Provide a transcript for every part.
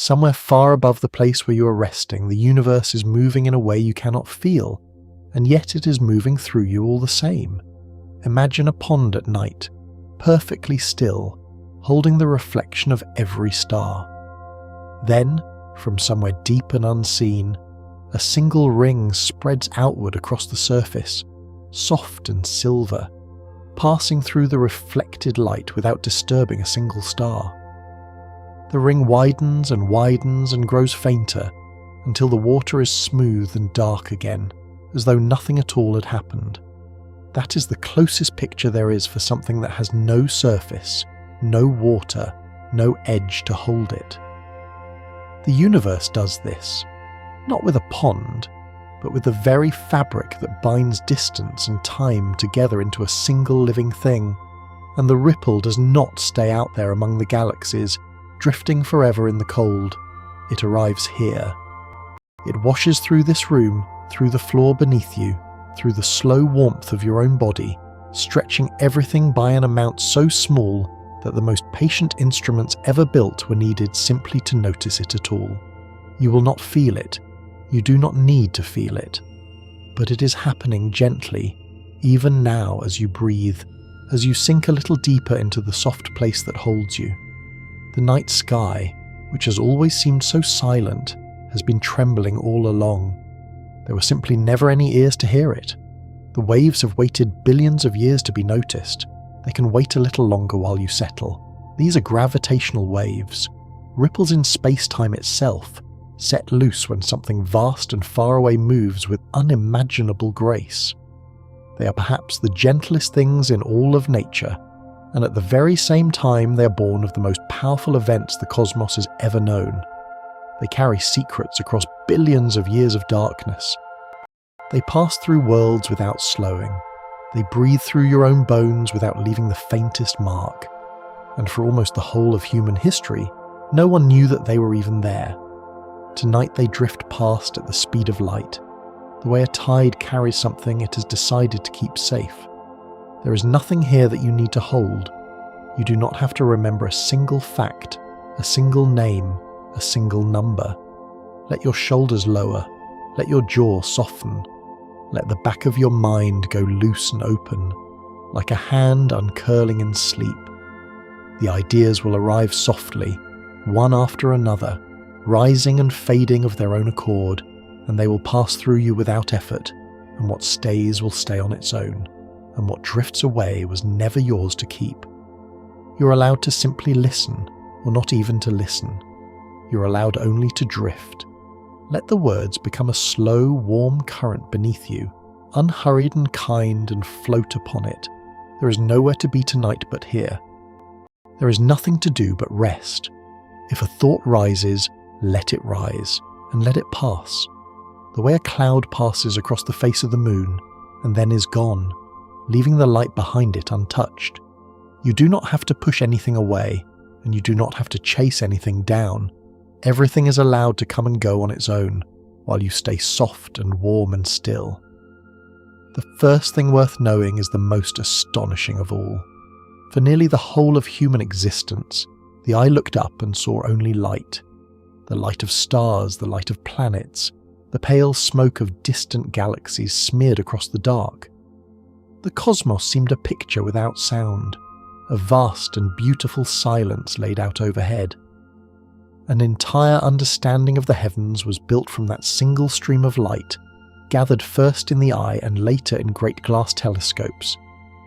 Somewhere far above the place where you are resting, the universe is moving in a way you cannot feel, and yet it is moving through you all the same. Imagine a pond at night, perfectly still, holding the reflection of every star. Then, from somewhere deep and unseen, a single ring spreads outward across the surface, soft and silver, passing through the reflected light without disturbing a single star. The ring widens and grows fainter until the water is smooth and dark again, as though nothing at all had happened. That is the closest picture there is for something that has no surface, no water, no edge to hold it. The universe does this, not with a pond, but with the very fabric that binds distance and time together into a single living thing, and the ripple does not stay out there among the galaxies, drifting forever in the cold. It arrives here. It washes through this room, through the floor beneath you, through the slow warmth of your own body, stretching everything by an amount so small that the most patient instruments ever built were needed simply to notice it at all. You will not feel it. You do not need to feel it. But it is happening gently, even now as you breathe, as you sink a little deeper into the soft place that holds you. The night sky, which has always seemed so silent, has been trembling all along. There were simply never any ears to hear it. The waves have waited billions of years to be noticed. They can wait a little longer while you settle. These are gravitational waves, ripples in space-time itself, set loose when something vast and far away moves with unimaginable grace. They are perhaps the gentlest things in all of nature, and at the very same time they are born of the most powerful events the cosmos has ever known. They carry secrets across billions of years of darkness. They pass through worlds without slowing. They breathe through your own bones without leaving the faintest mark. And for almost the whole of human history, no one knew that they were even there. Tonight they drift past at the speed of light, the way a tide carries something it has decided to keep safe. There is nothing here that you need to hold. You do not have to remember a single fact, a single name, a single number. Let your shoulders lower, let your jaw soften, let the back of your mind go loose and open, like a hand uncurling in sleep. The ideas will arrive softly, one after another, rising and fading of their own accord, and they will pass through you without effort, and what stays will stay on its own, and what drifts away was never yours to keep. You're allowed to simply listen, or not even to listen. You're allowed only to drift. Let the words become a slow, warm current beneath you, unhurried and kind, and float upon it. There is nowhere to be tonight but here. There is nothing to do but rest. If a thought rises, let it rise, and let it pass. The way a cloud passes across the face of the moon, and then is gone, leaving the light behind it untouched. You do not have to push anything away, and you do not have to chase anything down. Everything is allowed to come and go on its own, while you stay soft and warm and still. The first thing worth knowing is the most astonishing of all. For nearly the whole of human existence, the eye looked up and saw only light. The light of stars, the light of planets, the pale smoke of distant galaxies smeared across the dark. The cosmos seemed a picture without sound, a vast and beautiful silence laid out overhead. An entire understanding of the heavens was built from that single stream of light, gathered first in the eye and later in great glass telescopes.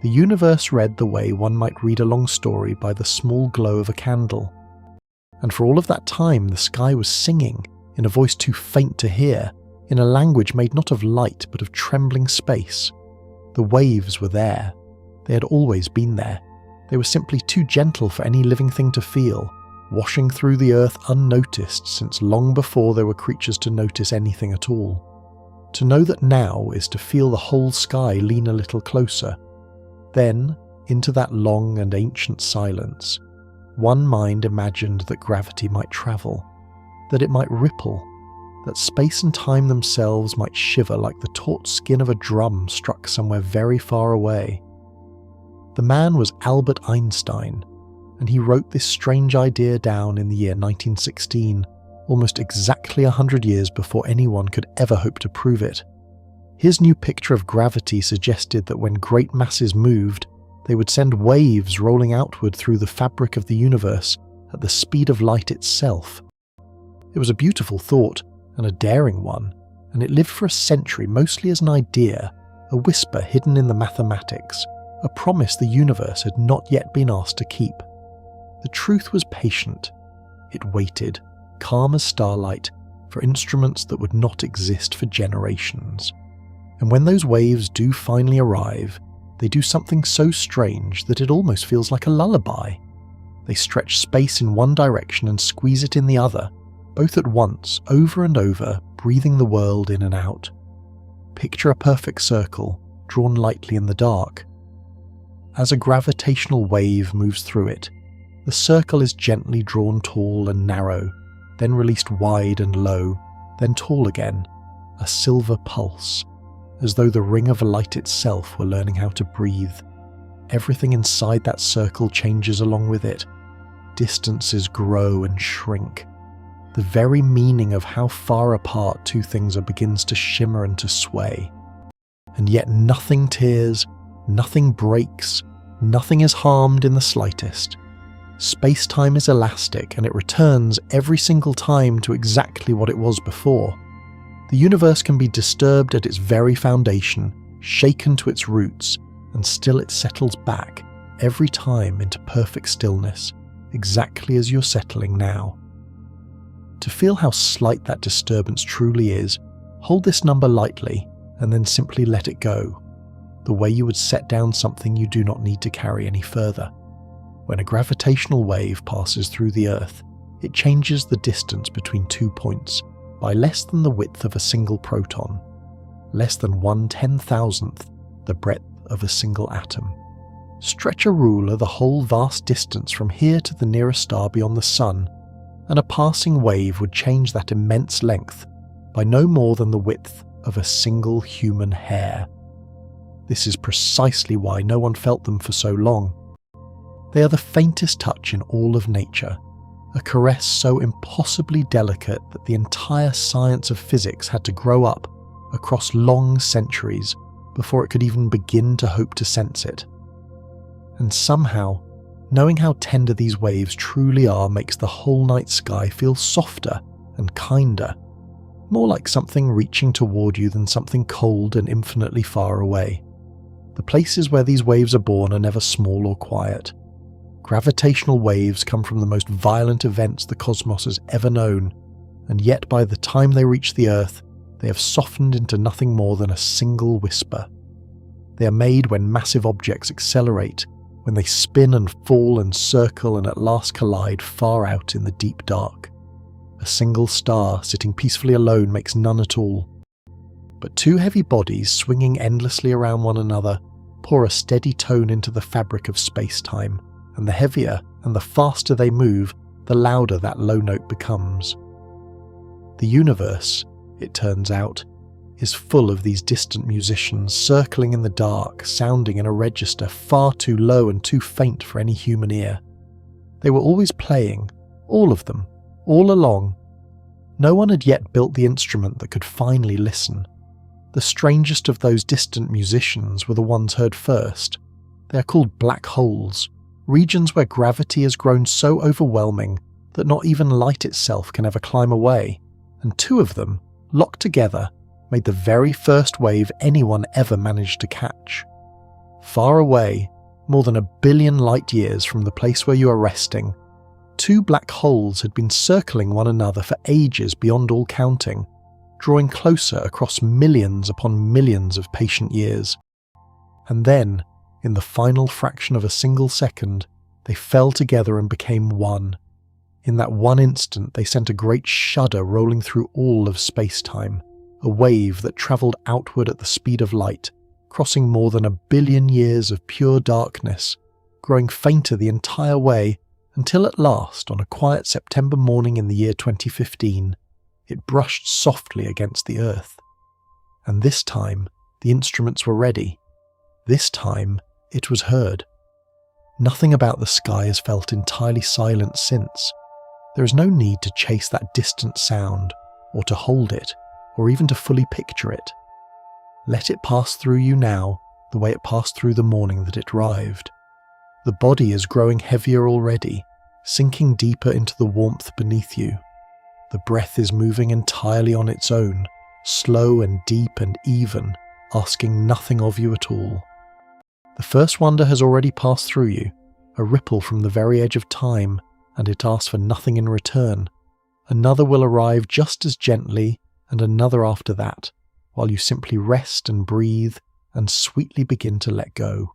The universe read the way one might read a long story by the small glow of a candle. And for all of that time the sky was singing, in a voice too faint to hear, in a language made not of light but of trembling space. The waves were there. They had always been there. They were simply too gentle for any living thing to feel, washing through the earth unnoticed since long before there were creatures to notice anything at all. To know that now is to feel the whole sky lean a little closer. Then, into that long and ancient silence, one mind imagined that gravity might travel, that it might ripple, that space and time themselves might shiver like the taut skin of a drum struck somewhere very far away. The man was Albert Einstein, and he wrote this strange idea down in the year 1916 almost exactly 100 years before anyone could ever hope to prove it. His new picture of gravity suggested that when great masses moved, they would send waves rolling outward through the fabric of the universe at the speed of light itself. It was a beautiful thought, and a daring one, and it lived for a century mostly as an idea, a whisper hidden in the mathematics, a promise the universe had not yet been asked to keep. The truth was patient. It waited, calm as starlight, for instruments that would not exist for generations. And when those waves do finally arrive, they do something so strange that it almost feels like a lullaby. They stretch space in one direction and squeeze it in the other, both at once, over and over, breathing the world in and out. Picture a perfect circle, drawn lightly in the dark. As a gravitational wave moves through it, the circle is gently drawn tall and narrow, then released wide and low, then tall again, a silver pulse, as though the ring of light itself were learning how to breathe. Everything inside that circle changes along with it. Distances grow and shrink. The very meaning of how far apart two things are begins to shimmer and to sway. And yet nothing tears, nothing breaks, nothing is harmed in the slightest. Space-time is elastic, and it returns every single time to exactly what it was before. The universe can be disturbed at its very foundation, shaken to its roots, and still it settles back every time into perfect stillness, exactly as you're settling now. To feel how slight that disturbance truly is, hold this number lightly and then simply let it go, the way you would set down something you do not need to carry any further. When a gravitational wave passes through the Earth, it changes the distance between 2 points by less than the width of a single proton, less than 1/10,000th the breadth of a single atom. Stretch a ruler the whole vast distance from here to the nearest star beyond the Sun, and a passing wave would change that immense length by no more than the width of a single human hair. This is precisely why no one felt them for so long. They are the faintest touch in all of nature, a caress so impossibly delicate that the entire science of physics had to grow up across long centuries before it could even begin to hope to sense it. And somehow, knowing how tender these waves truly are makes the whole night sky feel softer and kinder, more like something reaching toward you than something cold and infinitely far away. The places where these waves are born are never small or quiet. Gravitational waves come from the most violent events the cosmos has ever known, and yet by the time they reach the Earth, they have softened into nothing more than a single whisper. They are made when massive objects accelerate, when they spin and fall and circle and at last collide far out in the deep dark. A single star sitting peacefully alone makes none at all. But two heavy bodies swinging endlessly around one another pour a steady tone into the fabric of space-time, and the heavier and the faster they move, the louder that low note becomes. The universe, it turns out, is full of these distant musicians circling in the dark, sounding in a register far too low and too faint for any human ear. They were always playing, all of them, all along. No one had yet built the instrument that could finally listen. The strangest of those distant musicians were the ones heard first. They are called black holes, regions where gravity has grown so overwhelming that not even light itself can ever climb away, and two of them, locked together, made the very first wave anyone ever managed to catch. Far away, more than 1 billion light years from the place where you are resting, two black holes had been circling one another for ages beyond all counting, drawing closer across millions upon millions of patient years. And then, in the final fraction of a single second, they fell together and became one. In that one instant, they sent a great shudder rolling through all of space-time, a wave that travelled outward at the speed of light, crossing more than 1 billion years of pure darkness, growing fainter the entire way, until at last, on a quiet September morning in the year 2015, it brushed softly against the Earth. And this time, the instruments were ready. This time, it was heard. Nothing about the sky has felt entirely silent since. There is no need to chase that distant sound, or to hold it, or even to fully picture it. Let it pass through you now, the way it passed through the morning that it arrived. The body is growing heavier already, sinking deeper into the warmth beneath you. The breath is moving entirely on its own, slow and deep and even, asking nothing of you at all. The first wonder has already passed through you, a ripple from the very edge of time, and it asks for nothing in return. Another will arrive just as gently, and another after that, while you simply rest and breathe and sweetly begin to let go.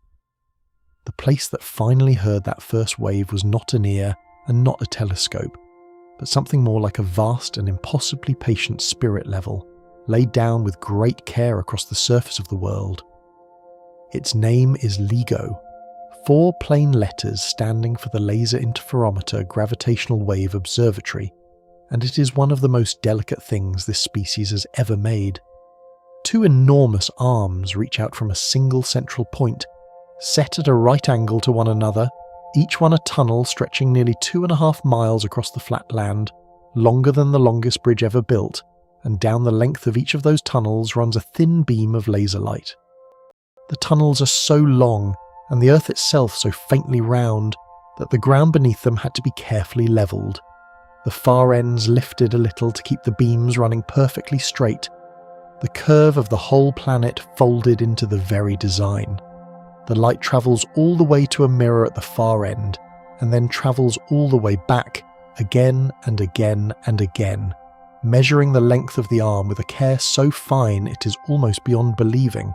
The place that finally heard that first wave was not an ear and not a telescope, but something more like a vast and impossibly patient spirit level, laid down with great care across the surface of the world. Its name is LIGO, 4 plain letters standing for the Laser Interferometer Gravitational Wave Observatory, and it is one of the most delicate things this species has ever made. 2 enormous arms reach out from a single central point, set at a right angle to one another, each one a tunnel stretching nearly 2.5 miles across the flat land, longer than the longest bridge ever built, and down the length of each of those tunnels runs a thin beam of laser light. The tunnels are so long, and the Earth itself so faintly round, that the ground beneath them had to be carefully levelled. The far ends lifted a little to keep the beams running perfectly straight. The curve of the whole planet folded into the very design. The light travels all the way to a mirror at the far end, and then travels all the way back, again and again and again, measuring the length of the arm with a care so fine it is almost beyond believing.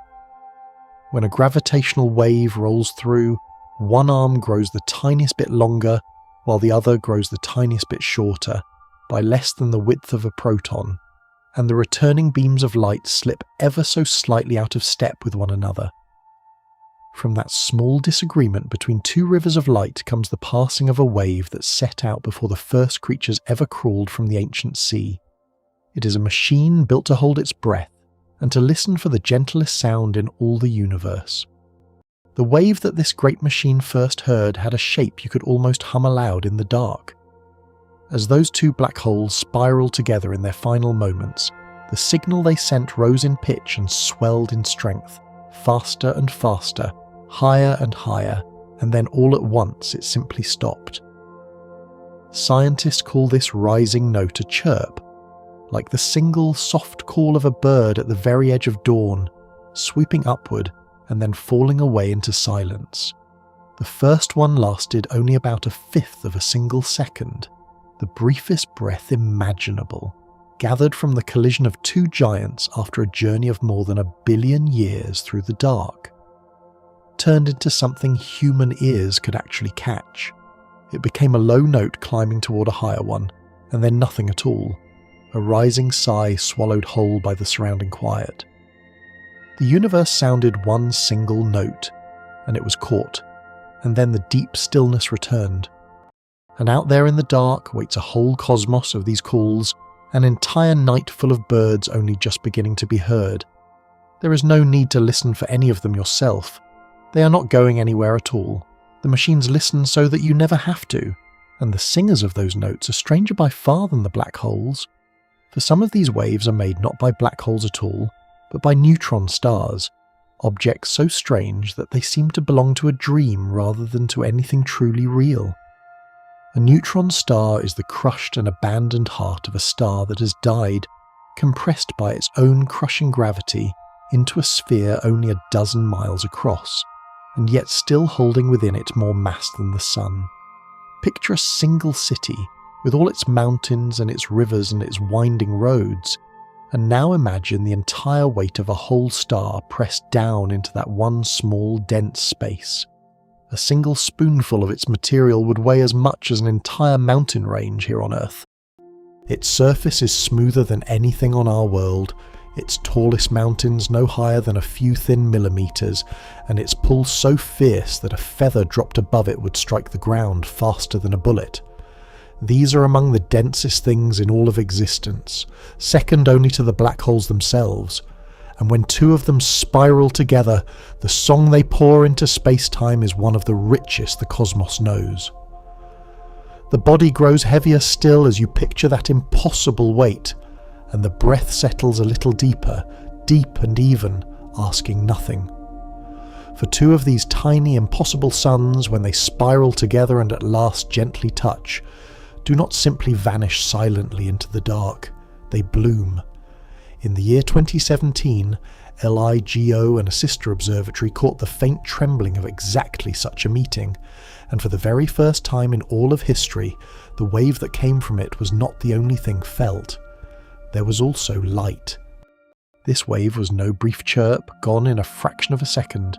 When a gravitational wave rolls through, one arm grows the tiniest bit longer, while the other grows the tiniest bit shorter, by less than the width of a proton, and the returning beams of light slip ever so slightly out of step with one another. From that small disagreement between 2 rivers of light comes the passing of a wave that set out before the first creatures ever crawled from the ancient sea. It is a machine built to hold its breath, and to listen for the gentlest sound in all the universe. The wave that this great machine first heard had a shape you could almost hum aloud in the dark. As those 2 black holes spiraled together in their final moments, the signal they sent rose in pitch and swelled in strength, faster and faster, higher and higher, and then all at once it simply stopped. Scientists call this rising note a chirp, like the single soft call of a bird at the very edge of dawn, sweeping upward and then falling away into silence. The first one lasted only about 1/5 of a single second, the briefest breath imaginable, gathered from the collision of 2 giants after a journey of more than 1 billion years through the dark. Turned into something human ears could actually catch. It became a low note climbing toward a higher one, and then nothing at all. A rising sigh swallowed whole by the surrounding quiet. The universe sounded one single note, and it was caught, and then the deep stillness returned. And out there in the dark waits a whole cosmos of these calls, an entire night full of birds only just beginning to be heard. There is no need to listen for any of them yourself. They are not going anywhere at all. The machines listen so that you never have to, and the singers of those notes are stranger by far than the black holes. For some of these waves are made not by black holes at all, but by neutron stars, objects so strange that they seem to belong to a dream rather than to anything truly real. A neutron star is the crushed and abandoned heart of a star that has died, compressed by its own crushing gravity into a sphere only 12 miles across, and yet still holding within it more mass than the sun. Picture a single city, with all its mountains and its rivers and its winding roads, and now imagine the entire weight of a whole star pressed down into that one small, dense space. A single spoonful of its material would weigh as much as an entire mountain range here on Earth. Its surface is smoother than anything on our world, its tallest mountains no higher than a few thin millimeters, and its pull so fierce that a feather dropped above it would strike the ground faster than a bullet. These are among the densest things in all of existence, second only to the black holes themselves, and when 2 of them spiral together, the song they pour into space-time is one of the richest the cosmos knows. The body grows heavier still as you picture that impossible weight, and the breath settles a little deeper, deep and even, asking nothing. For two of these tiny impossible suns, when they spiral together and at last gently touch, do not simply vanish silently into the dark, they bloom. In the year 2017, LIGO and a sister observatory caught the faint trembling of exactly such a meeting, and for the very first time in all of history, the wave that came from it was not the only thing felt. There was also light. This wave was no brief chirp, gone in a fraction of a second.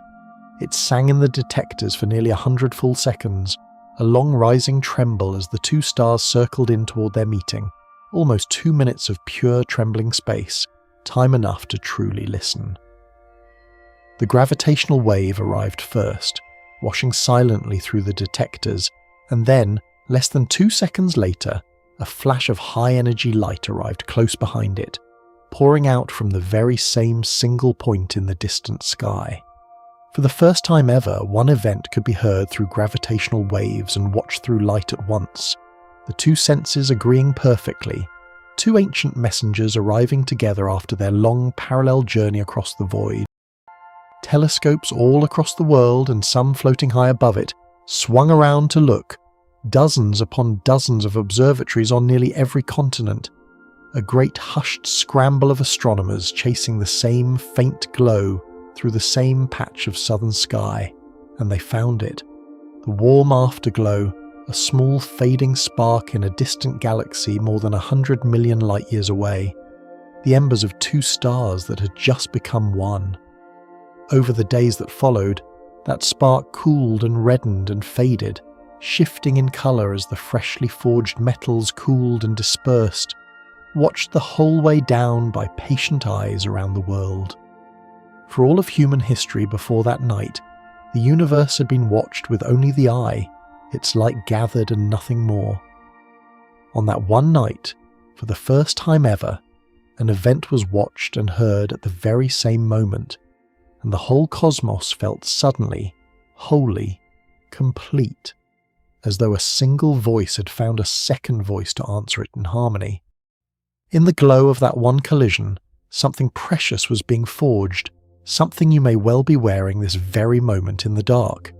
It sang in the detectors for nearly 100 full seconds, a long rising tremble as the two stars circled in toward their meeting, almost 2 minutes of pure trembling space, time enough to truly listen. The gravitational wave arrived first, washing silently through the detectors, and then, less than 2 seconds later, a flash of high-energy light arrived close behind it, pouring out from the very same single point in the distant sky. For the first time ever, one event could be heard through gravitational waves and watched through light at once, the two senses agreeing perfectly, two ancient messengers arriving together after their long parallel journey across the void. Telescopes all across the world, and some floating high above it, swung around to look, dozens upon dozens of observatories on nearly every continent, a great hushed scramble of astronomers chasing the same faint glow through the same patch of southern sky, and they found it. The warm afterglow, a small fading spark in a distant galaxy more than 100 million light-years away, the embers of two stars that had just become one. Over the days that followed, that spark cooled and reddened and faded, shifting in colour as the freshly forged metals cooled and dispersed, watched the whole way down by patient eyes around the world. For all of human history before that night, the universe had been watched with only the eye, its light gathered and nothing more. On that one night, for the first time ever, an event was watched and heard at the very same moment, and the whole cosmos felt suddenly, wholly, complete, as though a single voice had found a second voice to answer it in harmony. In the glow of that one collision, something precious was being forged, something you may well be wearing this very moment in the dark.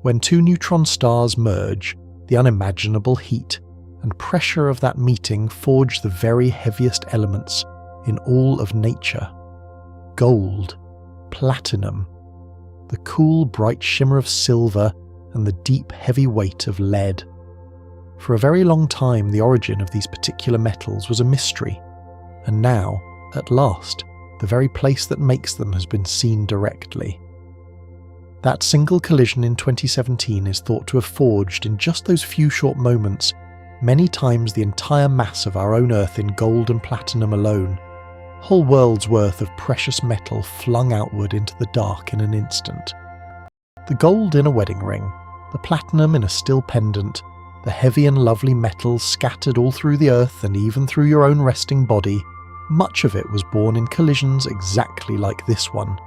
When two neutron stars merge, the unimaginable heat and pressure of that meeting forge the very heaviest elements in all of nature. Gold, platinum, the cool bright shimmer of silver, and the deep heavy weight of lead. For a very long time, the origin of these particular metals was a mystery, and now, at last, the very place that makes them has been seen directly. That single collision in 2017 is thought to have forged in just those few short moments many times the entire mass of our own Earth in gold and platinum alone, whole worlds worth of precious metal flung outward into the dark in an instant. The gold in a wedding ring, the platinum in a steel pendant, the heavy and lovely metals scattered all through the Earth and even through your own resting body, much of it was born in collisions exactly like this one,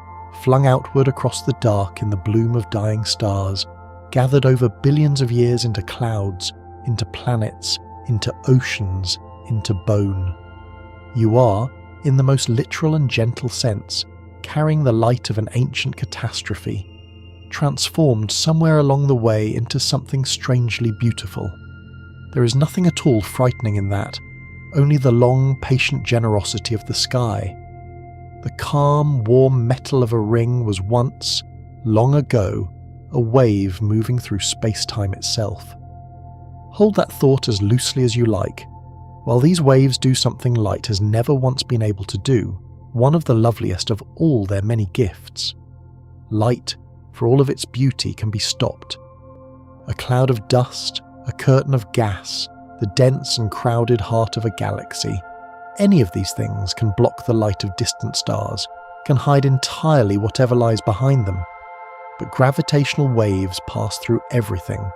flung outward across the dark in the bloom of dying stars, gathered over billions of years into clouds, into planets, into oceans, into bone. You are, in the most literal and gentle sense, carrying the light of an ancient catastrophe, transformed somewhere along the way into something strangely beautiful. There is nothing at all frightening in that, only the long, patient generosity of the sky. The calm, warm metal of a ring was once, long ago, a wave moving through space-time itself. Hold that thought as loosely as you like. While these waves do something light has never once been able to do, one of the loveliest of all their many gifts. Light, for all of its beauty, can be stopped. A cloud of dust, a curtain of gas, the dense and crowded heart of a galaxy. Any of these things can block the light of distant stars, can hide entirely whatever lies behind them. But gravitational waves pass through everything.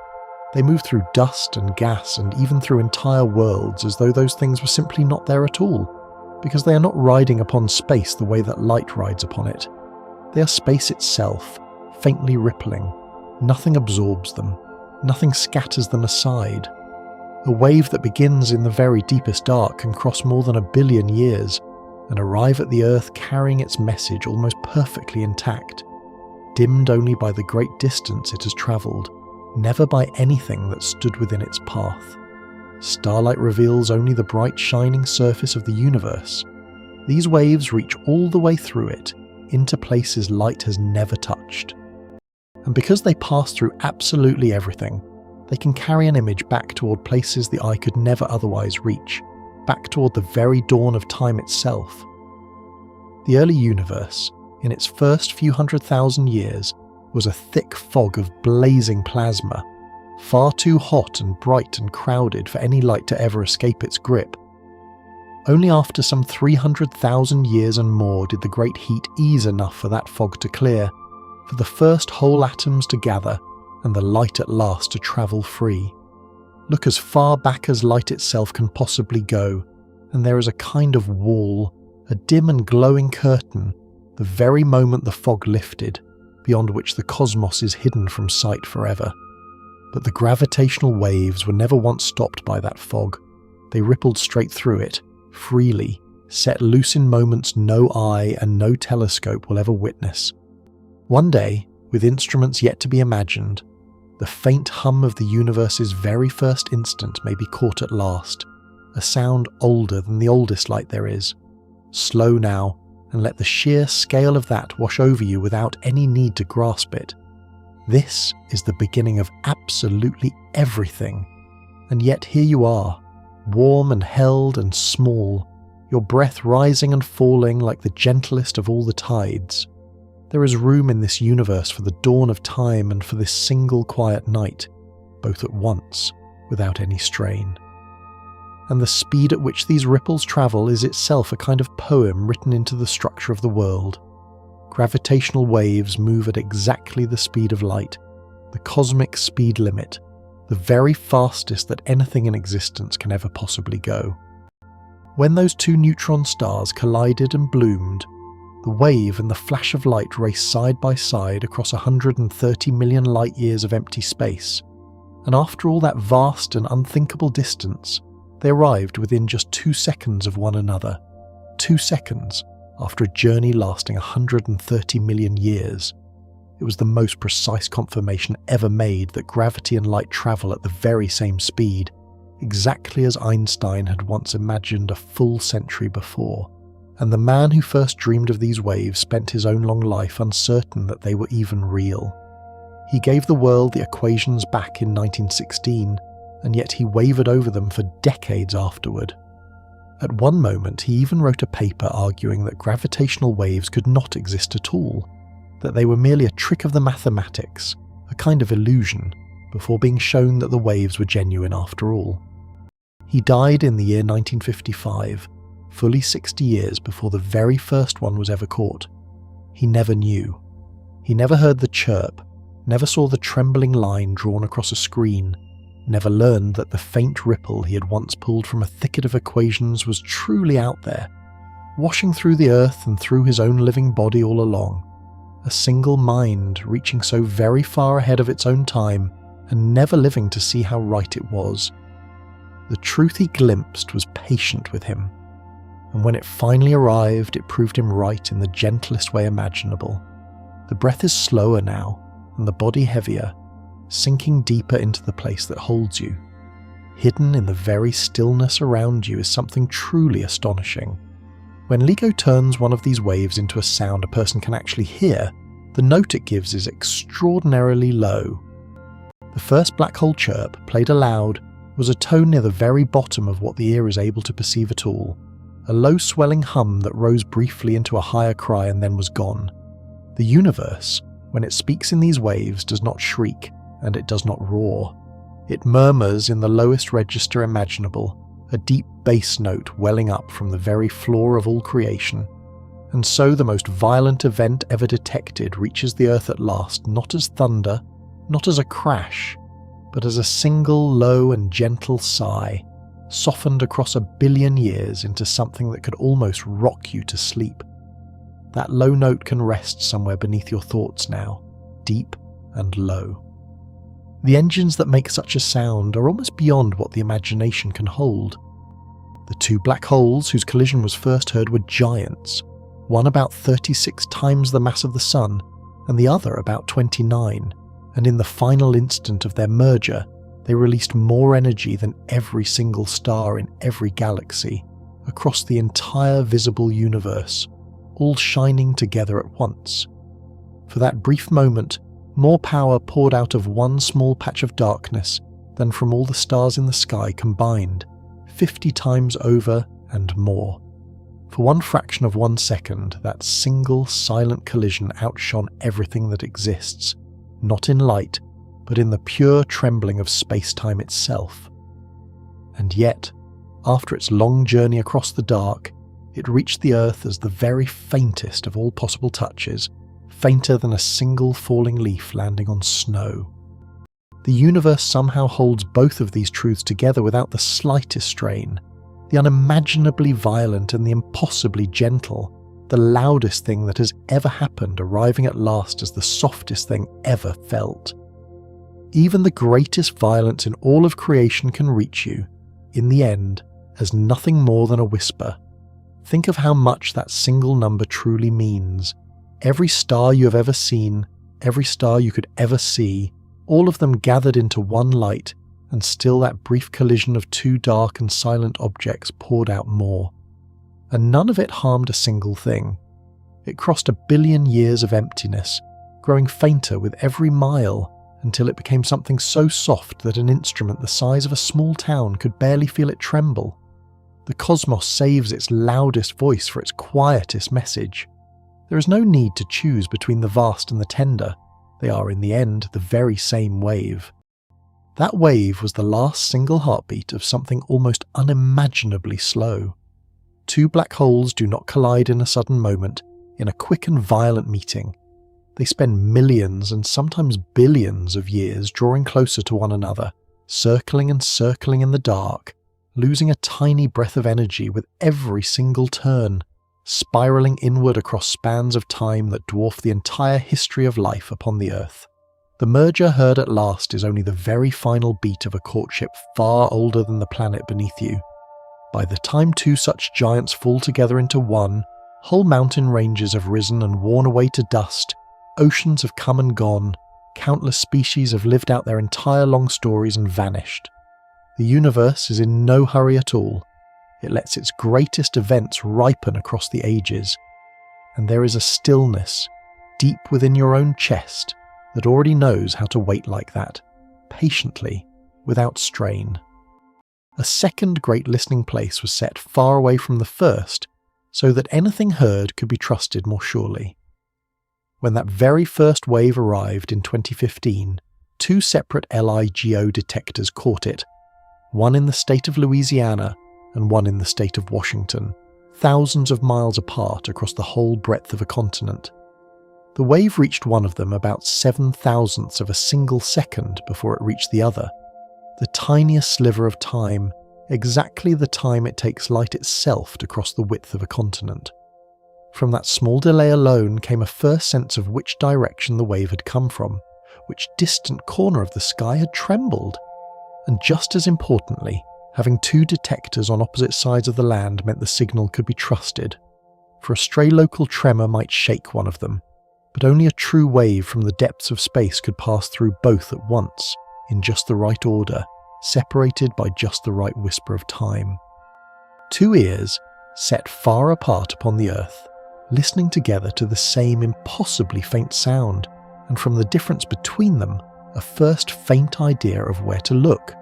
They move through dust and gas and even through entire worlds as though those things were simply not there at all, because they are not riding upon space the way that light rides upon it. They are space itself, faintly rippling. Nothing absorbs them. Nothing scatters them aside. A wave that begins in the very deepest dark can cross more than 1 billion years and arrive at the Earth carrying its message almost perfectly intact, dimmed only by the great distance it has travelled, never by anything that stood within its path. Starlight reveals only the bright shining surface of the universe. These waves reach all the way through it, into places light has never touched. And because they pass through absolutely everything, they can carry an image back toward places the eye could never otherwise reach, back toward the very dawn of time itself. The early universe, in its first few 100,000 years, was a thick fog of blazing plasma, far too hot and bright and crowded for any light to ever escape its grip. Only after some 300,000 years and more did the great heat ease enough for that fog to clear, for the first whole atoms to gather, and the light at last to travel free. Look as far back as light itself can possibly go, and there is a kind of wall, a dim and glowing curtain, the very moment the fog lifted, beyond which the cosmos is hidden from sight forever. But the gravitational waves were never once stopped by that fog. They rippled straight through it, freely, set loose in moments no eye and no telescope will ever witness. One day, with instruments yet to be imagined, the faint hum of the universe's very first instant may be caught at last, a sound older than the oldest light there is. Slow now, and let the sheer scale of that wash over you without any need to grasp it. This is the beginning of absolutely everything, and yet here you are, warm and held and small, your breath rising and falling like the gentlest of all the tides. There is room in this universe for the dawn of time and for this single quiet night, both at once, without any strain. And the speed at which these ripples travel is itself a kind of poem written into the structure of the world. Gravitational waves move at exactly the speed of light, the cosmic speed limit, the very fastest that anything in existence can ever possibly go. When those two neutron stars collided and bloomed, the wave and the flash of light raced side by side across 130 million light-years of empty space, and after all that vast and unthinkable distance, they arrived within just 2 seconds of one another. 2 seconds after a journey lasting 130 million years. It was the most precise confirmation ever made that gravity and light travel at the very same speed, exactly as Einstein had once imagined a full century before. And the man who first dreamed of these waves spent his own long life uncertain that they were even real. He gave the world the equations back in 1916, and yet he wavered over them for decades afterward. At one moment he even wrote a paper arguing that gravitational waves could not exist at all, that they were merely a trick of the mathematics, a kind of illusion, before being shown that the waves were genuine after all. He died in the year 1955, fully 60 years before the very first one was ever caught. He never knew. He never heard the chirp, never saw the trembling line drawn across a screen, never learned that the faint ripple he had once pulled from a thicket of equations was truly out there, washing through the earth and through his own living body all along, a single mind reaching so very far ahead of its own time and never living to see how right it was. The truth he glimpsed was patient with him, and when it finally arrived, it proved him right in the gentlest way imaginable. The breath is slower now, and the body heavier, sinking deeper into the place that holds you. Hidden in the very stillness around you is something truly astonishing. When LIGO turns one of these waves into a sound a person can actually hear, the note it gives is extraordinarily low. The first black hole chirp, played aloud, was a tone near the very bottom of what the ear is able to perceive at all, a low swelling hum that rose briefly into a higher cry and then was gone. The universe, when it speaks in these waves, does not shriek, and it does not roar. It murmurs in the lowest register imaginable, a deep bass note welling up from the very floor of all creation. And so the most violent event ever detected reaches the earth at last, not as thunder, not as a crash, but as a single low and gentle sigh, softened across 1 billion years into something that could almost rock you to sleep. That low note can rest somewhere beneath your thoughts now, deep and low. The engines that make such a sound are almost beyond what the imagination can hold. The two black holes whose collision was first heard were giants, one about 36 times the mass of the Sun, and the other about 29, and in the final instant of their merger, they released more energy than every single star in every galaxy, across the entire visible universe, all shining together at once. For that brief moment, more power poured out of one small patch of darkness than from all the stars in the sky combined, 50 times over and more. For one fraction of 1 second, that single silent collision outshone everything that exists, not in light, but in the pure trembling of space-time itself. And yet, after its long journey across the dark, it reached the Earth as the very faintest of all possible touches, fainter than a single falling leaf landing on snow. The universe somehow holds both of these truths together without the slightest strain. The unimaginably violent and the impossibly gentle, the loudest thing that has ever happened arriving at last as the softest thing ever felt. Even the greatest violence in all of creation can reach you, in the end, as nothing more than a whisper. Think of how much that single number truly means. Every star you have ever seen, every star you could ever see, all of them gathered into one light, and still that brief collision of two dark and silent objects poured out more. And none of it harmed a single thing. It crossed 1 billion years of emptiness, growing fainter with every mile, until it became something so soft that an instrument the size of a small town could barely feel it tremble. The cosmos saves its loudest voice for its quietest message. There is no need to choose between the vast and the tender. They are, in the end, the very same wave. That wave was the last single heartbeat of something almost unimaginably slow. Two black holes do not collide in a sudden moment, in a quick and violent meeting. They spend millions and sometimes billions of years drawing closer to one another, circling and circling in the dark, losing a tiny breath of energy with every single turn, spiraling inward across spans of time that dwarf the entire history of life upon the Earth. The merger heard at last is only the very final beat of a courtship far older than the planet beneath you. By the time two such giants fall together into one, whole mountain ranges have risen and worn away to dust, oceans have come and gone, countless species have lived out their entire long stories and vanished. The universe is in no hurry at all. It lets its greatest events ripen across the ages. And there is a stillness, deep within your own chest, that already knows how to wait like that, patiently, without strain. A second great listening place was set far away from the first, so that anything heard could be trusted more surely. When that very first wave arrived in 2015, two separate LIGO detectors caught it, one in the state of Louisiana and one in the state of Washington, thousands of miles apart across the whole breadth of a continent. The wave reached one of them about 7/1000ths of a single second before it reached the other, the tiniest sliver of time, exactly the time it takes light itself to cross the width of a continent. From that small delay alone came a first sense of which direction the wave had come from, which distant corner of the sky had trembled. And just as importantly, having two detectors on opposite sides of the land meant the signal could be trusted. For a stray local tremor might shake one of them, but only a true wave from the depths of space could pass through both at once, in just the right order, separated by just the right whisper of time. Two ears, set far apart upon the Earth, listening together to the same impossibly faint sound, and from the difference between them, a first faint idea of where to look.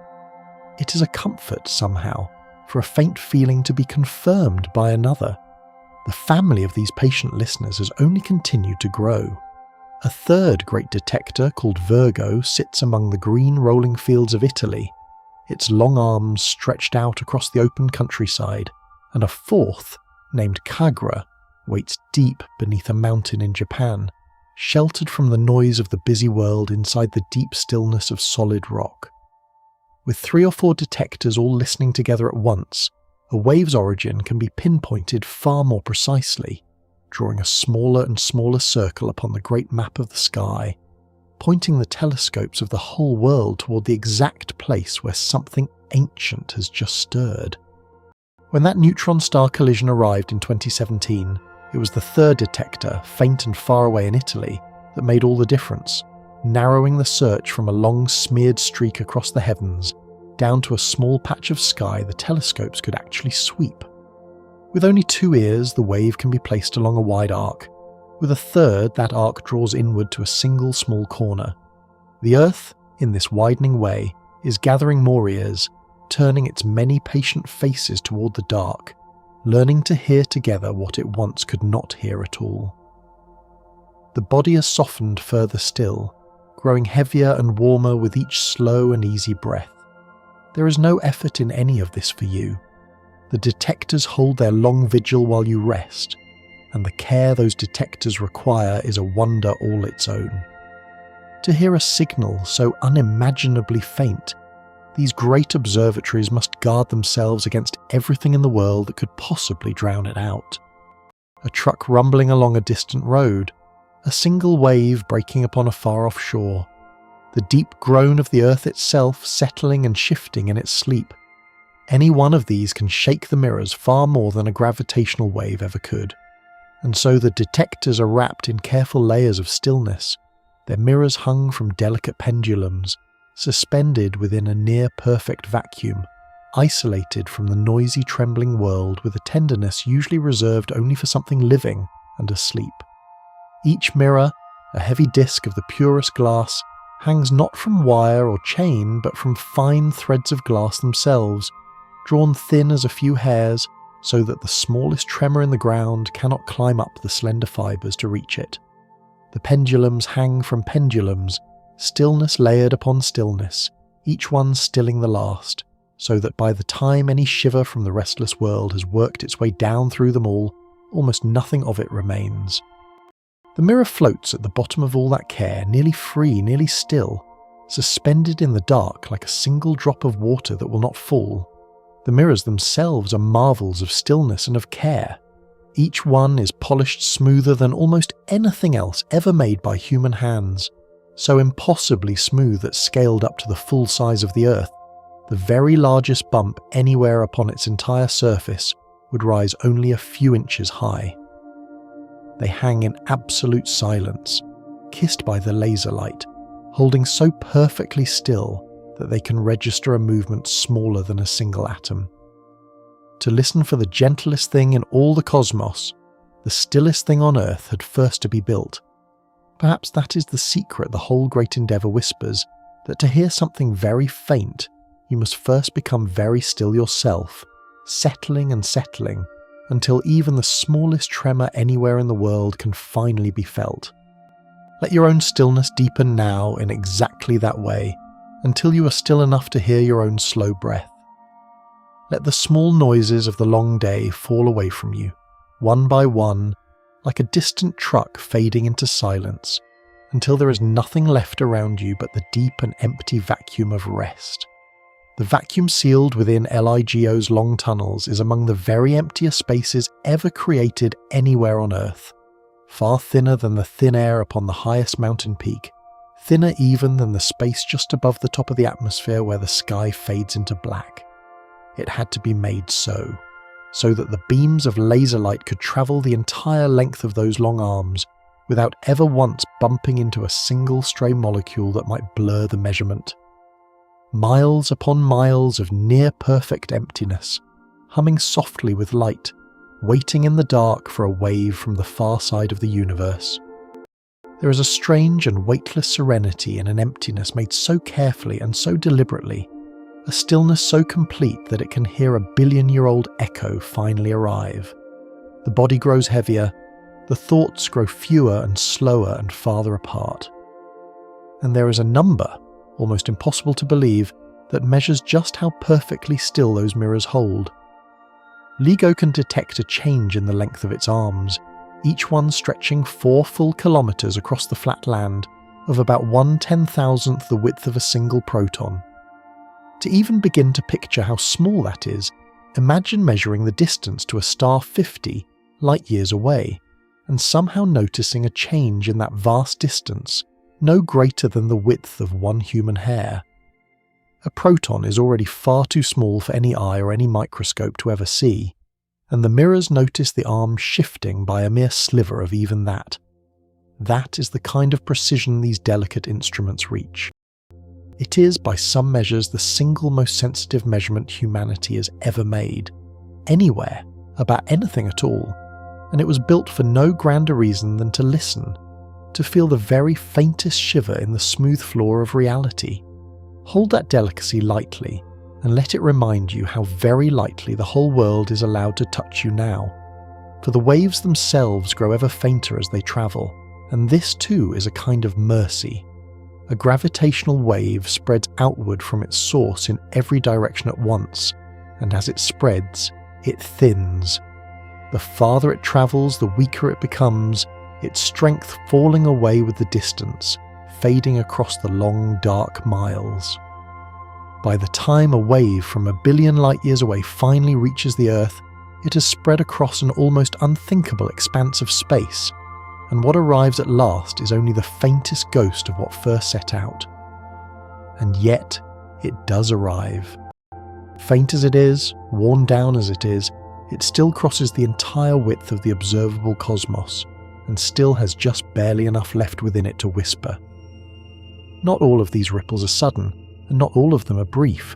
It is a comfort, somehow, for a faint feeling to be confirmed by another. The family of these patient listeners has only continued to grow. A third great detector, called Virgo, sits among the green rolling fields of Italy, its long arms stretched out across the open countryside, and a fourth, named Kagra, waits deep beneath a mountain in Japan, sheltered from the noise of the busy world inside the deep stillness of solid rock. With 3 or 4 detectors all listening together at once, a wave's origin can be pinpointed far more precisely, drawing a smaller and smaller circle upon the great map of the sky, pointing the telescopes of the whole world toward the exact place where something ancient has just stirred. When that neutron star collision arrived in 2017, it was the third detector, faint and far away in Italy, that made all the difference, narrowing the search from a long smeared streak across the heavens down to a small patch of sky the telescopes could actually sweep. With only 2 ears, the wave can be placed along a wide arc. With a third, that arc draws inward to a single small corner. The Earth, in this widening way, is gathering more ears, turning its many patient faces toward the dark, learning to hear together what it once could not hear at all. The body has softened further still, growing heavier and warmer with each slow and easy breath. There is no effort in any of this for you. The detectors hold their long vigil while you rest, and the care those detectors require is a wonder all its own. To hear a signal so unimaginably faint, these great observatories must guard themselves against everything in the world that could possibly drown it out. A truck rumbling along a distant road, a single wave breaking upon a far-off shore, the deep groan of the earth itself settling and shifting in its sleep. Any one of these can shake the mirrors far more than a gravitational wave ever could. And so the detectors are wrapped in careful layers of stillness, their mirrors hung from delicate pendulums, suspended within a near-perfect vacuum, isolated from the noisy, trembling world with a tenderness usually reserved only for something living and asleep. Each mirror, a heavy disc of the purest glass, hangs not from wire or chain but from fine threads of glass themselves, drawn thin as a few hairs so that the smallest tremor in the ground cannot climb up the slender fibres to reach it. The pendulums hang from pendulums, stillness layered upon stillness, each one stilling the last, so that by the time any shiver from the restless world has worked its way down through them all, almost nothing of it remains. The mirror floats at the bottom of all that care, nearly free, nearly still, suspended in the dark like a single drop of water that will not fall. The mirrors themselves are marvels of stillness and of care. Each one is polished smoother than almost anything else ever made by human hands, so impossibly smooth that scaled up to the full size of the Earth, the very largest bump anywhere upon its entire surface would rise only a few inches high. They hang in absolute silence, kissed by the laser light, holding so perfectly still that they can register a movement smaller than a single atom. To listen for the gentlest thing in all the cosmos, the stillest thing on Earth had first to be built. Perhaps that is the secret the whole great endeavour whispers, that to hear something very faint, you must first become very still yourself, settling and settling, until even the smallest tremor anywhere in the world can finally be felt. Let your own stillness deepen now in exactly that way, until you are still enough to hear your own slow breath. Let the small noises of the long day fall away from you, one by one, like a distant truck fading into silence, until there is nothing left around you but the deep and empty vacuum of rest. The vacuum sealed within LIGO's long tunnels is among the very emptiest spaces ever created anywhere on Earth, far thinner than the thin air upon the highest mountain peak, thinner even than the space just above the top of the atmosphere where the sky fades into black. It had to be made so that the beams of laser light could travel the entire length of those long arms without ever once bumping into a single stray molecule that might blur the measurement. Miles upon miles of near-perfect emptiness, humming softly with light, waiting in the dark for a wave from the far side of the universe. There is a strange and weightless serenity in an emptiness made so carefully and so deliberately, a stillness so complete that it can hear a billion-year-old echo finally arrive. The body grows heavier, the thoughts grow fewer and slower and farther apart. And there is a number, almost impossible to believe, that measures just how perfectly still those mirrors hold. LIGO can detect a change in the length of its arms, each one stretching 4 full kilometers across the flat land, of about 1/10,000th the width of a single proton. To even begin to picture how small that is, imagine measuring the distance to a star 50 light-years away, and somehow noticing a change in that vast distance, no greater than the width of one human hair. A proton is already far too small for any eye or any microscope to ever see, and the mirrors notice the arm shifting by a mere sliver of even that. That is the kind of precision these delicate instruments reach. It is, by some measures, the single most sensitive measurement humanity has ever made, anywhere, about anything at all, and it was built for no grander reason than to listen, to feel the very faintest shiver in the smooth floor of reality. Hold that delicacy lightly, and let it remind you how very lightly the whole world is allowed to touch you now. For the waves themselves grow ever fainter as they travel, and this too is a kind of mercy. A gravitational wave spreads outward from its source in every direction at once, and as it spreads, it thins. The farther it travels, the weaker it becomes, its strength falling away with the distance, fading across the long, dark miles. By the time a wave from 1 billion light-years away finally reaches the Earth, it has spread across an almost unthinkable expanse of space, and what arrives at last is only the faintest ghost of what first set out. And yet, it does arrive. Faint as it is, worn down as it is, it still crosses the entire width of the observable cosmos, and still has just barely enough left within it to whisper. Not all of these ripples are sudden, and not all of them are brief.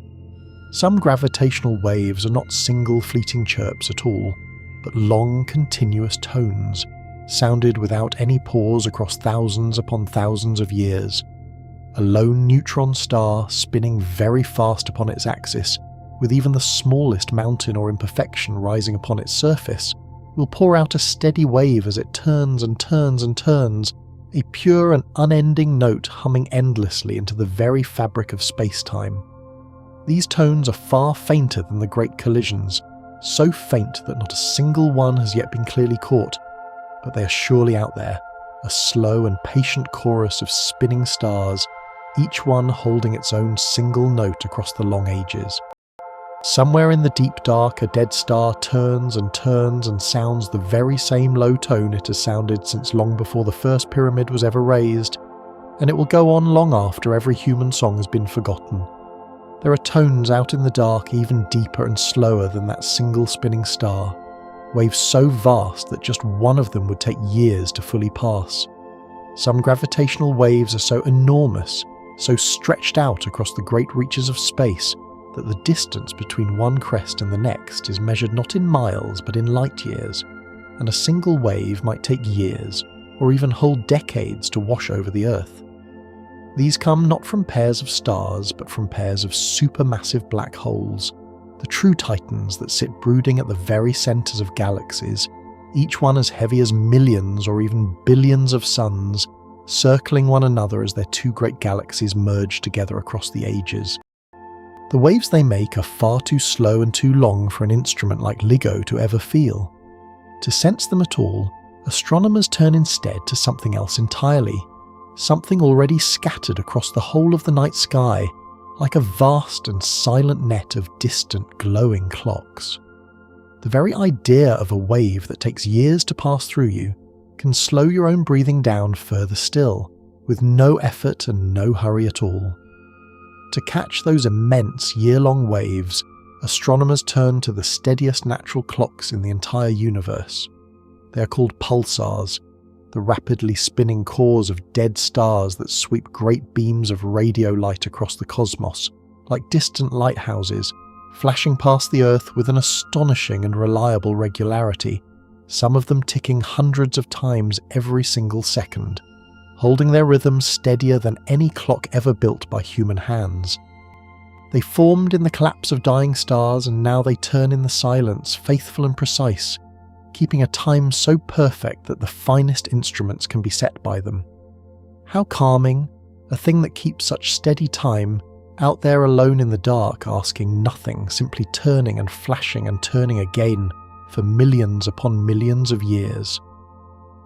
Some gravitational waves are not single fleeting chirps at all, but long continuous tones, sounded without any pause across thousands upon thousands of years. A lone neutron star spinning very fast upon its axis, with even the smallest mountain or imperfection rising upon its surface, will pour out a steady wave as it turns and turns and turns, a pure and unending note humming endlessly into the very fabric of space-time. These tones are far fainter than the great collisions, so faint that not a single one has yet been clearly caught, but they are surely out there, a slow and patient chorus of spinning stars, each one holding its own single note across the long ages. Somewhere in the deep dark, a dead star turns and sounds the very same low tone it has sounded since long before the first pyramid was ever raised, and it will go on long after every human song has been forgotten. There are tones out in the dark even deeper and slower than that single spinning star, waves so vast that just one of them would take years to fully pass. Some gravitational waves are so enormous, so stretched out across the great reaches of space, that the distance between one crest and the next is measured not in miles but in light years, and a single wave might take years, or even whole decades to wash over the Earth. These come not from pairs of stars, but from pairs of supermassive black holes, the true titans that sit brooding at the very centres of galaxies, each one as heavy as millions or even billions of suns, circling one another as their two great galaxies merge together across the ages. The waves they make are far too slow and too long for an instrument like LIGO to ever feel. To sense them at all, astronomers turn instead to something else entirely, something already scattered across the whole of the night sky, like a vast and silent net of distant glowing clocks. The very idea of a wave that takes years to pass through you can slow your own breathing down further still, with no effort and no hurry at all. To catch those immense year-long waves, astronomers turn to the steadiest natural clocks in the entire universe. They are called pulsars, the rapidly spinning cores of dead stars that sweep great beams of radio light across the cosmos, like distant lighthouses, flashing past the Earth with an astonishing and reliable regularity, some of them ticking hundreds of times every single second, holding their rhythm steadier than any clock ever built by human hands. They formed in the collapse of dying stars, and now they turn in the silence, faithful and precise, keeping a time so perfect that the finest instruments can be set by them. How calming, a thing that keeps such steady time, out there alone in the dark, asking nothing, simply turning and flashing and turning again for millions upon millions of years.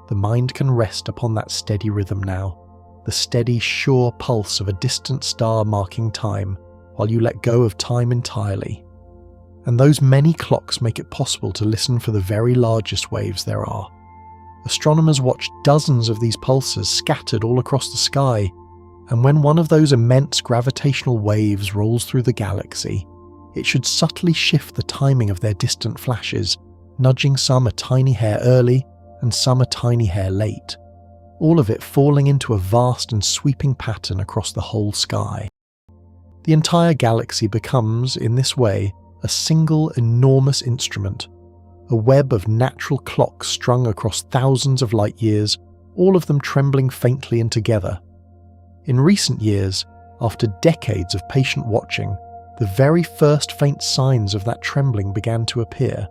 The mind can rest upon that steady rhythm now, the steady, sure pulse of a distant star marking time, while you let go of time entirely. And those many clocks make it possible to listen for the very largest waves there are. Astronomers watched dozens of these pulsars scattered all across the sky, and when one of those immense gravitational waves rolls through the galaxy, it should subtly shift the timing of their distant flashes, nudging some a tiny hair early and some a tiny hair late, all of it falling into a vast and sweeping pattern across the whole sky. The entire galaxy becomes, in this way, a single enormous instrument, a web of natural clocks strung across thousands of light years, all of them trembling faintly and together. In recent years, after decades of patient watching, the very first faint signs of that trembling began to appear,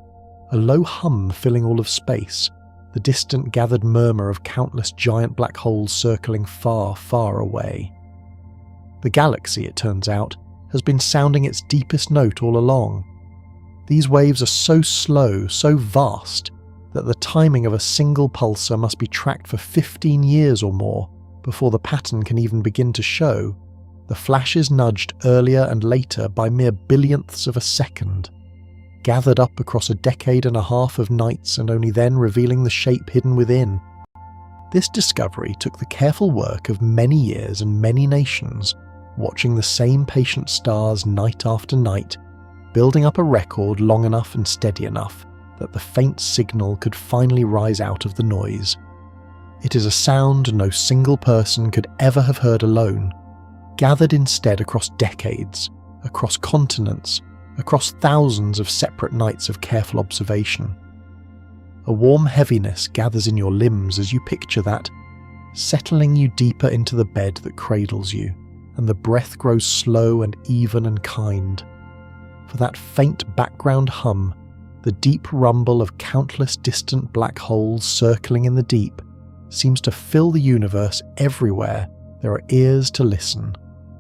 a low hum filling all of space, the distant gathered murmur of countless giant black holes circling far, far away. The galaxy, it turns out, has been sounding its deepest note all along. These waves are so slow, so vast, that the timing of a single pulsar must be tracked for 15 years or more before the pattern can even begin to show, the flashes nudged earlier and later by mere billionths of a second, gathered up across a decade and a half of nights and only then revealing the shape hidden within. This discovery took the careful work of many years and many nations, watching the same patient stars night after night, building up a record long enough and steady enough that the faint signal could finally rise out of the noise. It is a sound no single person could ever have heard alone, gathered instead across decades, across continents, across thousands of separate nights of careful observation. A warm heaviness gathers in your limbs as you picture that, settling you deeper into the bed that cradles you, and the breath grows slow and even and kind. For that faint background hum, the deep rumble of countless distant black holes circling in the deep, seems to fill the universe everywhere there are ears to listen,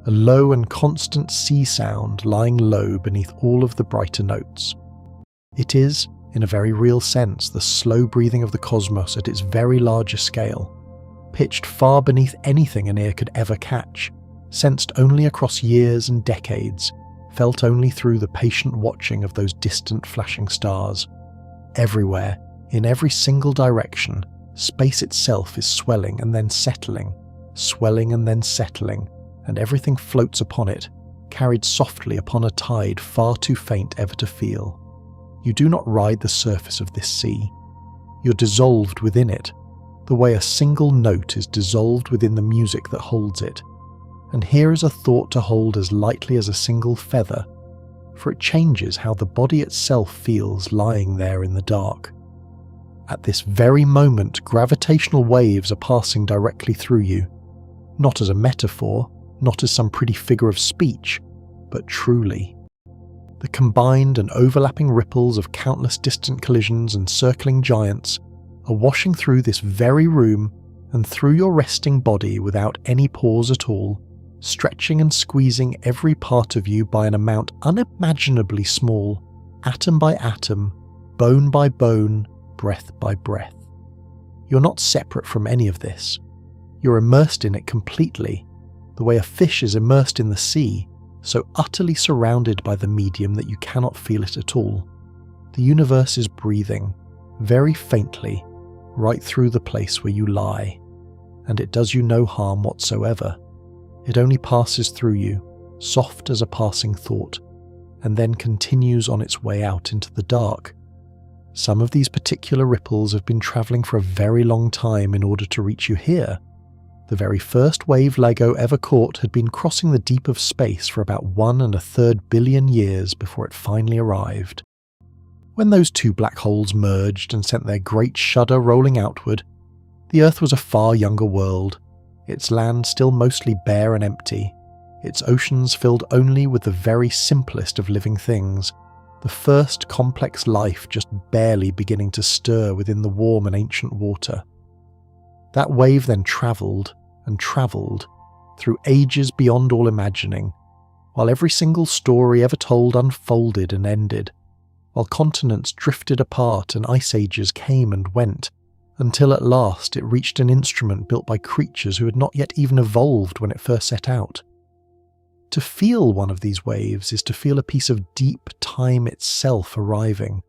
a low and constant sea sound lying low beneath all of the brighter notes. It is, in a very real sense, the slow breathing of the cosmos at its very largest scale, pitched far beneath anything an ear could ever catch, sensed only across years and decades, felt only through the patient watching of those distant flashing stars. Everywhere, in every single direction, space itself is swelling and then settling, and everything floats upon it, carried softly upon a tide far too faint ever to feel. You do not ride the surface of this sea. You're dissolved within it, the way a single note is dissolved within the music that holds it. And here is a thought to hold as lightly as a single feather, for it changes how the body itself feels lying there in the dark. At this very moment, gravitational waves are passing directly through you, not as a metaphor, not as some pretty figure of speech, but truly. The combined and overlapping ripples of countless distant collisions and circling giants are washing through this very room and through your resting body without any pause at all, stretching and squeezing every part of you by an amount unimaginably small, atom by atom, bone by bone, breath by breath. You're not separate from any of this. You're immersed in it completely, the way a fish is immersed in the sea, so utterly surrounded by the medium that you cannot feel it at all. The universe is breathing, very faintly, right through the place where you lie, and it does you no harm whatsoever. It only passes through you, soft as a passing thought, and then continues on its way out into the dark. Some of these particular ripples have been travelling for a very long time in order to reach you here. The very first wave LIGO ever caught had been crossing the deep of space for about 1 1/3 billion years before it finally arrived. When those two black holes merged and sent their great shudder rolling outward, the Earth was a far younger world, its land still mostly bare and empty, its oceans filled only with the very simplest of living things, the first complex life just barely beginning to stir within the warm and ancient water. That wave then travelled and travelled through ages beyond all imagining, while every single story ever told unfolded and ended, while continents drifted apart and ice ages came and went, until at last it reached an instrument built by creatures who had not yet even evolved when it first set out. To feel one of these waves is to feel a piece of deep time itself arriving,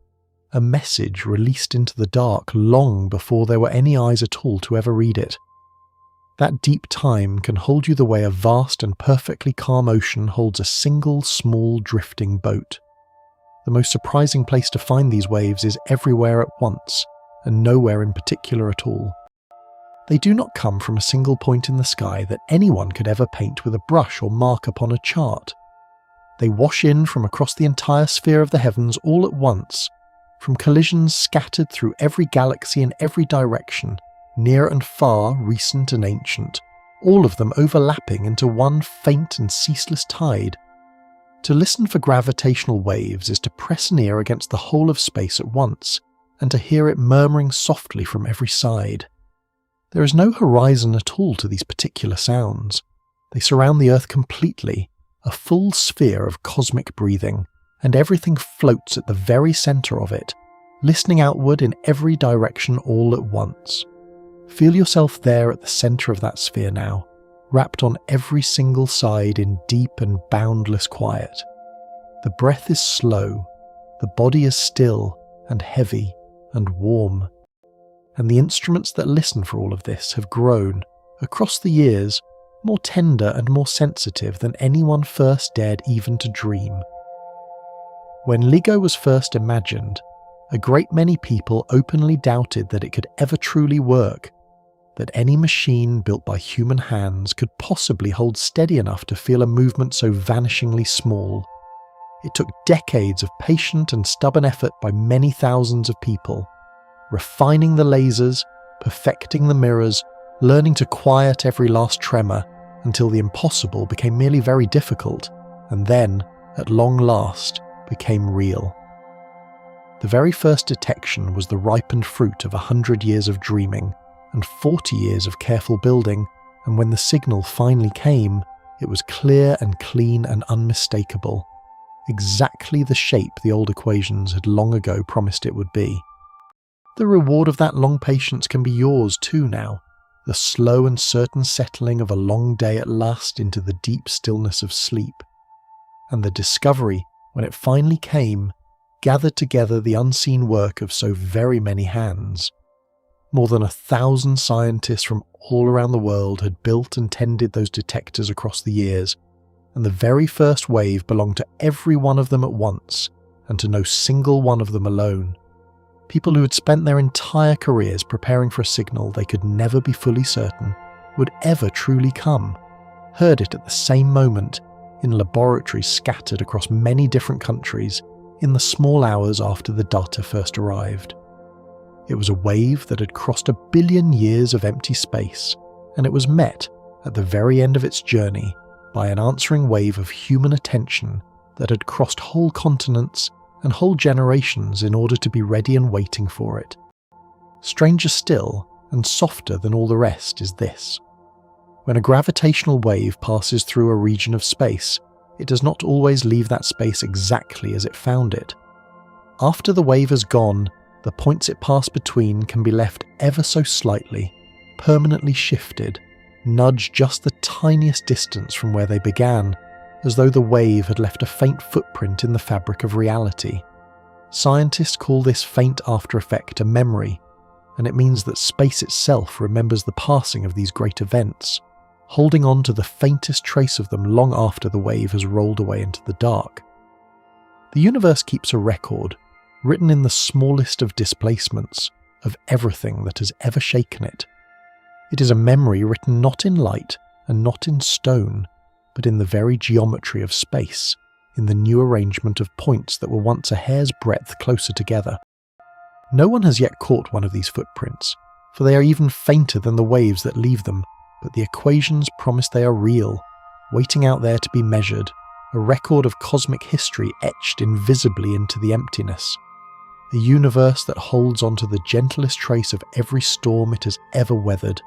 a message released into the dark long before there were any eyes at all to ever read it. That deep time can hold you the way a vast and perfectly calm ocean holds a single small drifting boat. The most surprising place to find these waves is everywhere at once, and nowhere in particular at all. They do not come from a single point in the sky that anyone could ever paint with a brush or mark upon a chart. They wash in from across the entire sphere of the heavens all at once, from collisions scattered through every galaxy in every direction, near and far, recent and ancient, all of them overlapping into one faint and ceaseless tide. To listen for gravitational waves is to press an ear against the whole of space at once, and to hear it murmuring softly from every side. There is no horizon at all to these particular sounds. They surround the Earth completely, a full sphere of cosmic breathing, and everything floats at the very centre of it, listening outward in every direction all at once. Feel yourself there at the centre of that sphere now, wrapped on every single side in deep and boundless quiet. The breath is slow, the body is still and heavy and warm. And the instruments that listen for all of this have grown, across the years, more tender and more sensitive than anyone first dared even to dream. When LIGO was first imagined, a great many people openly doubted that it could ever truly work, that any machine built by human hands could possibly hold steady enough to feel a movement so vanishingly small. It took decades of patient and stubborn effort by many thousands of people, refining the lasers, perfecting the mirrors, learning to quiet every last tremor, until the impossible became merely very difficult, and then, at long last, became real. The very first detection was the ripened fruit of 100 years of dreaming, and 40 years of careful building, and when the signal finally came, it was clear and clean and unmistakable, exactly the shape the old equations had long ago promised it would be. The reward of that long patience can be yours too now, the slow and certain settling of a long day at last into the deep stillness of sleep. And the discovery, when it finally came, gathered together the unseen work of so very many hands. More than 1,000 scientists from all around the world had built and tended those detectors across the years, and the very first wave belonged to every one of them at once, and to no single one of them alone. People who had spent their entire careers preparing for a signal they could never be fully certain would ever truly come, heard it at the same moment, in laboratories scattered across many different countries, in the small hours after the data first arrived. It was a wave that had crossed 1 billion years of empty space, and it was met, at the very end of its journey, by an answering wave of human attention that had crossed whole continents and whole generations in order to be ready and waiting for it. Stranger still, and softer than all the rest, is this. When a gravitational wave passes through a region of space, it does not always leave that space exactly as it found it. After the wave has gone, the points it passed between can be left ever so slightly, permanently shifted, nudged just the tiniest distance from where they began, as though the wave had left a faint footprint in the fabric of reality. Scientists call this faint after effect a memory, and it means that space itself remembers the passing of these great events, holding on to the faintest trace of them long after the wave has rolled away into the dark. The universe keeps a record, written in the smallest of displacements, of everything that has ever shaken it. It is a memory written not in light and not in stone, but in the very geometry of space, in the new arrangement of points that were once a hair's breadth closer together. No one has yet caught one of these footprints, for they are even fainter than the waves that leave them, but the equations promise they are real, waiting out there to be measured, a record of cosmic history etched invisibly into the emptiness. A universe that holds onto the gentlest trace of every storm it has ever weathered,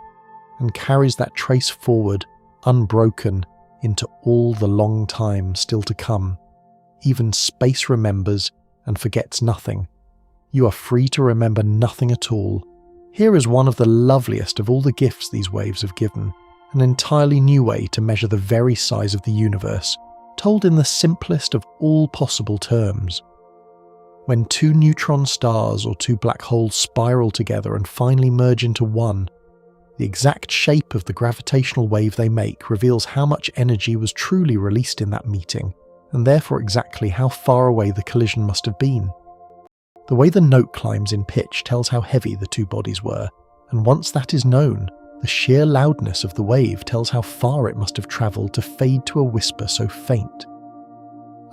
and carries that trace forward, unbroken, into all the long time still to come. Even space remembers and forgets nothing. You are free to remember nothing at all. Here is one of the loveliest of all the gifts these waves have given, an entirely new way to measure the very size of the universe, told in the simplest of all possible terms. When two neutron stars or two black holes spiral together and finally merge into one, the exact shape of the gravitational wave they make reveals how much energy was truly released in that meeting, and therefore exactly how far away the collision must have been. The way the note climbs in pitch tells how heavy the two bodies were, and once that is known, the sheer loudness of the wave tells how far it must have travelled to fade to a whisper so faint.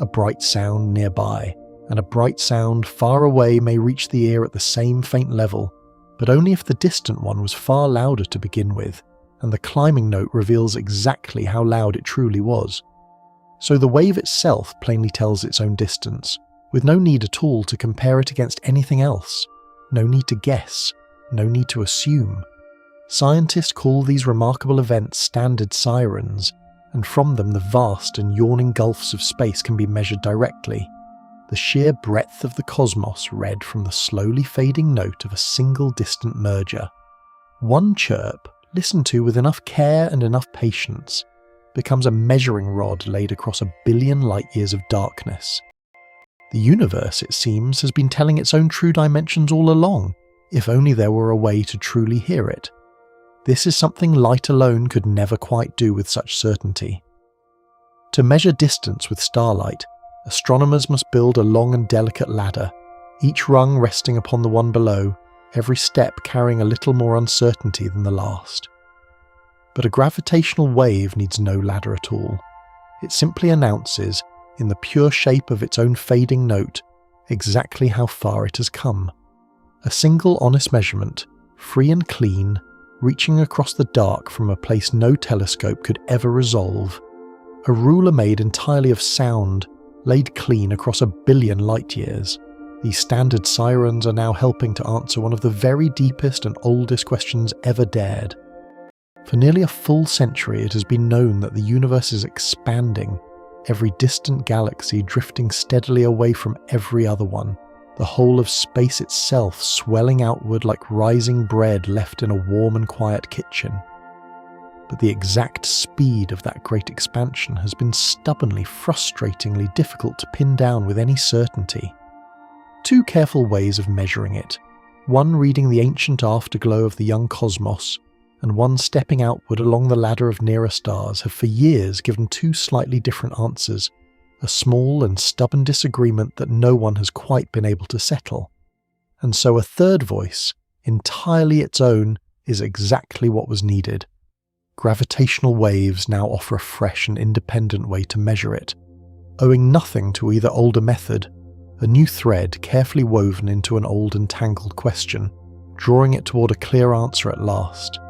A bright sound nearby, and a bright sound far away may reach the ear at the same faint level, but only if the distant one was far louder to begin with, and the climbing note reveals exactly how loud it truly was. So the wave itself plainly tells its own distance, with no need at all to compare it against anything else, no need to guess, no need to assume. Scientists call these remarkable events standard sirens, and from them the vast and yawning gulfs of space can be measured directly. The sheer breadth of the cosmos read from the slowly fading note of a single distant merger. One chirp, listened to with enough care and enough patience, becomes a measuring rod laid across 1 billion light-years of darkness. The universe, it seems, has been telling its own true dimensions all along, if only there were a way to truly hear it. This is something light alone could never quite do with such certainty. To measure distance with starlight, astronomers must build a long and delicate ladder, each rung resting upon the one below, every step carrying a little more uncertainty than the last. But a gravitational wave needs no ladder at all. It simply announces, in the pure shape of its own fading note, exactly how far it has come. A single honest measurement, free and clean, reaching across the dark from a place no telescope could ever resolve. A ruler made entirely of sound, laid clean across 1 billion light-years. These standard sirens are now helping to answer one of the very deepest and oldest questions ever dared. For nearly a full century it has been known that the universe is expanding, every distant galaxy drifting steadily away from every other one, the whole of space itself swelling outward like rising bread left in a warm and quiet kitchen. But the exact speed of that great expansion has been stubbornly, frustratingly difficult to pin down with any certainty. Two careful ways of measuring it, one reading the ancient afterglow of the young cosmos, and one stepping outward along the ladder of nearer stars, have for years given two slightly different answers, a small and stubborn disagreement that no one has quite been able to settle. And so a third voice, entirely its own, is exactly what was needed. Gravitational waves now offer a fresh and independent way to measure it, owing nothing to either older method, a new thread carefully woven into an old and tangled question, drawing it toward a clear answer at last.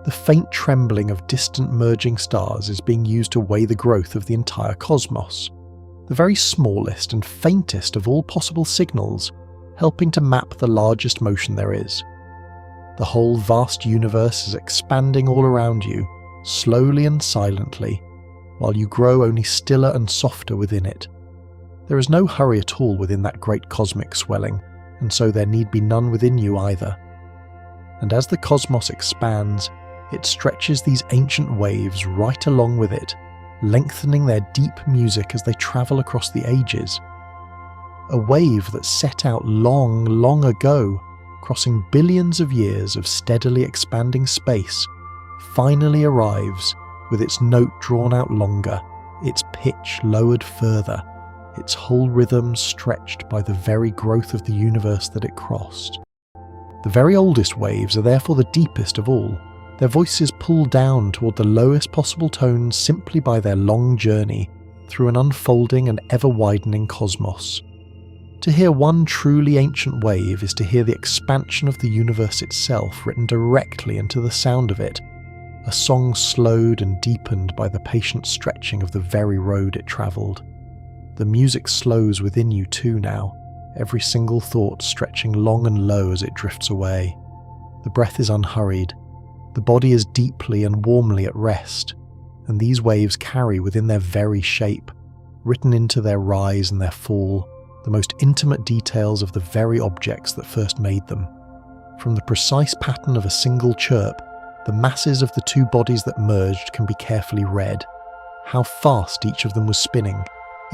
The faint trembling of distant merging stars is being used to weigh the growth of the entire cosmos, the very smallest and faintest of all possible signals, helping to map the largest motion there is. The whole vast universe is expanding all around you, slowly and silently, while you grow only stiller and softer within it. There is no hurry at all within that great cosmic swelling, and so there need be none within you either. And as the cosmos expands, it stretches these ancient waves right along with it, lengthening their deep music as they travel across the ages. A wave that set out long, long ago, crossing billions of years of steadily expanding space, finally arrives with its note drawn out longer, its pitch lowered further, its whole rhythm stretched by the very growth of the universe that it crossed. The very oldest waves are therefore the deepest of all, their voices pull down toward the lowest possible tones simply by their long journey through an unfolding and ever-widening cosmos. To hear one truly ancient wave is to hear the expansion of the universe itself written directly into the sound of it, a song slowed and deepened by the patient stretching of the very road it travelled. The music slows within you too now, every single thought stretching long and low as it drifts away. The breath is unhurried, the body is deeply and warmly at rest, and these waves carry within their very shape, written into their rise and their fall, the most intimate details of the very objects that first made them. From the precise pattern of a single chirp, the masses of the two bodies that merged can be carefully read, how fast each of them was spinning,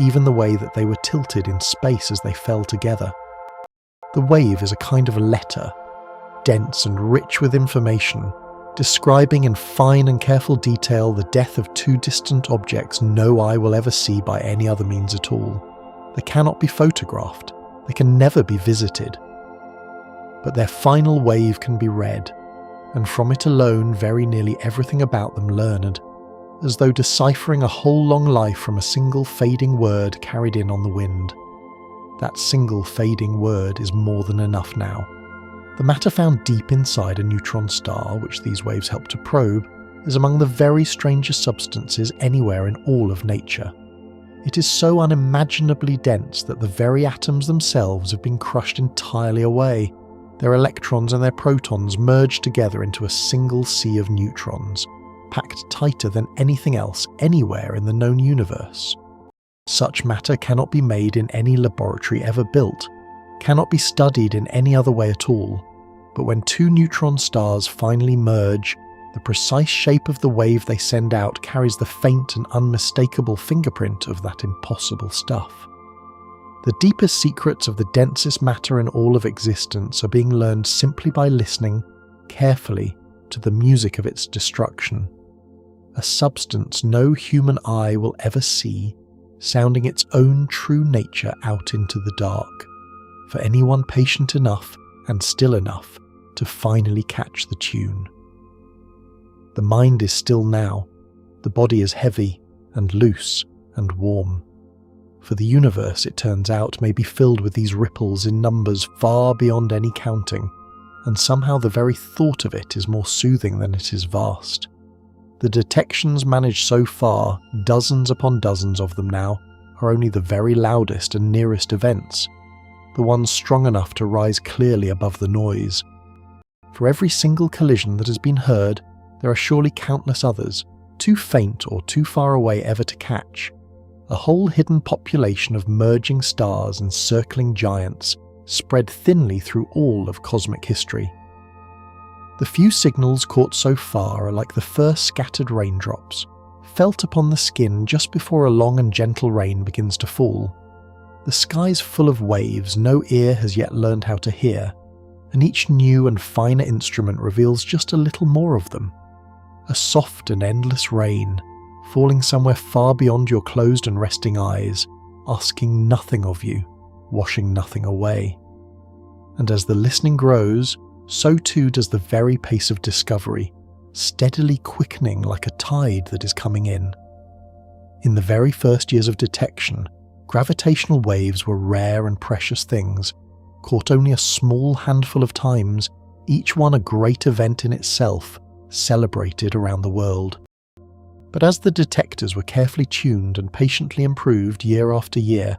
even the way that they were tilted in space as they fell together. The wave is a kind of letter, dense and rich with information, describing in fine and careful detail the death of two distant objects no eye will ever see by any other means at all. They cannot be photographed, they can never be visited. But their final wave can be read, and from it alone very nearly everything about them learned, as though deciphering a whole long life from a single fading word carried in on the wind. That single fading word is more than enough now. The matter found deep inside a neutron star, which these waves help to probe, is among the very strangest substances anywhere in all of nature. It is so unimaginably dense that the very atoms themselves have been crushed entirely away. Their electrons and their protons merge together into a single sea of neutrons, packed tighter than anything else anywhere in the known universe. Such matter cannot be made in any laboratory ever built, cannot be studied in any other way at all, but when two neutron stars finally merge, the precise shape of the wave they send out carries the faint and unmistakable fingerprint of that impossible stuff. The deepest secrets of the densest matter in all of existence are being learned simply by listening carefully to the music of its destruction. A substance no human eye will ever see, sounding its own true nature out into the dark, for anyone patient enough and still enough to finally catch the tune. The mind is still now, the body is heavy and loose and warm. For the universe, it turns out, may be filled with these ripples in numbers far beyond any counting, and somehow the very thought of it is more soothing than it is vast. The detections managed so far, dozens upon dozens of them now, are only the very loudest and nearest events, the ones strong enough to rise clearly above the noise. For every single collision that has been heard, there are surely countless others, too faint or too far away ever to catch. A whole hidden population of merging stars and circling giants, spread thinly through all of cosmic history. The few signals caught so far are like the first scattered raindrops, felt upon the skin just before a long and gentle rain begins to fall. The sky's full of waves no ear has yet learned how to hear, and each new and finer instrument reveals just a little more of them. A soft and endless rain, falling somewhere far beyond your closed and resting eyes, asking nothing of you, washing nothing away. And as the listening grows, so too does the very pace of discovery, steadily quickening like a tide that is coming in. In the very first years of detection, gravitational waves were rare and precious things, caught only a small handful of times, each one a great event in itself, celebrated around the world. But as the detectors were carefully tuned and patiently improved year after year,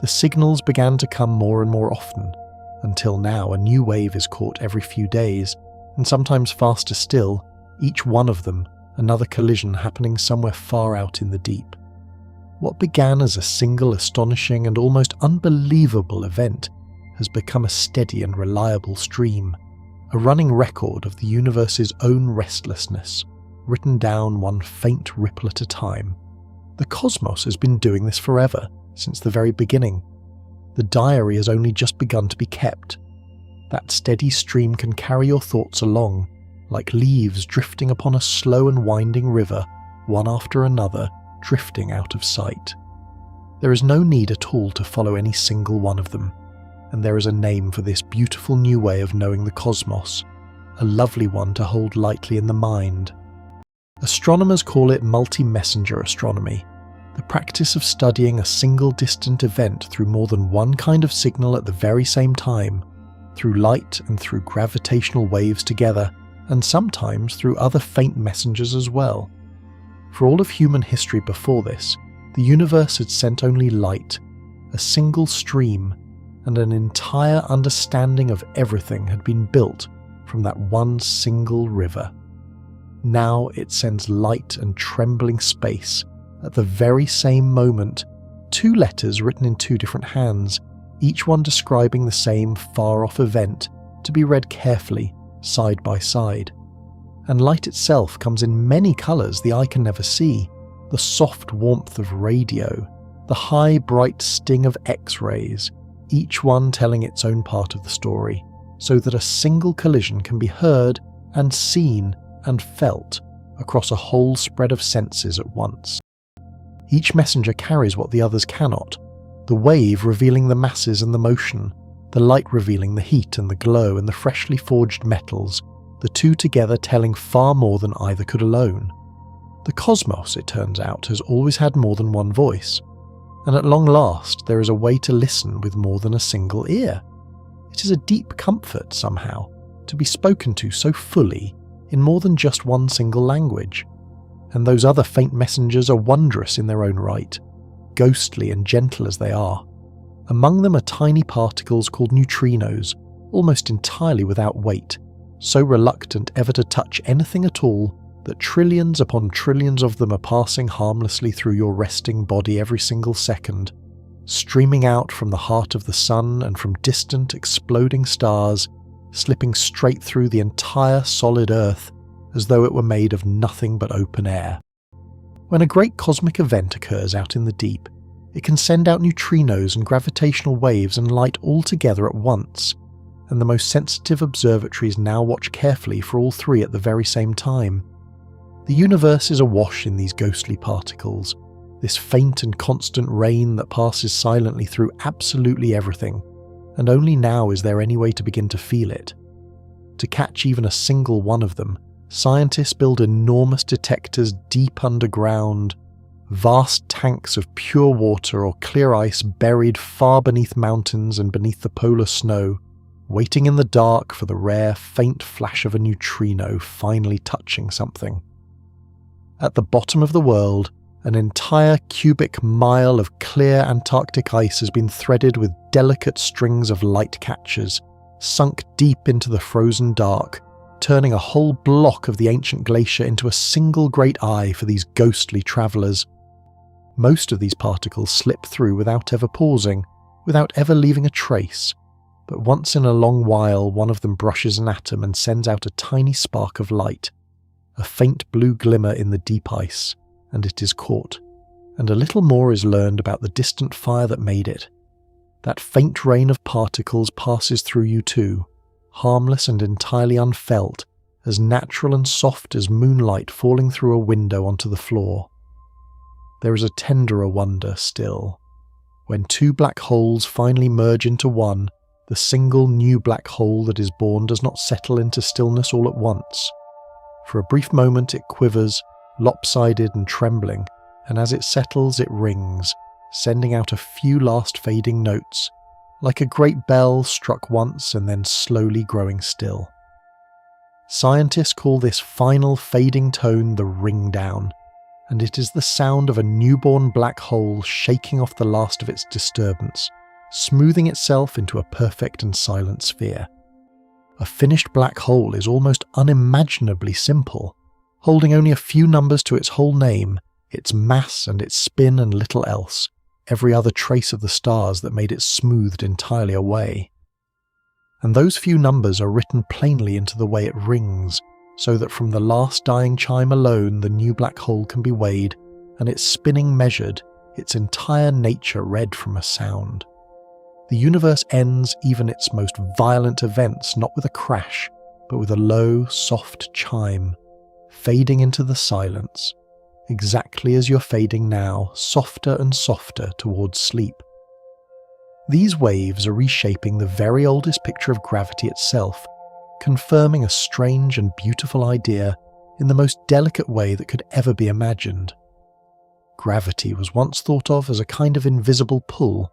the signals began to come more and more often, until now a new wave is caught every few days, and sometimes faster still, each one of them another collision happening somewhere far out in the deep. What began as a single astonishing and almost unbelievable event has become a steady and reliable stream, a running record of the universe's own restlessness, written down one faint ripple at a time. The cosmos has been doing this forever, since the very beginning. The diary has only just begun to be kept. That steady stream can carry your thoughts along, like leaves drifting upon a slow and winding river, one after another, drifting out of sight. There is no need at all to follow any single one of them, and there is a name for this beautiful new way of knowing the cosmos, a lovely one to hold lightly in the mind. Astronomers call it multi-messenger astronomy, the practice of studying a single distant event through more than one kind of signal at the very same time, through light and through gravitational waves together, and sometimes through other faint messengers as well. For all of human history before this, the universe had sent only light, a single stream, and an entire understanding of everything had been built from that one single river. Now it sends light and trembling space at the very same moment, two letters written in two different hands, each one describing the same far-off event, to be read carefully, side by side. And light itself comes in many colours the eye can never see, the soft warmth of radio, the high, bright sting of X-rays, each one telling its own part of the story, so that a single collision can be heard and seen and felt across a whole spread of senses at once. Each messenger carries what the others cannot, the wave revealing the masses and the motion, the light revealing the heat and the glow and the freshly forged metals, the two together telling far more than either could alone. The cosmos, it turns out, has always had more than one voice, and at long last there is a way to listen with more than a single ear. It is a deep comfort, somehow, to be spoken to so fully in more than just one single language, and those other faint messengers are wondrous in their own right, ghostly and gentle as they are. Among them are tiny particles called neutrinos, almost entirely without weight, so reluctant ever to touch anything at all that trillions upon trillions of them are passing harmlessly through your resting body every single second, streaming out from the heart of the sun and from distant exploding stars, slipping straight through the entire solid Earth as though it were made of nothing but open air. When a great cosmic event occurs out in the deep, it can send out neutrinos and gravitational waves and light all together at once, and the most sensitive observatories now watch carefully for all three at the very same time. The universe is awash in these ghostly particles, this faint and constant rain that passes silently through absolutely everything, and only now is there any way to begin to feel it. To catch even a single one of them, scientists build enormous detectors deep underground, vast tanks of pure water or clear ice buried far beneath mountains and beneath the polar snow, waiting in the dark for the rare, faint flash of a neutrino finally touching something. At the bottom of the world, an entire cubic mile of clear Antarctic ice has been threaded with delicate strings of light catchers, sunk deep into the frozen dark, turning a whole block of the ancient glacier into a single great eye for these ghostly travellers. Most of these particles slip through without ever pausing, without ever leaving a trace, but once in a long while one of them brushes an atom and sends out a tiny spark of light, a faint blue glimmer in the deep ice, and it is caught, and a little more is learned about the distant fire that made it. That faint rain of particles passes through you too, harmless and entirely unfelt, as natural and soft as moonlight falling through a window onto the floor. There is a tenderer wonder still. When two black holes finally merge into one, the single new black hole that is born does not settle into stillness all at once. For a brief moment it quivers, lopsided and trembling, and as it settles it rings, sending out a few last fading notes, like a great bell struck once and then slowly growing still. Scientists call this final fading tone the ring down, and it is the sound of a newborn black hole shaking off the last of its disturbance, smoothing itself into a perfect and silent sphere. A finished black hole is almost unimaginably simple, holding only a few numbers to its whole name, its mass and its spin and little else, every other trace of the stars that made it smoothed entirely away. And those few numbers are written plainly into the way it rings, so that from the last dying chime alone the new black hole can be weighed, and its spinning measured, its entire nature read from a sound. The universe ends even its most violent events not with a crash, but with a low, soft chime, fading into the silence, exactly as you're fading now, softer and softer towards sleep. These waves are reshaping the very oldest picture of gravity itself, confirming a strange and beautiful idea in the most delicate way that could ever be imagined. Gravity was once thought of as a kind of invisible pull,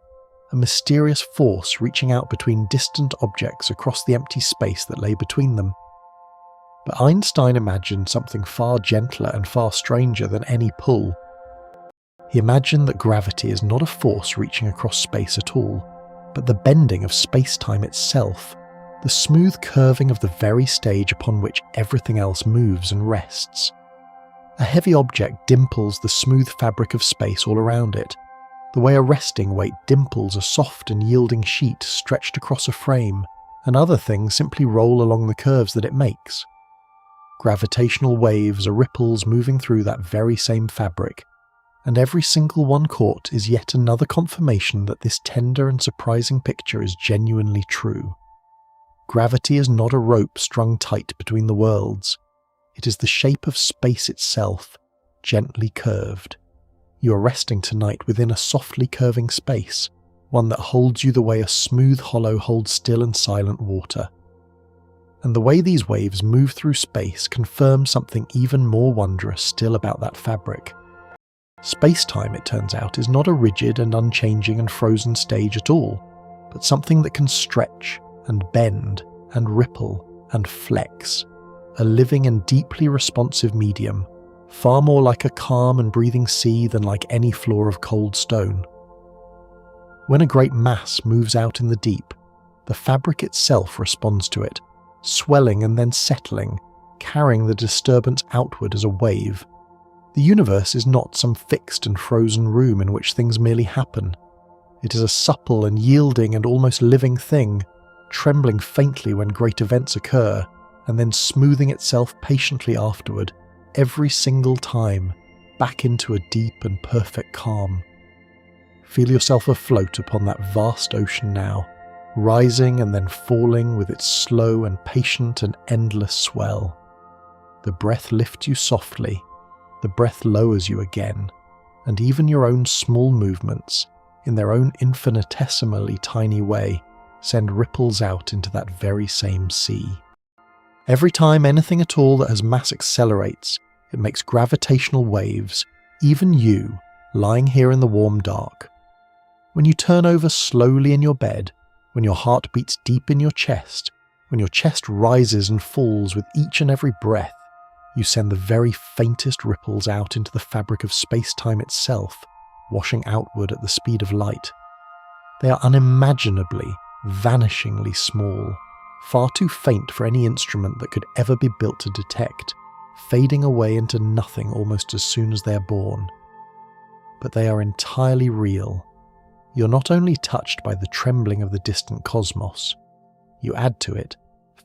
a mysterious force reaching out between distant objects across the empty space that lay between them. But Einstein imagined something far gentler and far stranger than any pull. He imagined that gravity is not a force reaching across space at all, but the bending of space-time itself, the smooth curving of the very stage upon which everything else moves and rests. A heavy object dimples the smooth fabric of space all around it, the way a resting weight dimples a soft and yielding sheet stretched across a frame, and other things simply roll along the curves that it makes. Gravitational waves are ripples moving through that very same fabric, and every single one caught is yet another confirmation that this tender and surprising picture is genuinely true. Gravity is not a rope strung tight between the worlds. It is the shape of space itself, gently curved. You are resting tonight within a softly curving space, one that holds you the way a smooth hollow holds still and silent water. And the way these waves move through space confirms something even more wondrous still about that fabric. Space-time, it turns out, is not a rigid and unchanging and frozen stage at all, but something that can stretch and bend and ripple and flex, a living and deeply responsive medium, far more like a calm and breathing sea than like any floor of cold stone. When a great mass moves out in the deep, the fabric itself responds to it, swelling and then settling, carrying the disturbance outward as a wave. The universe is not some fixed and frozen room in which things merely happen. It is a supple and yielding and almost living thing, trembling faintly when great events occur, and then smoothing itself patiently afterward, every single time, back into a deep and perfect calm. Feel yourself afloat upon that vast ocean now, rising and then falling with its slow and patient and endless swell. The breath lifts you softly, the breath lowers you again, and even your own small movements, in their own infinitesimally tiny way, send ripples out into that very same sea. Every time anything at all that has mass accelerates, it makes gravitational waves, even you, lying here in the warm dark. When you turn over slowly in your bed, when your heart beats deep in your chest, when your chest rises and falls with each and every breath, you send the very faintest ripples out into the fabric of space-time itself, washing outward at the speed of light. They are unimaginably, vanishingly small, far too faint for any instrument that could ever be built to detect, fading away into nothing almost as soon as they are born. But they are entirely real. You're not only touched by the trembling of the distant cosmos, you add to it,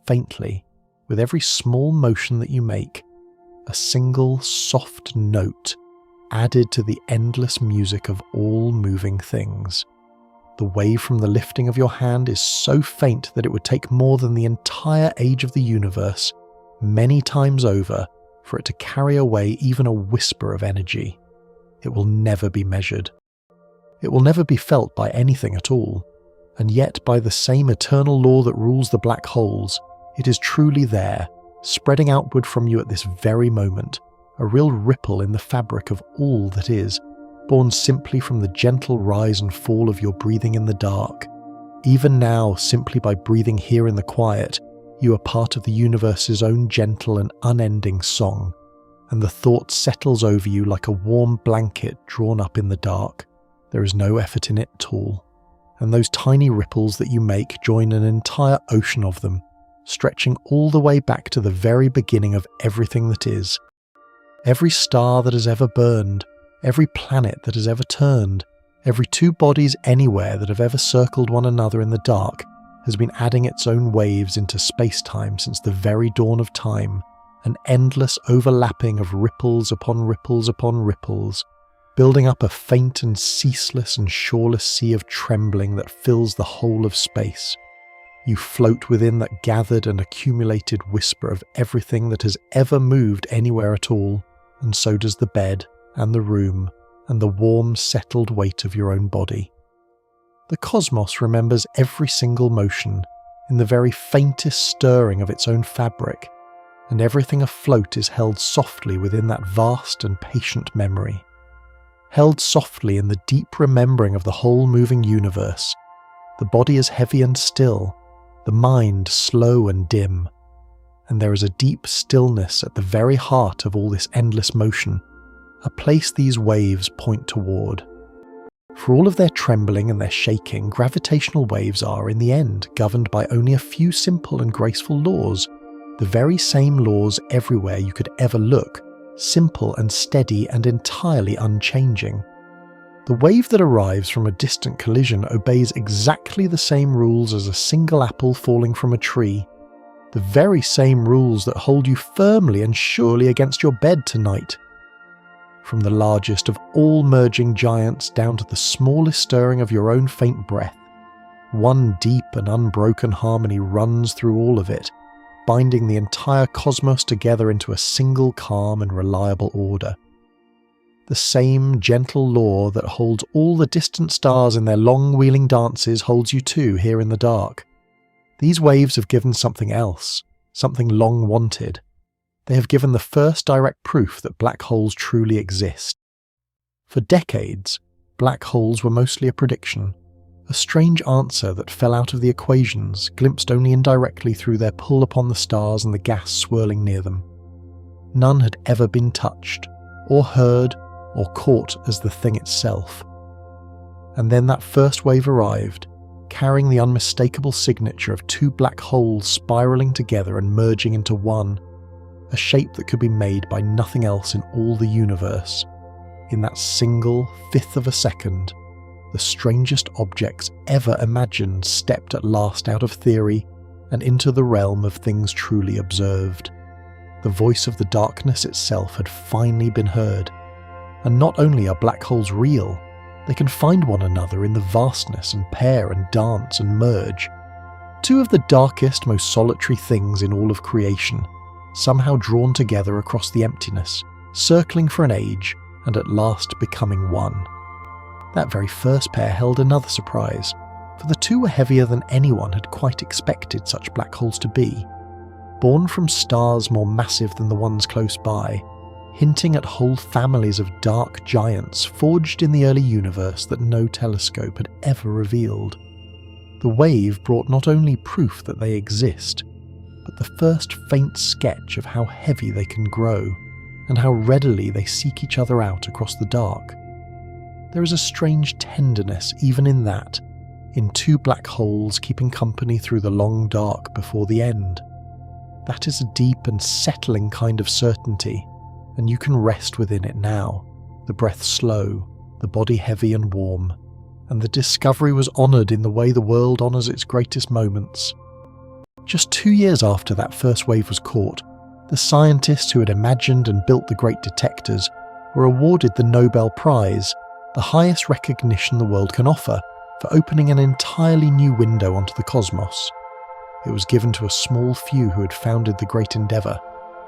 faintly, with every small motion that you make, a single soft note added to the endless music of all moving things. The wave from the lifting of your hand is so faint that it would take more than the entire age of the universe, many times over, for it to carry away even a whisper of energy. It will never be measured. It will never be felt by anything at all, and yet by the same eternal law that rules the black holes, it is truly there, spreading outward from you at this very moment, a real ripple in the fabric of all that is, born simply from the gentle rise and fall of your breathing in the dark. Even now, simply by breathing here in the quiet, you are part of the universe's own gentle and unending song, and the thought settles over you like a warm blanket drawn up in the dark. There is no effort in it at all, and those tiny ripples that you make join an entire ocean of them, stretching all the way back to the very beginning of everything that is. Every star that has ever burned, every planet that has ever turned, every two bodies anywhere that have ever circled one another in the dark has been adding its own waves into space-time since the very dawn of time, an endless overlapping of ripples upon ripples upon ripples, building up a faint and ceaseless and shoreless sea of trembling that fills the whole of space. You float within that gathered and accumulated whisper of everything that has ever moved anywhere at all, and so does the bed, and the room, and the warm, settled weight of your own body. The cosmos remembers every single motion, in the very faintest stirring of its own fabric, and everything afloat is held softly within that vast and patient memory. Held softly in the deep remembering of the whole moving universe, the body is heavy and still, the mind slow and dim, and there is a deep stillness at the very heart of all this endless motion, a place these waves point toward. For all of their trembling and their shaking, gravitational waves are, in the end, governed by only a few simple and graceful laws, the very same laws everywhere you could ever look, simple and steady and entirely unchanging. The wave that arrives from a distant collision obeys exactly the same rules as a single apple falling from a tree, the very same rules that hold you firmly and surely against your bed tonight. from the largest of all merging giants down to the smallest stirring of your own faint breath. One deep and unbroken harmony runs through all of it, binding the entire cosmos together into a single calm and reliable order. The same gentle law that holds all the distant stars in their long wheeling dances holds you too here in the dark. These waves have given something else, something long wanted. They have given the first direct proof that black holes truly exist. For decades, black holes were mostly a prediction, a strange answer that fell out of the equations, glimpsed only indirectly through their pull upon the stars and the gas swirling near them. None had ever been touched, or heard, or caught as the thing itself. And then that first wave arrived, carrying the unmistakable signature of two black holes spiraling together and merging into one, a shape that could be made by nothing else in all the universe. In that single fifth of a second, the strangest objects ever imagined stepped at last out of theory and into the realm of things truly observed. The voice of the darkness itself had finally been heard. And not only are black holes real, they can find one another in the vastness and pair and dance and merge. Two of the darkest, most solitary things in all of creation, somehow drawn together across the emptiness, circling for an age, and at last becoming one. That very first pair held another surprise, for the two were heavier than anyone had quite expected such black holes to be. Born from stars more massive than the ones close by, hinting at whole families of dark giants forged in the early universe that no telescope had ever revealed. The wave brought not only proof that they exist, but the first faint sketch of how heavy they can grow, and how readily they seek each other out across the dark. There is a strange tenderness even in that, in two black holes keeping company through the long dark before the end. That is a deep and settling kind of certainty, and you can rest within it now, the breath slow, the body heavy and warm, and the discovery was honoured in the way the world honours its greatest moments. Just 2 years after that first wave was caught, the scientists who had imagined and built the great detectors were awarded the Nobel Prize, the highest recognition the world can offer, for opening an entirely new window onto the cosmos. It was given to a small few who had founded the great endeavour,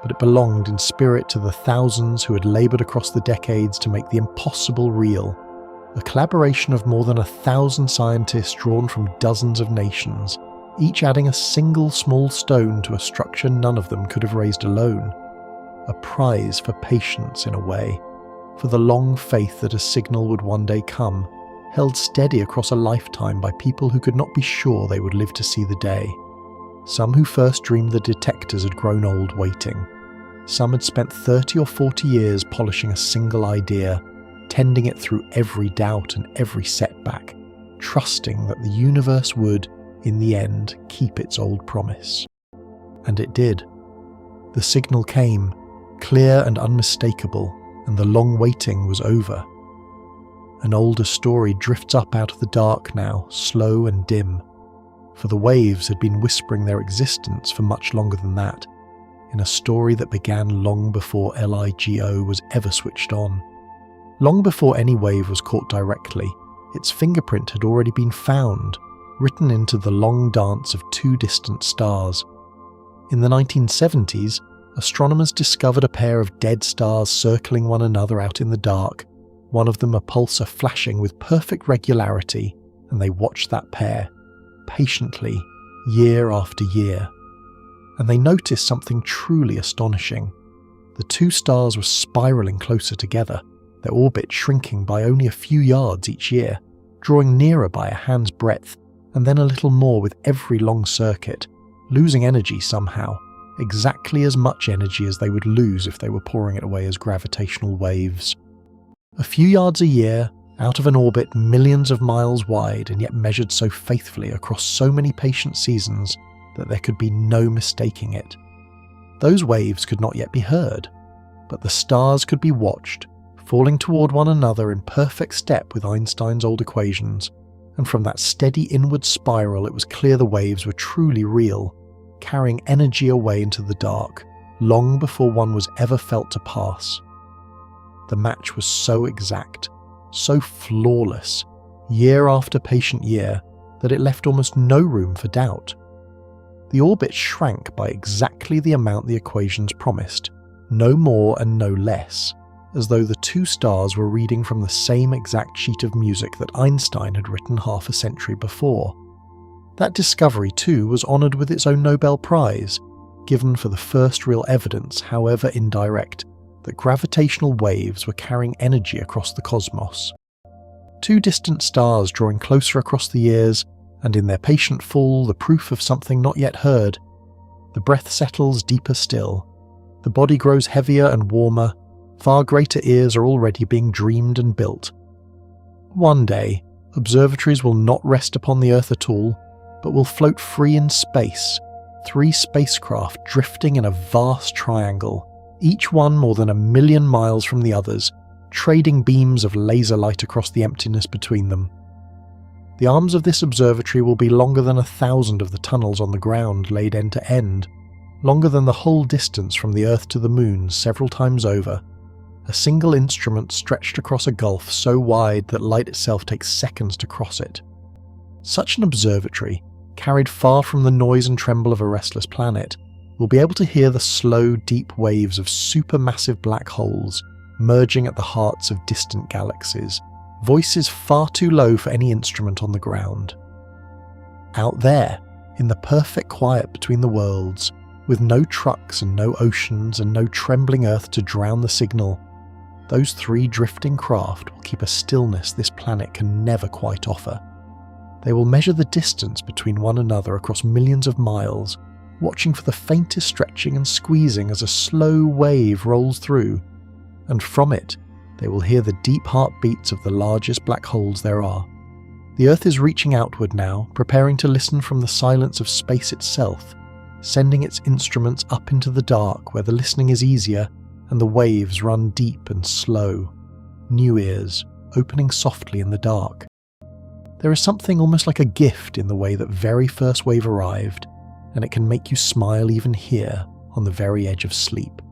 but it belonged in spirit to the thousands who had laboured across the decades to make the impossible real, a collaboration of more than 1,000 scientists drawn from dozens of nations, each adding a single small stone to a structure none of them could have raised alone. A prize for patience in a way, for the long faith that a signal would one day come, held steady across a lifetime by people who could not be sure they would live to see the day. Some who first dreamed the detectors had grown old waiting. Some had spent 30 or 40 years polishing a single idea, tending it through every doubt and every setback, trusting that the universe would, in the end, keep its old promise. And it did. The signal came, clear and unmistakable, and the long waiting was over. An older story drifts up out of the dark now, slow and dim, for the waves had been whispering their existence for much longer than that, in a story that began long before LIGO was ever switched on. Long before any wave was caught directly, its fingerprint had already been found, written into the long dance of two distant stars. In the 1970s, astronomers discovered a pair of dead stars circling one another out in the dark, one of them a pulsar flashing with perfect regularity, and they watched that pair, patiently, year after year. And they noticed something truly astonishing. The two stars were spiralling closer together, their orbit shrinking by only a few yards each year, drawing nearer by a hand's breadth, and then a little more with every long circuit, losing energy somehow, exactly as much energy as they would lose if they were pouring it away as gravitational waves. A few yards a year, out of an orbit millions of miles wide and yet measured so faithfully across so many patient seasons that there could be no mistaking it. Those waves could not yet be heard, but the stars could be watched, falling toward one another in perfect step with Einstein's old equations, and from that steady inward spiral it was clear the waves were truly real, carrying energy away into the dark, long before one was ever felt to pass. The match was so exact, so flawless, year after patient year, that it left almost no room for doubt. The orbit shrank by exactly the amount the equations promised, no more and no less, as though the two stars were reading from the same exact sheet of music that Einstein had written half a century before. That discovery, too, was honoured with its own Nobel Prize, given for the first real evidence, however indirect, that gravitational waves were carrying energy across the cosmos. Two distant stars drawing closer across the years, and in their patient fall the proof of something not yet heard. The breath settles deeper still. The body grows heavier and warmer. Far greater ears are already being dreamed and built. One day, observatories will not rest upon the Earth at all, but will float free in space, 3 spacecraft drifting in a vast triangle, each one more than 1 million miles from the others, trading beams of laser light across the emptiness between them. The arms of this observatory will be longer than 1,000 of the tunnels on the ground laid end to end, longer than the whole distance from the Earth to the Moon several times over. A single instrument stretched across a gulf so wide that light itself takes seconds to cross it. Such an observatory, carried far from the noise and tremble of a restless planet, will be able to hear the slow, deep waves of supermassive black holes merging at the hearts of distant galaxies, voices far too low for any instrument on the ground. Out there, in the perfect quiet between the worlds, with no trucks and no oceans and no trembling Earth to drown the signal, those 3 drifting craft will keep a stillness this planet can never quite offer. They will measure the distance between one another across millions of miles, watching for the faintest stretching and squeezing as a slow wave rolls through, and from it they will hear the deep heartbeats of the largest black holes there are. The Earth is reaching outward now, preparing to listen from the silence of space itself, sending its instruments up into the dark where the listening is easier and the waves run deep and slow, new ears opening softly in the dark. There is something almost like a gift in the way that very first wave arrived, and it can make you smile even here on the very edge of sleep.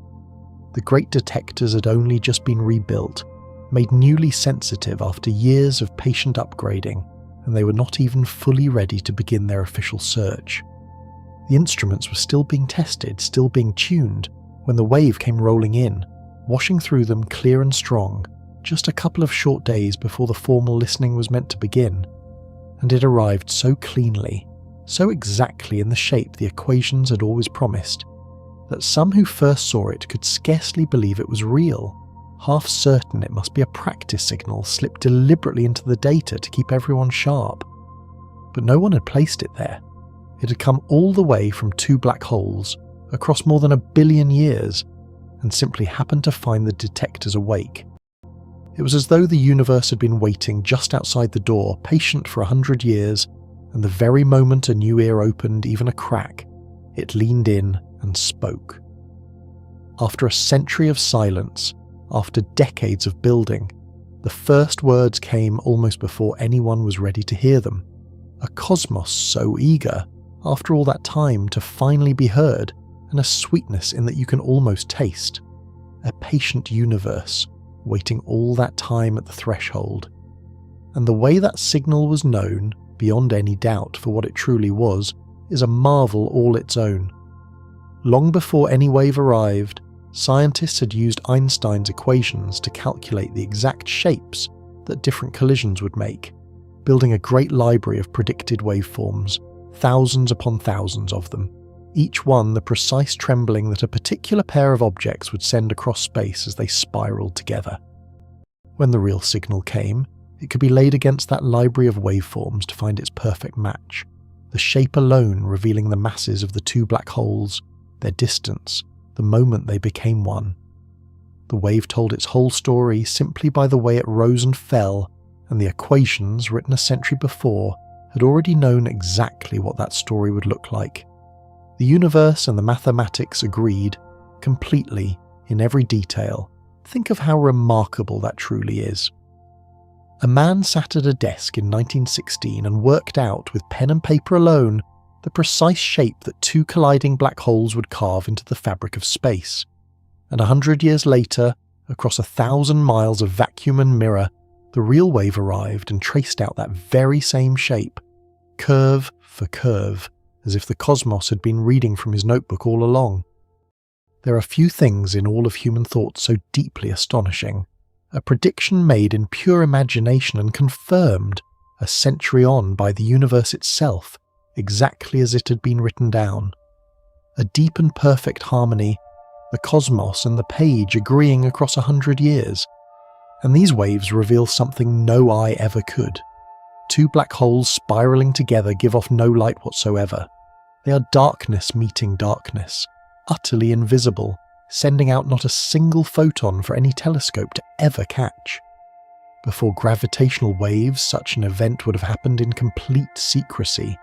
The great detectors had only just been rebuilt, made newly sensitive after years of patient upgrading, and they were not even fully ready to begin their official search. The instruments were still being tested, still being tuned, when the wave came rolling in, washing through them clear and strong, just a couple of short days before the formal listening was meant to begin. And it arrived so cleanly, so exactly in the shape the equations had always promised, that some who first saw it could scarcely believe it was real, half certain it must be a practice signal slipped deliberately into the data to keep everyone sharp. But no one had placed it there. It had come all the way from 2 black holes, across more than 1 billion years, and simply happened to find the detectors awake. It was as though the universe had been waiting just outside the door, patient for 100 years, and the very moment a new ear opened even a crack, it leaned in and spoke. After a century of silence, after decades of building, the first words came almost before anyone was ready to hear them. A cosmos so eager, after all that time, to finally be heard, and a sweetness in that you can almost taste. A patient universe, waiting all that time at the threshold. And the way that signal was known, beyond any doubt for what it truly was, is a marvel all its own. Long before any wave arrived, scientists had used Einstein's equations to calculate the exact shapes that different collisions would make, building a great library of predicted waveforms, thousands upon thousands of them, each one the precise trembling that a particular pair of objects would send across space as they spiraled together. When the real signal came, it could be laid against that library of waveforms to find its perfect match, the shape alone revealing the masses of the 2 black holes, their distance, the moment they became one. The wave told its whole story simply by the way it rose and fell, and the equations, written a century before, had already known exactly what that story would look like. The universe and the mathematics agreed, completely, in every detail. Think of how remarkable that truly is. A man sat at a desk in 1916 and worked out, with pen and paper alone, the precise shape that 2 colliding black holes would carve into the fabric of space. And 100 years later, across 1,000 miles of vacuum and mirror, the real wave arrived and traced out that very same shape, curve for curve, as if the cosmos had been reading from his notebook all along. There are few things in all of human thought so deeply astonishing. A prediction made in pure imagination and confirmed a century on by the universe itself, exactly as it had been written down. A deep and perfect harmony, the cosmos and the page agreeing across 100 years. And these waves reveal something no eye ever could. Two black holes spiraling together give off no light whatsoever. They are darkness meeting darkness, utterly invisible, sending out not a single photon for any telescope to ever catch. Before gravitational waves, such an event would have happened in complete secrecy,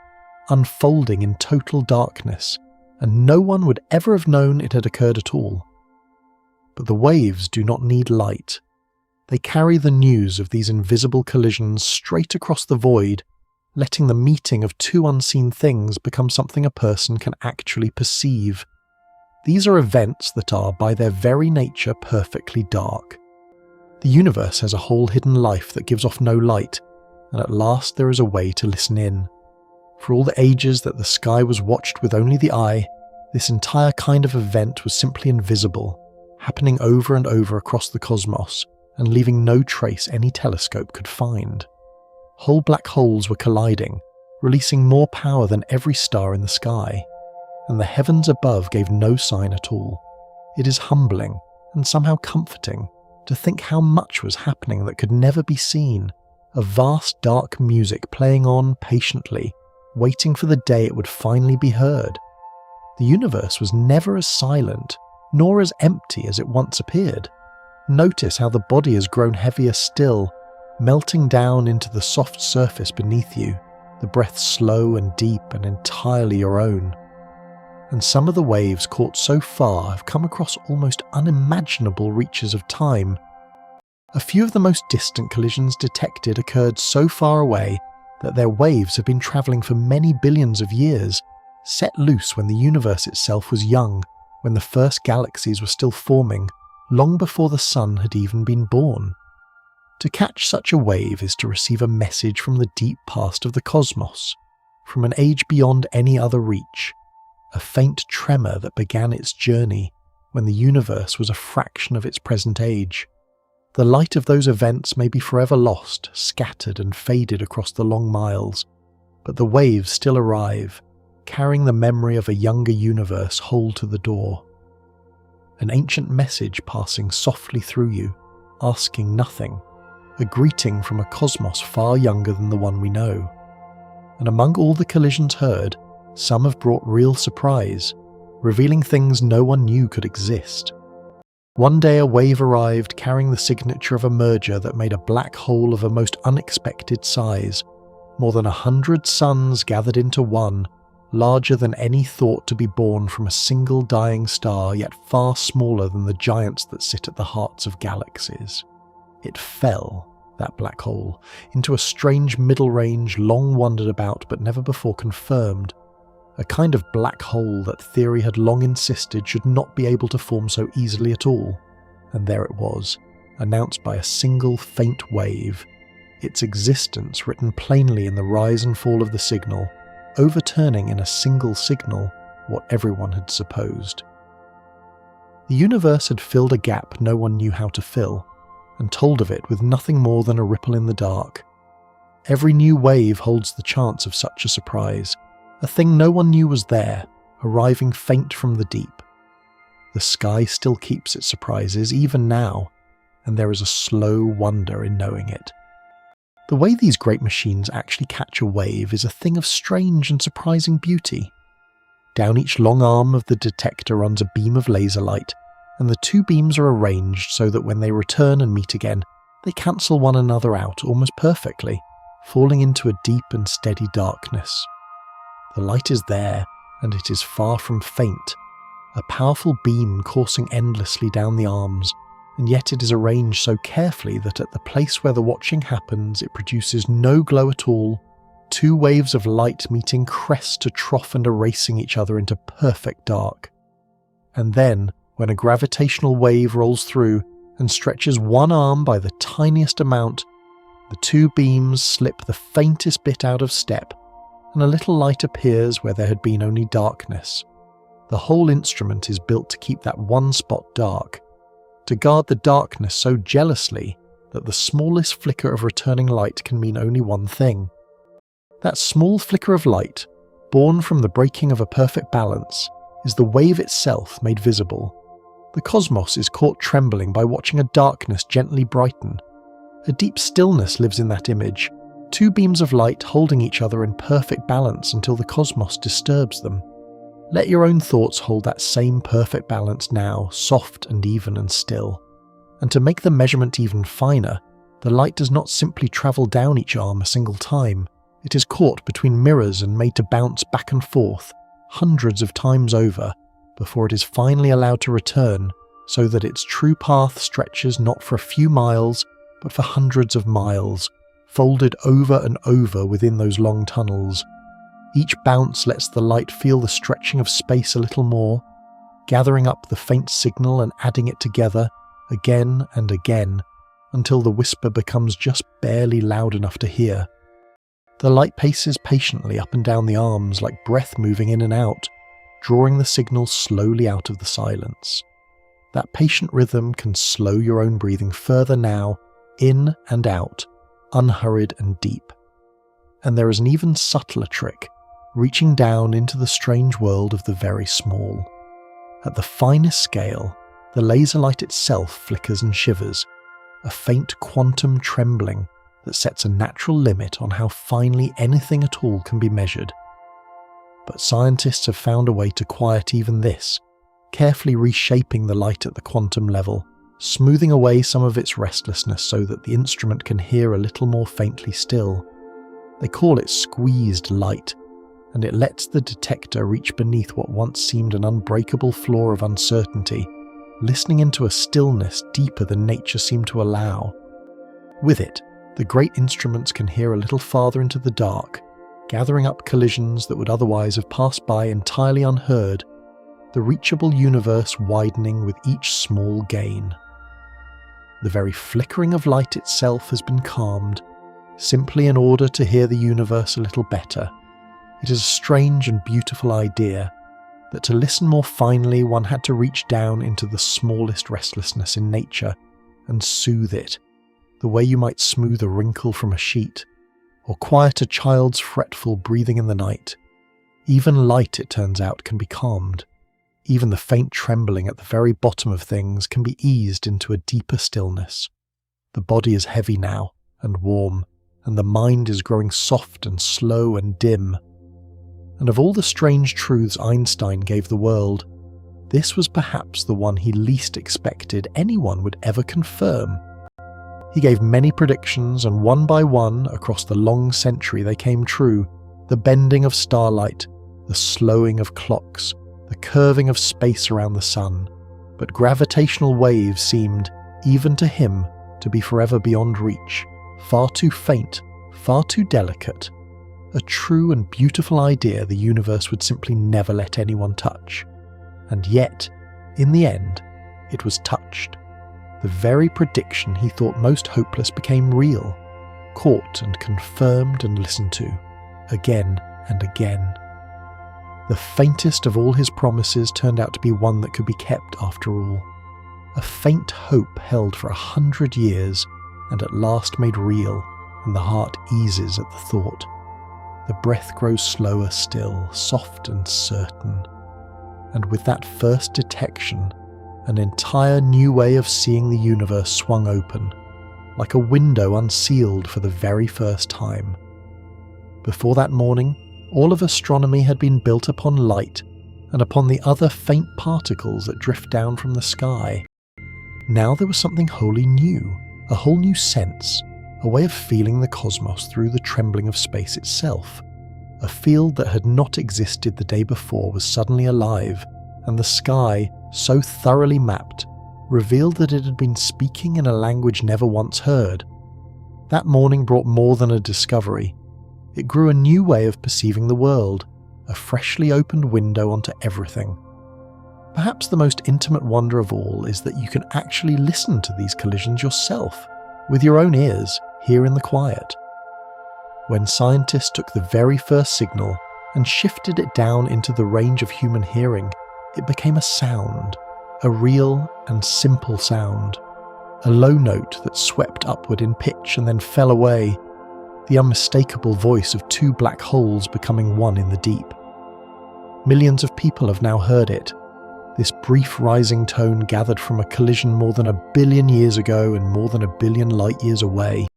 unfolding in total darkness, and no one would ever have known it had occurred at all. But the waves do not need light. They carry the news of these invisible collisions straight across the void, letting the meeting of two unseen things become something a person can actually perceive. These are events that are, by their very nature, perfectly dark. The universe has a whole hidden life that gives off no light, and at last there is a way to listen in. For all the ages that the sky was watched with only the eye, this entire kind of event was simply invisible, happening over and over across the cosmos, and leaving no trace any telescope could find. Whole black holes were colliding, releasing more power than every star in the sky, and the heavens above gave no sign at all. It is humbling, and somehow comforting, to think how much was happening that could never be seen, a vast dark music playing on patiently, waiting for the day it would finally be heard. The universe was never as silent, nor as empty as it once appeared. Notice how the body has grown heavier still, melting down into the soft surface beneath you, the breath slow and deep and entirely your own. And some of the waves caught so far have come across almost unimaginable reaches of time. A few of the most distant collisions detected occurred so far away that their waves have been travelling for many billions of years, set loose when the universe itself was young, when the first galaxies were still forming, long before the sun had even been born. To catch such a wave is to receive a message from the deep past of the cosmos, from an age beyond any other reach, a faint tremor that began its journey when the universe was a fraction of its present age. The light of those events may be forever lost, scattered and faded across the long miles, but the waves still arrive, carrying the memory of a younger universe whole to the door. An ancient message passing softly through you, asking nothing, a greeting from a cosmos far younger than the one we know. And among all the collisions heard, some have brought real surprise, revealing things no one knew could exist. One day a wave arrived carrying the signature of a merger that made a black hole of a most unexpected size, more than 100 suns gathered into one, larger than any thought to be born from a single dying star, yet far smaller than the giants that sit at the hearts of galaxies. It fell, that black hole, into a strange middle range long wondered about but never before confirmed, a kind of black hole that theory had long insisted should not be able to form so easily at all. And there it was, announced by a single faint wave, its existence written plainly in the rise and fall of the signal, overturning in a single signal what everyone had supposed. The universe had filled a gap no one knew how to fill, and told of it with nothing more than a ripple in the dark. Every new wave holds the chance of such a surprise, a thing no one knew was there, arriving faint from the deep. The sky still keeps its surprises even now, and there is a slow wonder in knowing it. The way these great machines actually catch a wave is a thing of strange and surprising beauty. Down each long arm of the detector runs a beam of laser light, and the two beams are arranged so that when they return and meet again, they cancel one another out almost perfectly, falling into a deep and steady darkness. The light is there, and it is far from faint, a powerful beam coursing endlessly down the arms, and yet it is arranged so carefully that at the place where the watching happens it produces no glow at all, two waves of light meeting crest to trough and erasing each other into perfect dark. And then, when a gravitational wave rolls through and stretches one arm by the tiniest amount, the two beams slip the faintest bit out of step, and a little light appears where there had been only darkness. The whole instrument is built to keep that one spot dark, to guard the darkness so jealously that the smallest flicker of returning light can mean only one thing. That small flicker of light, born from the breaking of a perfect balance, is the wave itself made visible. The cosmos is caught trembling by watching a darkness gently brighten. A deep stillness lives in that image, two beams of light holding each other in perfect balance until the cosmos disturbs them. Let your own thoughts hold that same perfect balance now, soft and even and still. And to make the measurement even finer, the light does not simply travel down each arm a single time. It is caught between mirrors and made to bounce back and forth, hundreds of times over, before it is finally allowed to return, so that its true path stretches not for a few miles, but for hundreds of miles, folded over and over within those long tunnels. Each bounce lets the light feel the stretching of space a little more, gathering up the faint signal and adding it together, again and again, until the whisper becomes just barely loud enough to hear. The light paces patiently up and down the arms like breath moving in and out, drawing the signal slowly out of the silence. That patient rhythm can slow your own breathing further now, in and out, unhurried and deep. And there is an even subtler trick, reaching down into the strange world of the very small. At the finest scale, the laser light itself flickers and shivers, a faint quantum trembling that sets a natural limit on how finely anything at all can be measured. But scientists have found a way to quiet even this, carefully reshaping the light at the quantum level, smoothing away some of its restlessness so that the instrument can hear a little more faintly still. They call it squeezed light, and it lets the detector reach beneath what once seemed an unbreakable floor of uncertainty, listening into a stillness deeper than nature seemed to allow. With it, the great instruments can hear a little farther into the dark, gathering up collisions that would otherwise have passed by entirely unheard, the reachable universe widening with each small gain. The very flickering of light itself has been calmed, simply in order to hear the universe a little better. It is a strange and beautiful idea that to listen more finely one had to reach down into the smallest restlessness in nature and soothe it, the way you might smooth a wrinkle from a sheet, or quiet a child's fretful breathing in the night. Even light, it turns out, can be calmed. Even the faint trembling at the very bottom of things can be eased into a deeper stillness. The body is heavy now, and warm, and the mind is growing soft and slow and dim. And of all the strange truths Einstein gave the world, this was perhaps the one he least expected anyone would ever confirm. He gave many predictions, and one by one, across the long century, they came true. The bending of starlight, the slowing of clocks, the curving of space around the sun. But gravitational waves seemed, even to him, to be forever beyond reach, far too faint, far too delicate. A true and beautiful idea the universe would simply never let anyone touch. And yet, in the end, it was touched. The very prediction he thought most hopeless became real, caught and confirmed and listened to, again and again. The faintest of all his promises turned out to be one that could be kept after all. A faint hope held for 100 years and at last made real, and the heart eases at the thought. The breath grows slower still, soft and certain. And with that first detection, an entire new way of seeing the universe swung open, like a window unsealed for the very first time. Before that morning, all of astronomy had been built upon light and upon the other faint particles that drift down from the sky. Now there was something wholly new, a whole new sense, a way of feeling the cosmos through the trembling of space itself. A field that had not existed the day before was suddenly alive, and the sky, so thoroughly mapped, revealed that it had been speaking in a language never once heard. That morning brought more than a discovery. It grew a new way of perceiving the world, a freshly opened window onto everything. Perhaps the most intimate wonder of all is that you can actually listen to these collisions yourself, with your own ears, here in the quiet. When scientists took the very first signal and shifted it down into the range of human hearing, it became a sound, a real and simple sound, a low note that swept upward in pitch and then fell away, the unmistakable voice of two black holes becoming one in the deep. Millions of people have now heard it, this brief rising tone gathered from a collision more than 1 billion years ago and more than 1 billion light years away.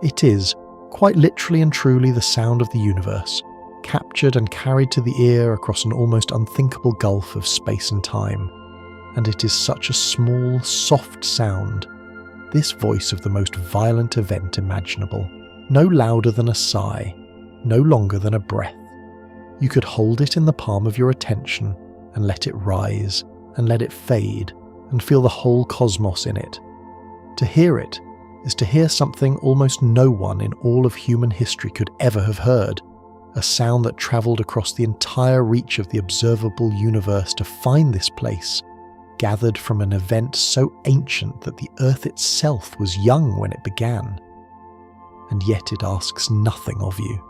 It is, quite literally and truly, the sound of the universe, captured and carried to the ear across an almost unthinkable gulf of space and time. And it is such a small, soft sound, this voice of the most violent event imaginable, no louder than a sigh, no longer than a breath. You could hold it in the palm of your attention and let it rise and let it fade and feel the whole cosmos in it. To hear it is to hear something almost no one in all of human history could ever have heard, a sound that travelled across the entire reach of the observable universe to find this place, gathered from an event so ancient that the Earth itself was young when it began. And yet it asks nothing of you.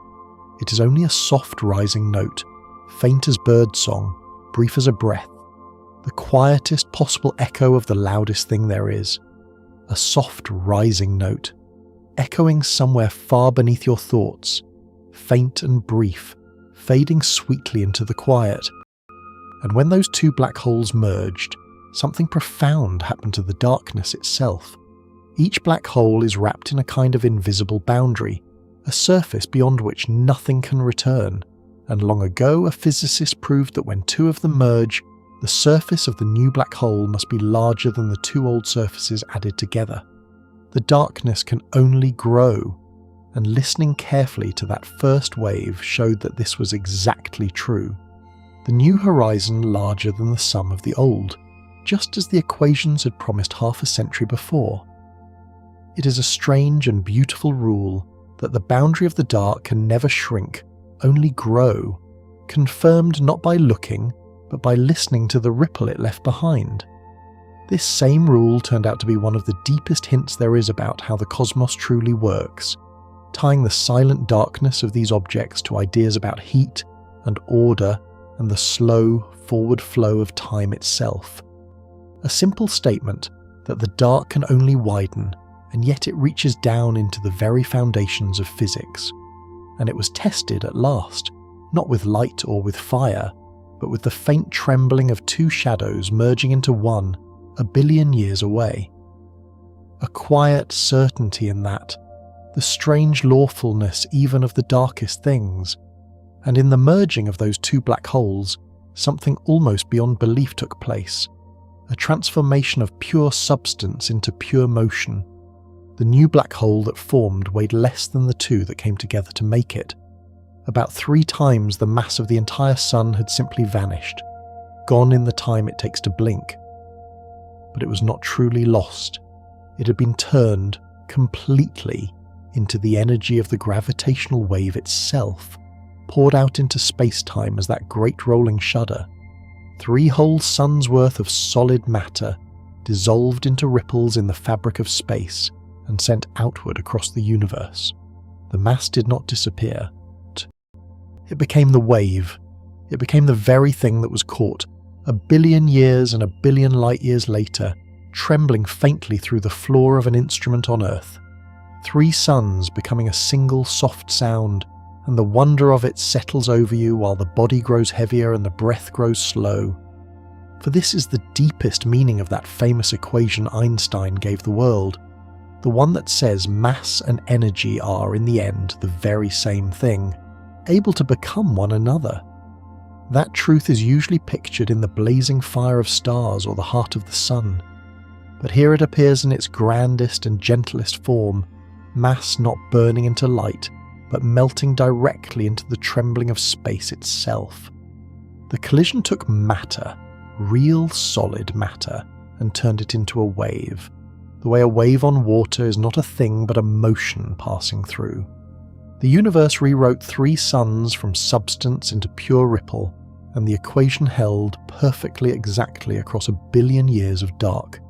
It is only a soft rising note, faint as birdsong, brief as a breath, the quietest possible echo of the loudest thing there is, a soft rising note, echoing somewhere far beneath your thoughts, faint and brief, fading sweetly into the quiet. And when those two black holes merged, something profound happened to the darkness itself. Each black hole is wrapped in a kind of invisible boundary, a surface beyond which nothing can return, and long ago a physicist proved that when two of them merge, the surface of the new black hole must be larger than the two old surfaces added together. The darkness can only grow, and listening carefully to that first wave showed that this was exactly true. The new horizon larger than the sum of the old, just as the equations had promised half a century before. It is a strange and beautiful rule that the boundary of the dark can never shrink, only grow, confirmed not by looking, but by listening to the ripple it left behind. This same rule turned out to be one of the deepest hints there is about how the cosmos truly works, tying the silent darkness of these objects to ideas about heat and order and the slow forward flow of time itself. A simple statement that the dark can only widen, and yet it reaches down into the very foundations of physics. And it was tested at last, not with light or with fire, but with the faint trembling of two shadows merging into one, 1 billion years away. A quiet certainty in that, the strange lawfulness even of the darkest things. And in the merging of those two black holes, something almost beyond belief took place, a transformation of pure substance into pure motion. The new black hole that formed weighed less than the two that came together to make it. About 3 times the mass of the entire sun had simply vanished, gone in the time it takes to blink. But it was not truly lost. It had been turned completely into the energy of the gravitational wave itself, poured out into space-time as that great rolling shudder. 3 whole suns' worth of solid matter dissolved into ripples in the fabric of space and sent outward across the universe. The mass did not disappear. It became the wave. It became the very thing that was caught, 1 billion years and 1 billion light years later, trembling faintly through the floor of an instrument on Earth. 3 suns becoming a single soft sound, and the wonder of it settles over you while the body grows heavier and the breath grows slow. For this is the deepest meaning of that famous equation Einstein gave the world, the one that says mass and energy are, in the end, the very same thing, able to become one another. That truth is usually pictured in the blazing fire of stars or the heart of the sun, but here it appears in its grandest and gentlest form, mass not burning into light, but melting directly into the trembling of space itself. The collision took matter, real solid matter, and turned it into a wave, the way a wave on water is not a thing but a motion passing through. The universe rewrote 3 suns from substance into pure ripple, and the equation held perfectly exactly across 1 billion years of dark.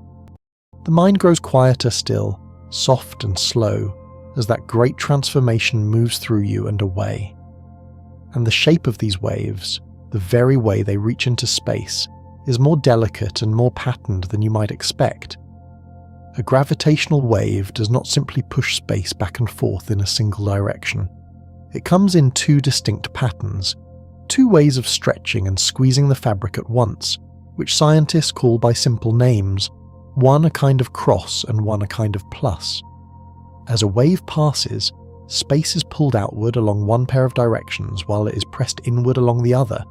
The mind grows quieter still, soft and slow, as that great transformation moves through you and away. And the shape of these waves, the very way they reach into space, is more delicate and more patterned than you might expect. A gravitational wave does not simply push space back and forth in a single direction. It comes in 2 distinct patterns, 2 ways of stretching and squeezing the fabric at once, which scientists call by simple names, one a kind of cross and one a kind of plus. As a wave passes, space is pulled outward along one pair of directions while it is pressed inward along the other,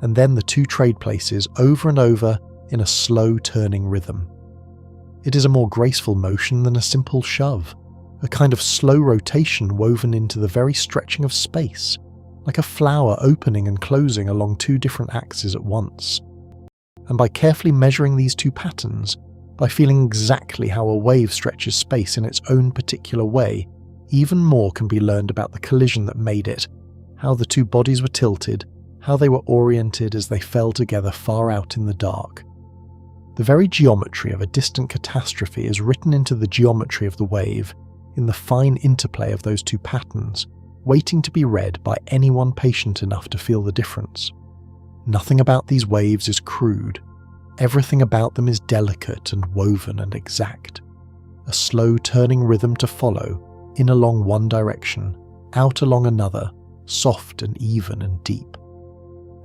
and then the 2 trade places over and over in a slow turning rhythm. It is a more graceful motion than a simple shove, a kind of slow rotation woven into the very stretching of space, like a flower opening and closing along 2 different axes at once. And by carefully measuring these 2 patterns, by feeling exactly how a wave stretches space in its own particular way, even more can be learned about the collision that made it, how the 2 bodies were tilted, how they were oriented as they fell together far out in the dark. The very geometry of a distant catastrophe is written into the geometry of the wave, in the fine interplay of those 2 patterns, waiting to be read by anyone patient enough to feel the difference. Nothing about these waves is crude. Everything about them is delicate and woven and exact. A slow turning rhythm to follow, in along one direction, out along another, soft and even and deep.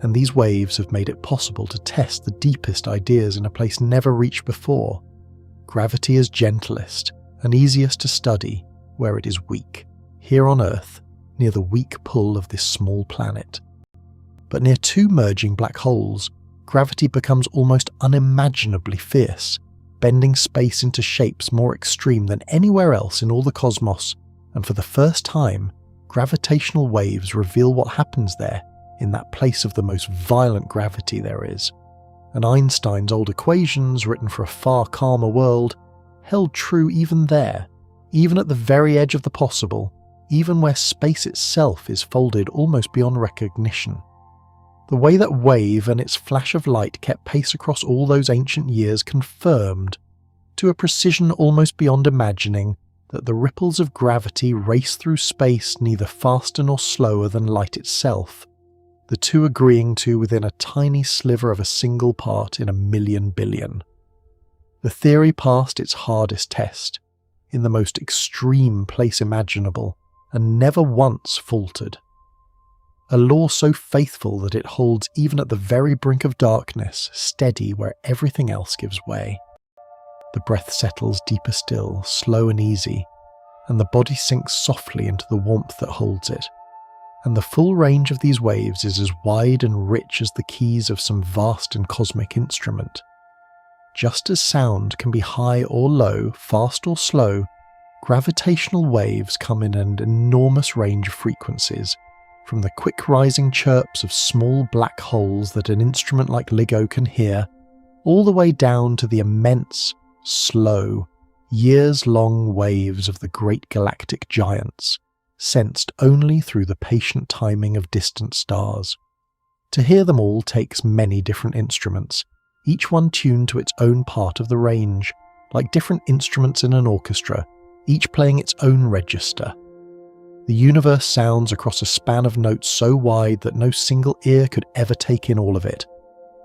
And these waves have made it possible to test the deepest ideas in a place never reached before. Gravity is gentlest and easiest to study where it is weak, here on Earth, near the weak pull of this small planet. But near 2 merging black holes, gravity becomes almost unimaginably fierce, bending space into shapes more extreme than anywhere else in all the cosmos, and for the first time, gravitational waves reveal what happens there, in that place of the most violent gravity there is. And Einstein's old equations, written for a far calmer world, held true even there, even at the very edge of the possible, even where space itself is folded almost beyond recognition. The way that wave and its flash of light kept pace across all those ancient years confirmed, to a precision almost beyond imagining, that the ripples of gravity race through space neither faster nor slower than light itself, the 2 agreeing to within a tiny sliver of a single part in 1,000,000 billion. The theory passed its hardest test, in the most extreme place imaginable, and never once faltered. A law so faithful that it holds even at the very brink of darkness, steady where everything else gives way. The breath settles deeper still, slow and easy, and the body sinks softly into the warmth that holds it. And the full range of these waves is as wide and rich as the keys of some vast and cosmic instrument. Just as sound can be high or low, fast or slow, gravitational waves come in an enormous range of frequencies, from the quick-rising chirps of small black holes that an instrument like LIGO can hear, all the way down to the immense, slow, years-long waves of the great galactic giants, sensed only through the patient timing of distant stars. To hear them all takes many different instruments, each one tuned to its own part of the range, like different instruments in an orchestra, each playing its own register. The universe sounds across a span of notes so wide that no single ear could ever take in all of it,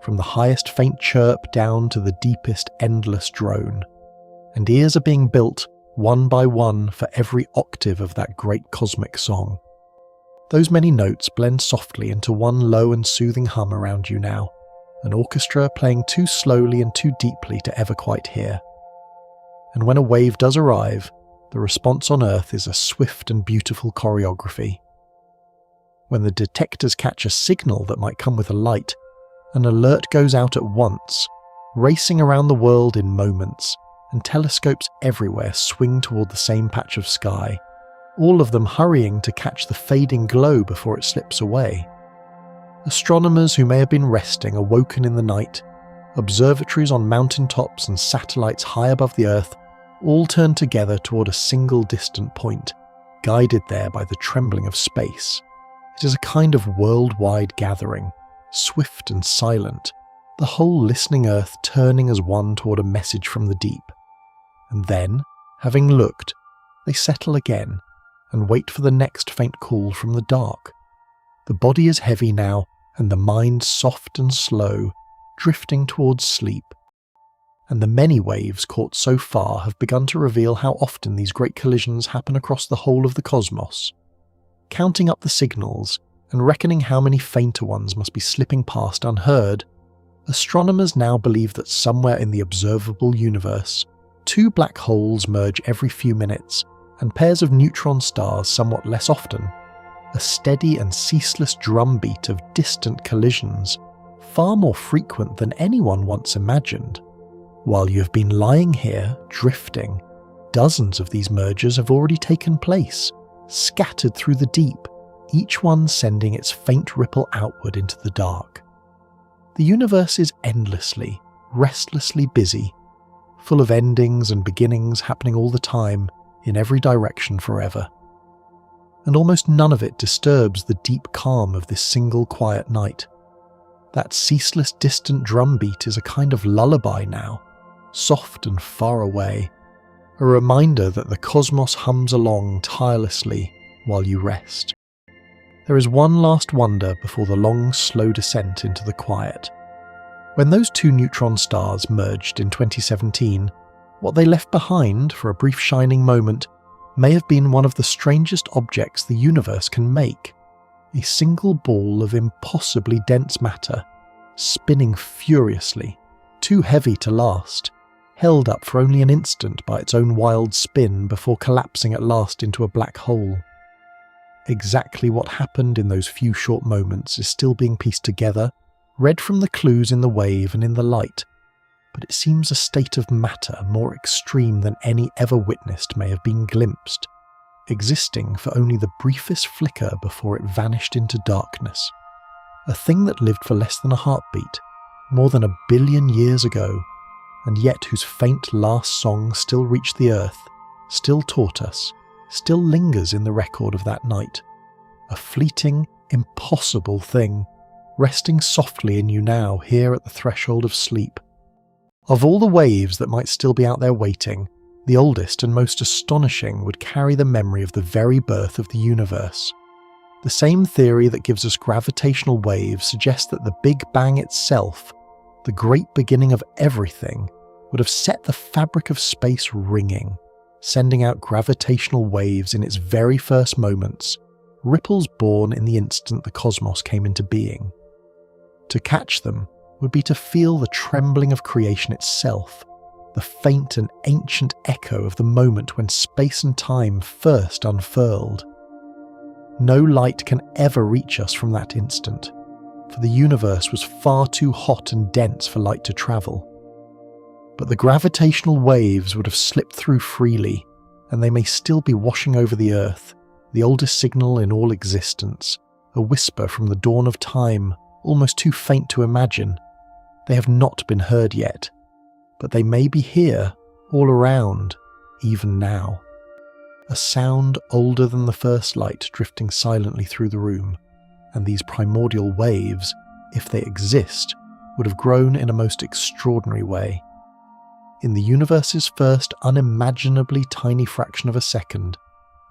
from the highest faint chirp down to the deepest endless drone. And ears are being built, one by one, for every octave of that great cosmic song. Those many notes blend softly into one low and soothing hum around you now, an orchestra playing too slowly and too deeply to ever quite hear. And when a wave does arrive, the response on Earth is a swift and beautiful choreography. When the detectors catch a signal that might come with a light, an alert goes out at once, racing around the world in moments, and telescopes everywhere swing toward the same patch of sky, all of them hurrying to catch the fading glow before it slips away. Astronomers who may have been resting awoken in the night, observatories on mountain tops and satellites high above the Earth all turn together toward a single distant point, guided there by the trembling of space. It is a kind of worldwide gathering, swift and silent, the whole listening earth turning as one toward a message from the deep. And then, having looked, they settle again and wait for the next faint call from the dark. The body is heavy now, and the mind soft and slow, drifting towards sleep. And the many waves caught so far have begun to reveal how often these great collisions happen across the whole of the cosmos. Counting up the signals, and reckoning how many fainter ones must be slipping past unheard, astronomers now believe that somewhere in the observable universe, 2 black holes merge every few minutes, and pairs of neutron stars somewhat less often. A steady and ceaseless drumbeat of distant collisions, far more frequent than anyone once imagined. While you have been lying here, drifting, dozens of these mergers have already taken place, scattered through the deep, each one sending its faint ripple outward into the dark. The universe is endlessly, restlessly busy, full of endings and beginnings happening all the time, in every direction forever. And almost none of it disturbs the deep calm of this single quiet night. That ceaseless distant drumbeat is a kind of lullaby now, soft and far away, a reminder that the cosmos hums along tirelessly while you rest. There is one last wonder before the long, slow descent into the quiet. When those 2 neutron stars merged in 2017, what they left behind for a brief shining moment may have been one of the strangest objects the universe can make, a single ball of impossibly dense matter, spinning furiously, too heavy to last, held up for only an instant by its own wild spin before collapsing at last into a black hole. Exactly what happened in those few short moments is still being pieced together, read from the clues in the wave and in the light, but it seems a state of matter more extreme than any ever witnessed may have been glimpsed, existing for only the briefest flicker before it vanished into darkness. A thing that lived for less than a heartbeat, more than 1 billion years ago, and yet whose faint last song still reached the earth, still taught us, still lingers in the record of that night. A fleeting, impossible thing, resting softly in you now here at the threshold of sleep. Of all the waves that might still be out there waiting, the oldest and most astonishing would carry the memory of the very birth of the universe. The same theory that gives us gravitational waves suggests that the Big Bang itself, the great beginning of everything, would have set the fabric of space ringing, sending out gravitational waves in its very first moments, ripples born in the instant the cosmos came into being. To catch them would be to feel the trembling of creation itself, the faint and ancient echo of the moment when space and time first unfurled. No light can ever reach us from that instant, for the universe was far too hot and dense for light to travel. But the gravitational waves would have slipped through freely, and they may still be washing over the earth, the oldest signal in all existence, a whisper from the dawn of time, almost too faint to imagine. They have not been heard yet, but they may be here, all around, even now. A sound older than the first light drifting silently through the room, and these primordial waves, if they exist, would have grown in a most extraordinary way. In the universe's first unimaginably tiny fraction of a second,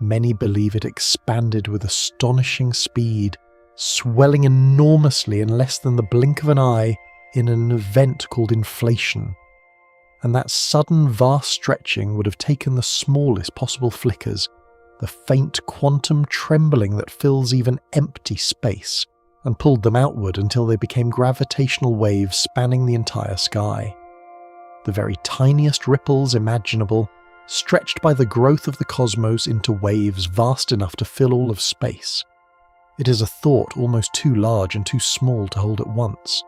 many believe it expanded with astonishing speed, swelling enormously in less than the blink of an eye in an event called inflation. And that sudden vast stretching would have taken the smallest possible flickers, the faint quantum trembling that fills even empty space, and pulled them outward until they became gravitational waves spanning the entire sky. The very tiniest ripples imaginable, stretched by the growth of the cosmos into waves vast enough to fill all of space. It is a thought almost too large and too small to hold at once,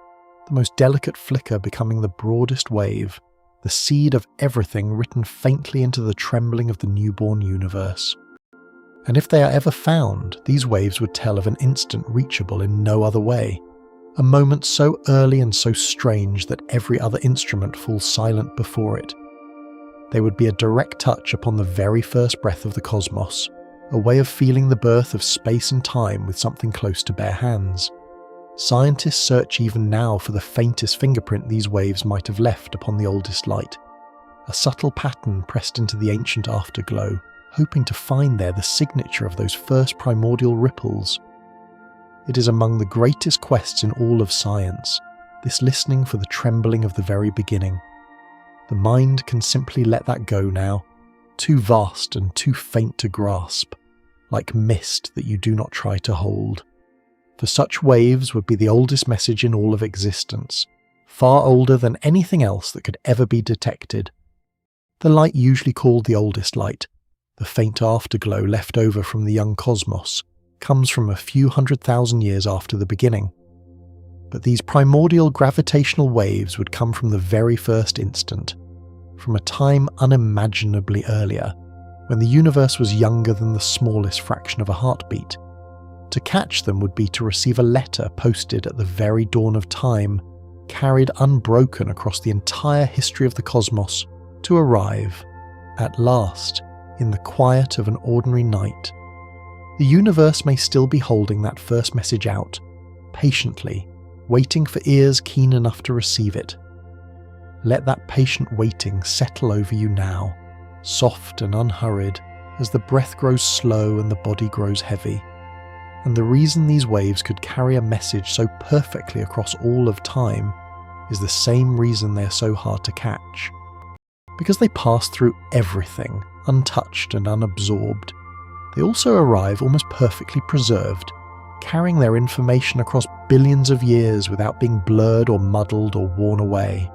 the most delicate flicker becoming the broadest wave, the seed of everything written faintly into the trembling of the newborn universe. And if they are ever found, these waves would tell of an instant reachable in no other way, a moment so early and so strange that every other instrument falls silent before it. They would be a direct touch upon the very first breath of the cosmos, a way of feeling the birth of space and time with something close to bare hands. Scientists search even now for the faintest fingerprint these waves might have left upon the oldest light, a subtle pattern pressed into the ancient afterglow, hoping to find there the signature of those first primordial ripples. It is among the greatest quests in all of science, this listening for the trembling of the very beginning. The mind can simply let that go now, too vast and too faint to grasp, like mist that you do not try to hold. For such waves would be the oldest message in all of existence, far older than anything else that could ever be detected. The light usually called the oldest light, the faint afterglow left over from the young cosmos, comes from a few 100,000 years after the beginning. But these primordial gravitational waves would come from the very first instant, from a time unimaginably earlier, when the universe was younger than the smallest fraction of a heartbeat. To catch them would be to receive a letter posted at the very dawn of time, carried unbroken across the entire history of the cosmos, to arrive, at last, in the quiet of an ordinary night. The universe may still be holding that first message out, patiently, waiting for ears keen enough to receive it. Let that patient waiting settle over you now, soft and unhurried, as the breath grows slow and the body grows heavy. And the reason these waves could carry a message so perfectly across all of time is the same reason they are so hard to catch. Because they pass through everything, untouched and unabsorbed. They also arrive almost perfectly preserved, carrying their information across billions of years without being blurred or muddled or worn away.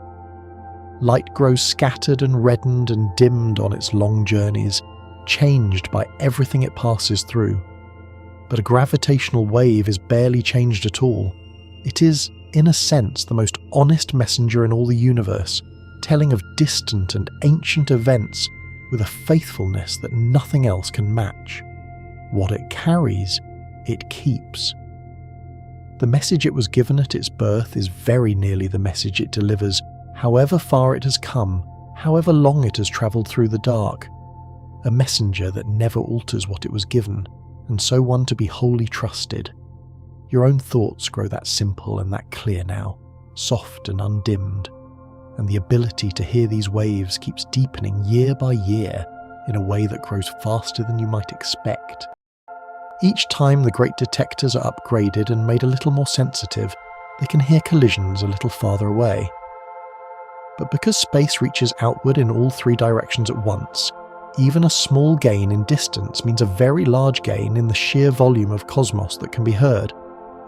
Light grows scattered and reddened and dimmed on its long journeys, changed by everything it passes through. But a gravitational wave is barely changed at all. It is, in a sense, the most honest messenger in all the universe, telling of distant and ancient events with a faithfulness that nothing else can match. What it carries, it keeps. The message it was given at its birth is very nearly the message it delivers, however far it has come, however long it has travelled through the dark. A messenger that never alters what it was given, and so one to be wholly trusted. Your own thoughts grow that simple and that clear now, soft and undimmed, and the ability to hear these waves keeps deepening year by year in a way that grows faster than you might expect. Each time the great detectors are upgraded and made a little more sensitive, they can hear collisions a little farther away. But because space reaches outward in all three directions at once, even a small gain in distance means a very large gain in the sheer volume of cosmos that can be heard,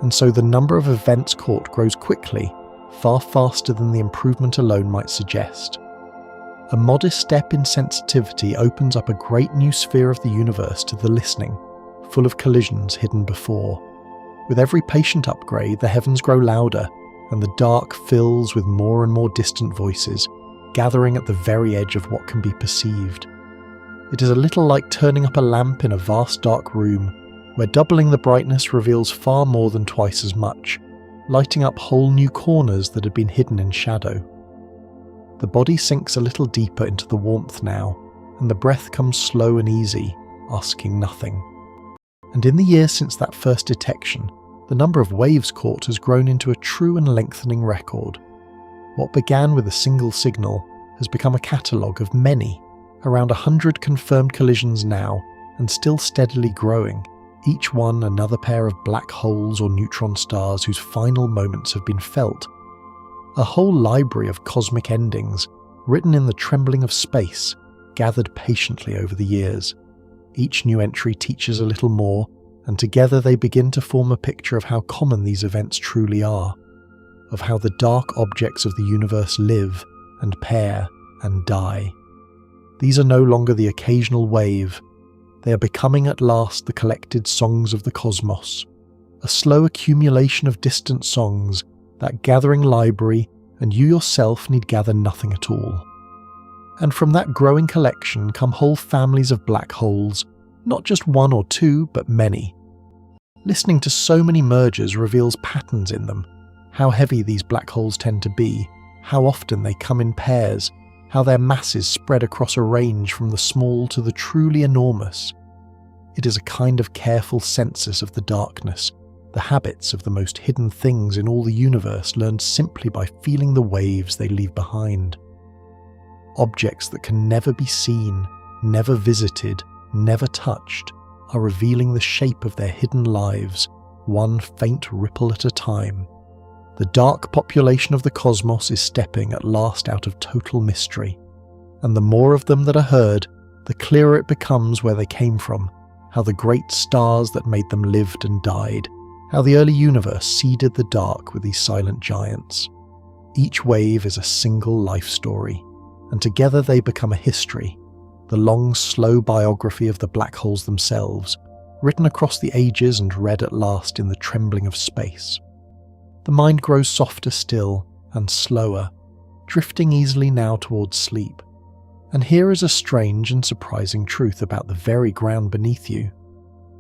and so the number of events caught grows quickly, far faster than the improvement alone might suggest. A modest step in sensitivity opens up a great new sphere of the universe to the listening, full of collisions hidden before. With every patient upgrade, the heavens grow louder, and the dark fills with more and more distant voices, gathering at the very edge of what can be perceived. It is a little like turning up a lamp in a vast dark room, where doubling the brightness reveals far more than twice as much, lighting up whole new corners that had been hidden in shadow. The body sinks a little deeper into the warmth now, and the breath comes slow and easy, asking nothing. And in the years since that first detection, the number of waves caught has grown into a true and lengthening record. What began with a single signal has become a catalogue of many, around 100 confirmed collisions now, and still steadily growing, each one another pair of black holes or neutron stars whose final moments have been felt. A whole library of cosmic endings, written in the trembling of space, gathered patiently over the years. Each new entry teaches a little more, and together they begin to form a picture of how common these events truly are, of how the dark objects of the universe live, and pair, and die. These are no longer the occasional wave. They are becoming at last the collected songs of the cosmos, a slow accumulation of distant songs, that gathering library, and you yourself need gather nothing at all. And from that growing collection come whole families of black holes, not just one or two, but many. Listening to so many mergers reveals patterns in them, how heavy these black holes tend to be, how often they come in pairs, how their masses spread across a range from the small to the truly enormous. It is a kind of careful census of the darkness, the habits of the most hidden things in all the universe learned simply by feeling the waves they leave behind. Objects that can never be seen, never visited, never touched, are revealing the shape of their hidden lives, one faint ripple at a time. The dark population of the cosmos is stepping at last out of total mystery, and the more of them that are heard, the clearer it becomes where they came from, how the great stars that made them lived and died, how the early universe seeded the dark with these silent giants. Each wave is a single life story, and together they become a history, the long, slow biography of the black holes themselves, written across the ages and read at last in the trembling of space. The mind grows softer still and slower, drifting easily now towards sleep. And here is a strange and surprising truth about the very ground beneath you.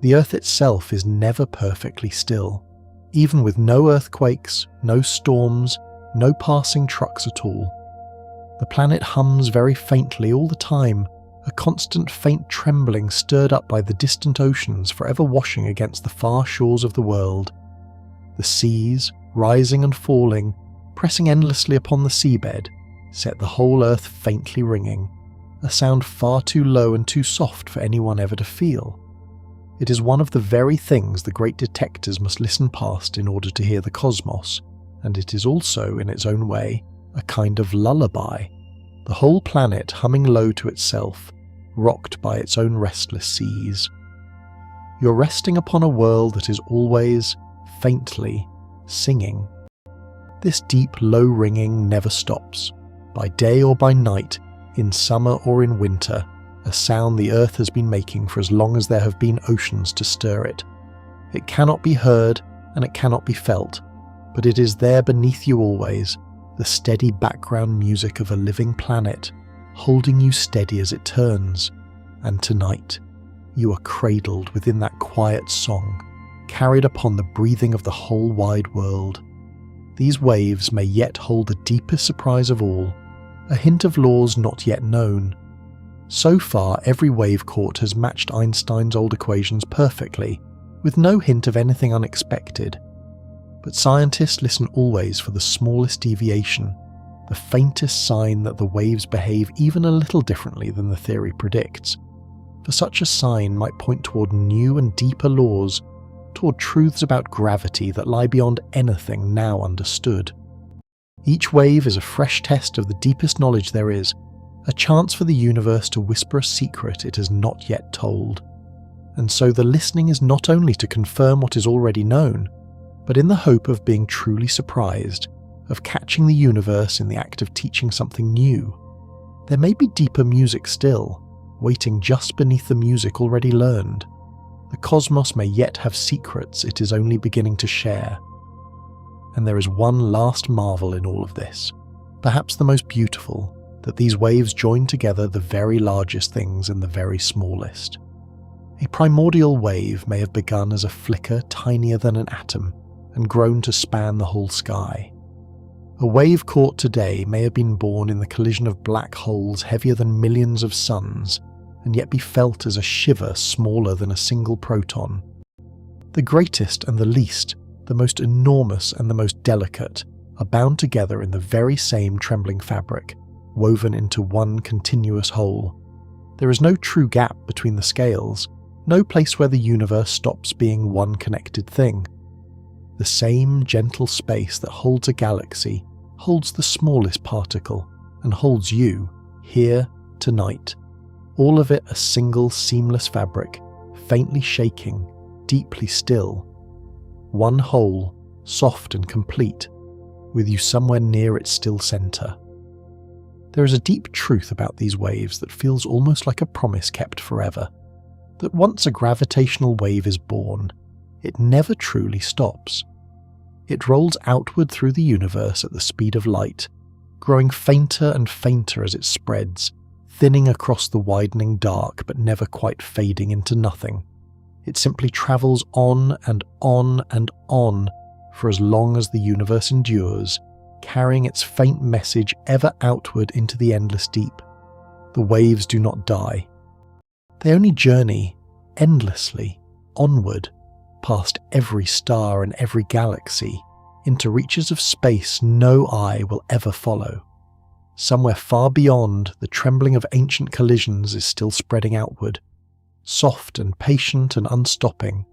The Earth itself is never perfectly still, even with no earthquakes, no storms, no passing trucks at all. The planet hums very faintly all the time, a constant faint trembling stirred up by the distant oceans forever washing against the far shores of the world. The seas, rising and falling, pressing endlessly upon the seabed, set the whole earth faintly ringing, a sound far too low and too soft for anyone ever to feel. It is one of the very things the great detectors must listen past in order to hear the cosmos, and it is also, in its own way, a kind of lullaby, the whole planet humming low to itself, rocked by its own restless seas. You're resting upon a world that is always, faintly, singing. This deep, low ringing never stops, by day or by night, in summer or in winter, a sound the earth has been making for as long as there have been oceans to stir it. It cannot be heard and it cannot be felt, but it is there beneath you always, the steady background music of a living planet, holding you steady as it turns. And tonight, you are cradled within that quiet song, carried upon the breathing of the whole wide world. These waves may yet hold the deepest surprise of all, a hint of laws not yet known. So far, every wave caught has matched Einstein's old equations perfectly, with no hint of anything unexpected. But scientists listen always for the smallest deviation, the faintest sign that the waves behave even a little differently than the theory predicts. For such a sign might point toward new and deeper laws, toward truths about gravity that lie beyond anything now understood. Each wave is a fresh test of the deepest knowledge there is, a chance for the universe to whisper a secret it has not yet told. And so the listening is not only to confirm what is already known, but in the hope of being truly surprised, of catching the universe in the act of teaching something new. There may be deeper music still, waiting just beneath the music already learned. The cosmos may yet have secrets it is only beginning to share. And there is one last marvel in all of this, perhaps the most beautiful, that these waves join together the very largest things and the very smallest. A primordial wave may have begun as a flicker tinier than an atom, and grown to span the whole sky. A wave caught today may have been born in the collision of black holes heavier than millions of suns, and yet be felt as a shiver smaller than a single proton. The greatest and the least, the most enormous and the most delicate, are bound together in the very same trembling fabric, woven into one continuous whole. There is no true gap between the scales, no place where the universe stops being one connected thing. The same gentle space that holds a galaxy holds the smallest particle, and holds you, here, tonight. All of it a single seamless fabric, faintly shaking, deeply still. One whole, soft and complete, with you somewhere near its still centre. There is a deep truth about these waves that feels almost like a promise kept forever, that once a gravitational wave is born, it never truly stops. It rolls outward through the universe at the speed of light, growing fainter and fainter as it spreads, thinning across the widening dark but never quite fading into nothing. It simply travels on and on and on for as long as the universe endures, carrying its faint message ever outward into the endless deep. The waves do not die. They only journey, endlessly, onward, past every star and every galaxy, into reaches of space no eye will ever follow. Somewhere far beyond, the trembling of ancient collisions is still spreading outward, soft and patient and unstopping,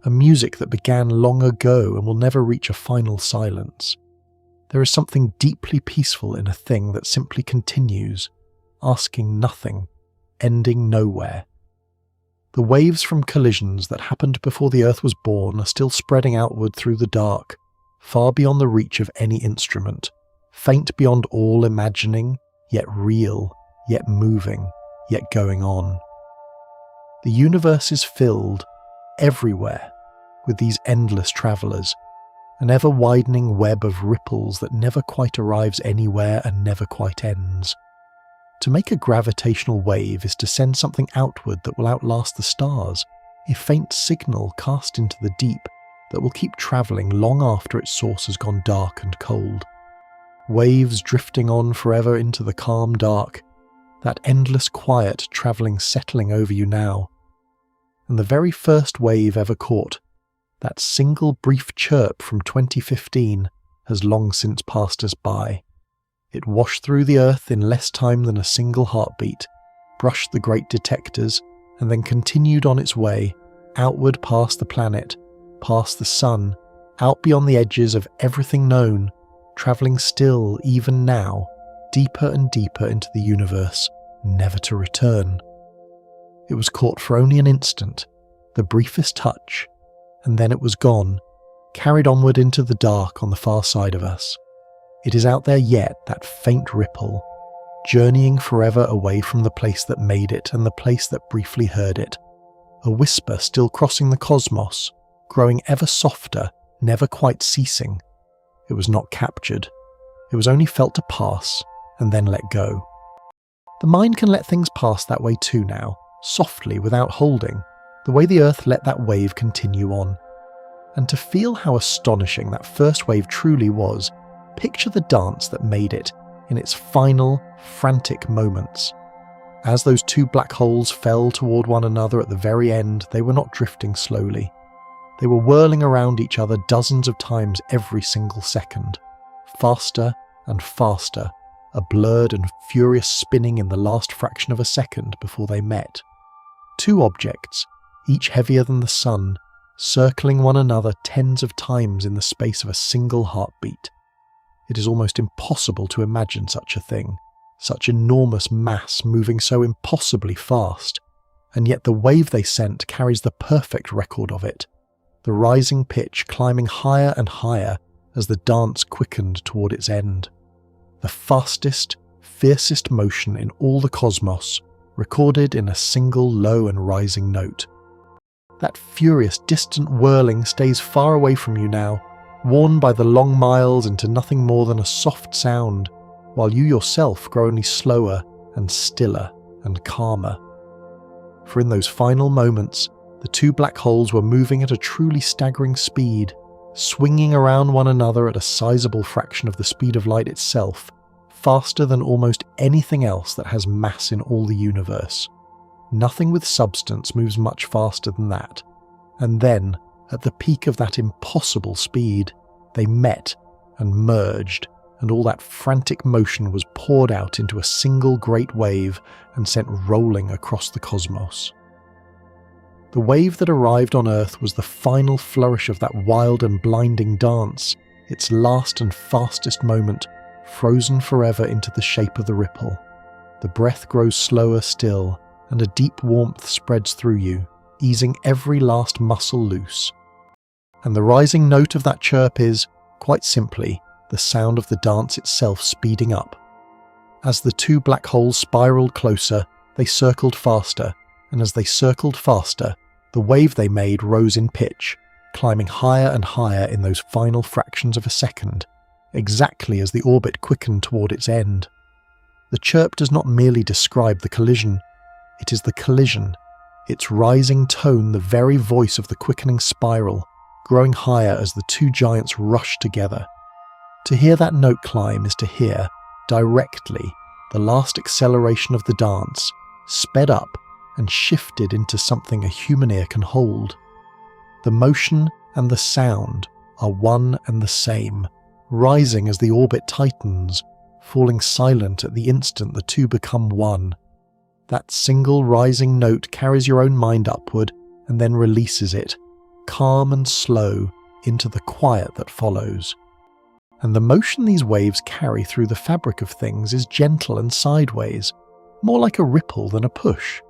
a music that began long ago and will never reach a final silence. There is something deeply peaceful in a thing that simply continues, asking nothing, ending nowhere. The waves from collisions that happened before the Earth was born are still spreading outward through the dark, far beyond the reach of any instrument, faint beyond all imagining, yet real, yet moving, yet going on. The universe is filled, everywhere, with these endless travellers, an ever-widening web of ripples that never quite arrives anywhere and never quite ends. To make a gravitational wave is to send something outward that will outlast the stars, a faint signal cast into the deep that will keep travelling long after its source has gone dark and cold. Waves drifting on forever into the calm dark, that endless quiet travelling settling over you now. And the very first wave ever caught, that single brief chirp from 2015, has long since passed us by. It washed through the Earth in less time than a single heartbeat, brushed the great detectors, and then continued on its way, outward past the planet, past the sun, out beyond the edges of everything known, travelling still, even now, deeper and deeper into the universe, never to return. It was caught for only an instant, the briefest touch, and then it was gone, carried onward into the dark on the far side of us. It is out there yet, that faint ripple, journeying forever away from the place that made it and the place that briefly heard it, a whisper still crossing the cosmos, growing ever softer, never quite ceasing. It was not captured. It was only felt to pass, and then let go. The mind can let things pass that way too now, softly, without holding, the way the Earth let that wave continue on. And to feel how astonishing that first wave truly was, picture the dance that made it in its final, frantic moments. As those two black holes fell toward one another at the very end, they were not drifting slowly. They were whirling around each other dozens of times every single second, faster and faster, a blurred and furious spinning in the last fraction of a second before they met. Two objects, each heavier than the sun, circling one another tens of times in the space of a single heartbeat. It is almost impossible to imagine such a thing, such enormous mass moving so impossibly fast, and yet the wave they sent carries the perfect record of it, the rising pitch climbing higher and higher as the dance quickened toward its end. The fastest, fiercest motion in all the cosmos, recorded in a single low and rising note. That furious, distant whirling stays far away from you now, worn by the long miles into nothing more than a soft sound, while you yourself grow only slower and stiller and calmer. For in those final moments, the two black holes were moving at a truly staggering speed, swinging around one another at a sizable fraction of the speed of light itself, faster than almost anything else that has mass in all the universe. Nothing with substance moves much faster than that. And then, at the peak of that impossible speed, they met and merged, and all that frantic motion was poured out into a single great wave and sent rolling across the cosmos. The wave that arrived on Earth was the final flourish of that wild and blinding dance, its last and fastest moment, frozen forever into the shape of the ripple. The breath grows slower still, and a deep warmth spreads through you, easing every last muscle loose. And the rising note of that chirp is, quite simply, the sound of the dance itself speeding up. As the two black holes spiraled closer, they circled faster, and as they circled faster, the wave they made rose in pitch, climbing higher and higher in those final fractions of a second, exactly as the orbit quickened toward its end. The chirp does not merely describe the collision, it is the collision, its rising tone the very voice of the quickening spiral, growing higher as the two giants rush together. To hear that note climb is to hear, directly, the last acceleration of the dance, sped up and shifted into something a human ear can hold. The motion and the sound are one and the same, rising as the orbit tightens, falling silent at the instant the two become one. That single rising note carries your own mind upward and then releases it, calm and slow, into the quiet that follows. And the motion these waves carry through the fabric of things is gentle and sideways, more like a ripple than a push.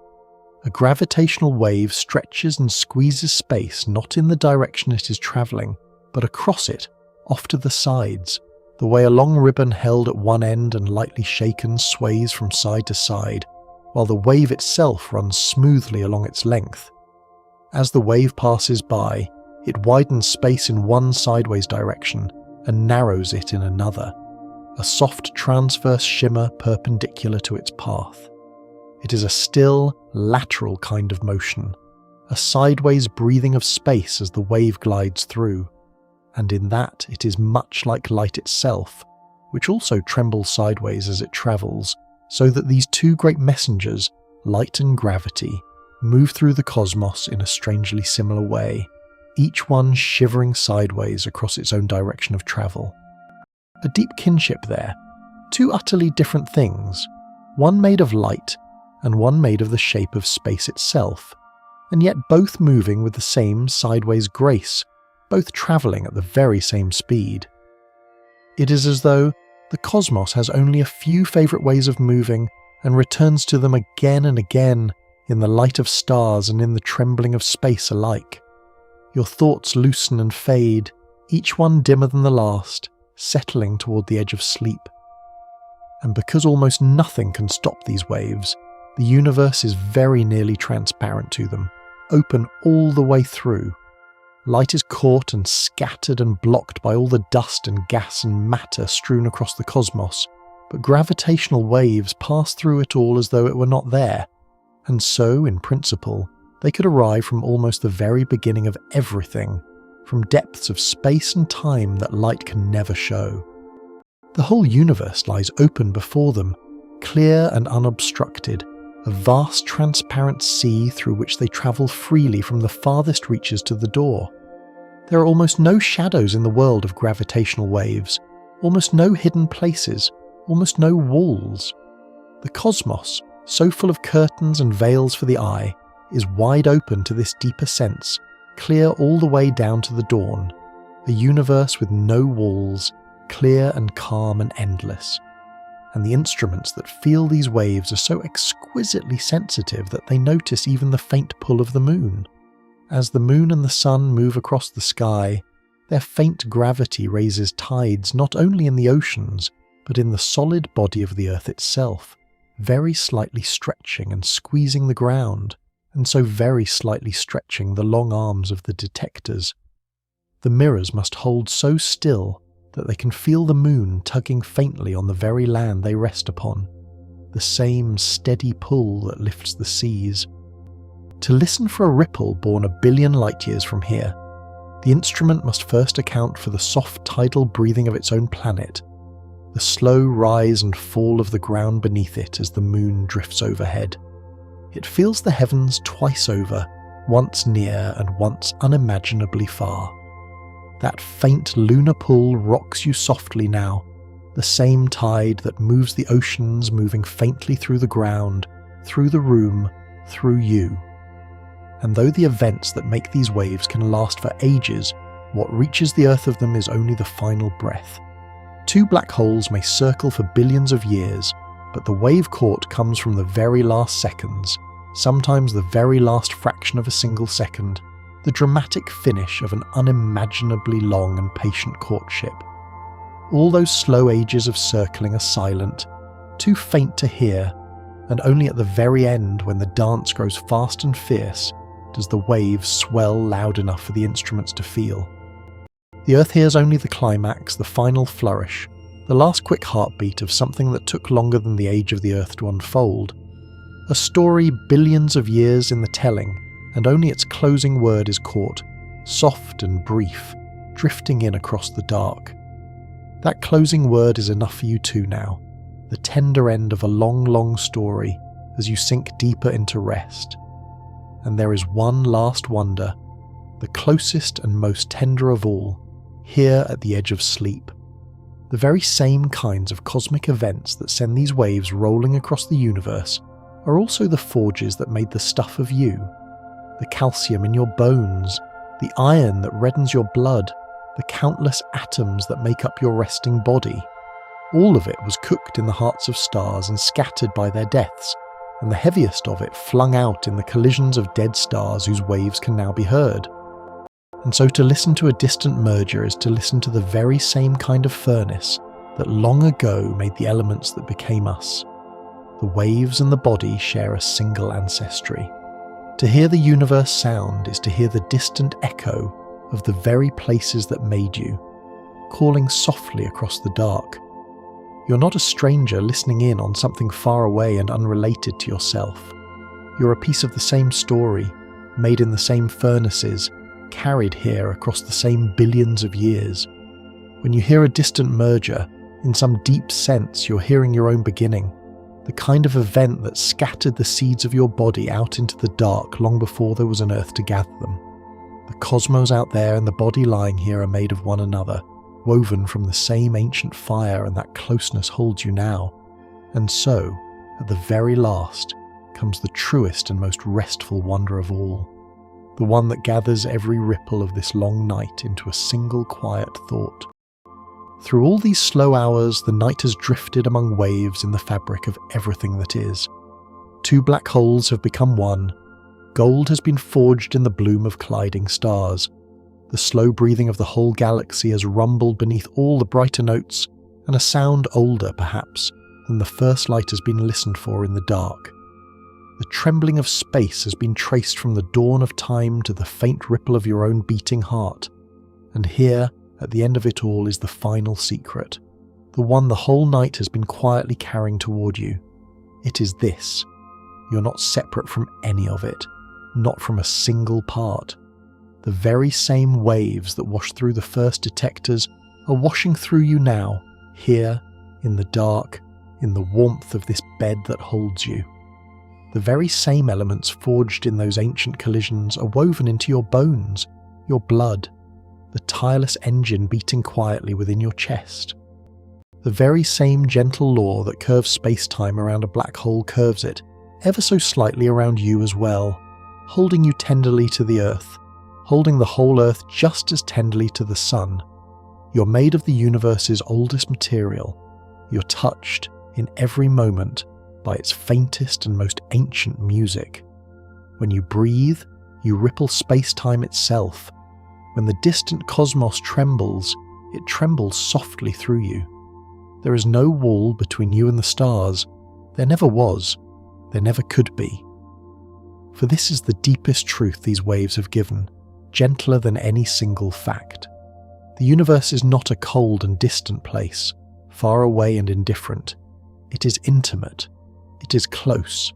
A gravitational wave stretches and squeezes space not in the direction it is travelling, but across it, off to the sides, the way a long ribbon held at one end and lightly shaken sways from side to side, while the wave itself runs smoothly along its length. As the wave passes by, it widens space in one sideways direction and narrows it in another, a soft transverse shimmer perpendicular to its path. It is a still, lateral kind of motion, a sideways breathing of space as the wave glides through, and in that it is much like light itself, which also trembles sideways as it travels, so that these two great messengers, light and gravity, move through the cosmos in a strangely similar way, each one shivering sideways across its own direction of travel. A deep kinship there, two utterly different things, one made of light and one made of the shape of space itself, and yet both moving with the same sideways grace, both travelling at the very same speed. It is as though the cosmos has only a few favourite ways of moving and returns to them again and again in the light of stars and in the trembling of space alike. Your thoughts loosen and fade, each one dimmer than the last, settling toward the edge of sleep. And because almost nothing can stop these waves, the universe is very nearly transparent to them, open all the way through. Light is caught and scattered and blocked by all the dust and gas and matter strewn across the cosmos, but gravitational waves pass through it all as though it were not there, and so, in principle, they could arrive from almost the very beginning of everything, from depths of space and time that light can never show. The whole universe lies open before them, clear and unobstructed, a vast transparent sea through which they travel freely from the farthest reaches to the door. There are almost no shadows in the world of gravitational waves, almost no hidden places, almost no walls. The cosmos, so full of curtains and veils for the eye, is wide open to this deeper sense, clear all the way down to the dawn, a universe with no walls, clear and calm and endless. And the instruments that feel these waves are so exquisitely sensitive that they notice even the faint pull of the moon. As the moon and the sun move across the sky, their faint gravity raises tides not only in the oceans, but in the solid body of the earth itself, very slightly stretching and squeezing the ground, and so very slightly stretching the long arms of the detectors. The mirrors must hold so still that they can feel the moon tugging faintly on the very land they rest upon, the same steady pull that lifts the seas. To listen for a ripple born 1 billion light-years from here, the instrument must first account for the soft tidal breathing of its own planet, the slow rise and fall of the ground beneath it as the moon drifts overhead. It feels the heavens twice over, once near and once unimaginably far. That faint lunar pull rocks you softly now, the same tide that moves the oceans moving faintly through the ground, through the room, through you. And though the events that make these waves can last for ages, what reaches the earth of them is only the final breath. 2 black holes may circle for billions of years, but the wave caught comes from the very last seconds, sometimes the very last fraction of a single second, the dramatic finish of an unimaginably long and patient courtship. All those slow ages of circling are silent, too faint to hear, and only at the very end, when the dance grows fast and fierce, does the wave swell loud enough for the instruments to feel. The Earth hears only the climax, the final flourish, the last quick heartbeat of something that took longer than the age of the Earth to unfold. A story billions of years in the telling, and only its closing word is caught, soft and brief, drifting in across the dark. That closing word is enough for you too now, the tender end of a long, long story as you sink deeper into rest. And there is one last wonder, the closest and most tender of all, here at the edge of sleep. The very same kinds of cosmic events that send these waves rolling across the universe are also the forges that made the stuff of you, the calcium in your bones, the iron that reddens your blood, the countless atoms that make up your resting body. All of it was cooked in the hearts of stars and scattered by their deaths, and the heaviest of it flung out in the collisions of dead stars whose waves can now be heard. And so to listen to a distant merger is to listen to the very same kind of furnace that long ago made the elements that became us. The waves and the body share a single ancestry. To hear the universe sound is to hear the distant echo of the very places that made you, calling softly across the dark. You're not a stranger listening in on something far away and unrelated to yourself. You're a piece of the same story, made in the same furnaces, carried here across the same billions of years. When you hear a distant merger, in some deep sense you're hearing your own beginning, the kind of event that scattered the seeds of your body out into the dark long before there was an earth to gather them. The cosmos out there and the body lying here are made of one another, woven from the same ancient fire, and that closeness holds you now. And so, at the very last, comes the truest and most restful wonder of all, the one that gathers every ripple of this long night into a single quiet thought. Through all these slow hours, the night has drifted among waves in the fabric of everything that is. Two black holes have become one. Gold has been forged in the bloom of colliding stars. The slow breathing of the whole galaxy has rumbled beneath all the brighter notes, and a sound older, perhaps, than the first light has been listened for in the dark. The trembling of space has been traced from the dawn of time to the faint ripple of your own beating heart. And here, at the end of it all, is the final secret, the one the whole night has been quietly carrying toward you. It is this: you're not separate from any of it, not from a single part. The very same waves that washed through the first detectors are washing through you now, here, in the dark, in the warmth of this bed that holds you. The very same elements forged in those ancient collisions are woven into your bones, your blood, the tireless engine beating quietly within your chest. The very same gentle law that curves space-time around a black hole curves it, ever so slightly around you as well, holding you tenderly to the earth, holding the whole earth just as tenderly to the sun. You're made of the universe's oldest material. You're touched, in every moment, by its faintest and most ancient music. When you breathe, you ripple space-time itself. When the distant cosmos trembles, it trembles softly through you. There is no wall between you and the stars. There never was. There never could be. For this is the deepest truth these waves have given, gentler than any single fact. The universe is not a cold and distant place, far away and indifferent. It is intimate. It is close.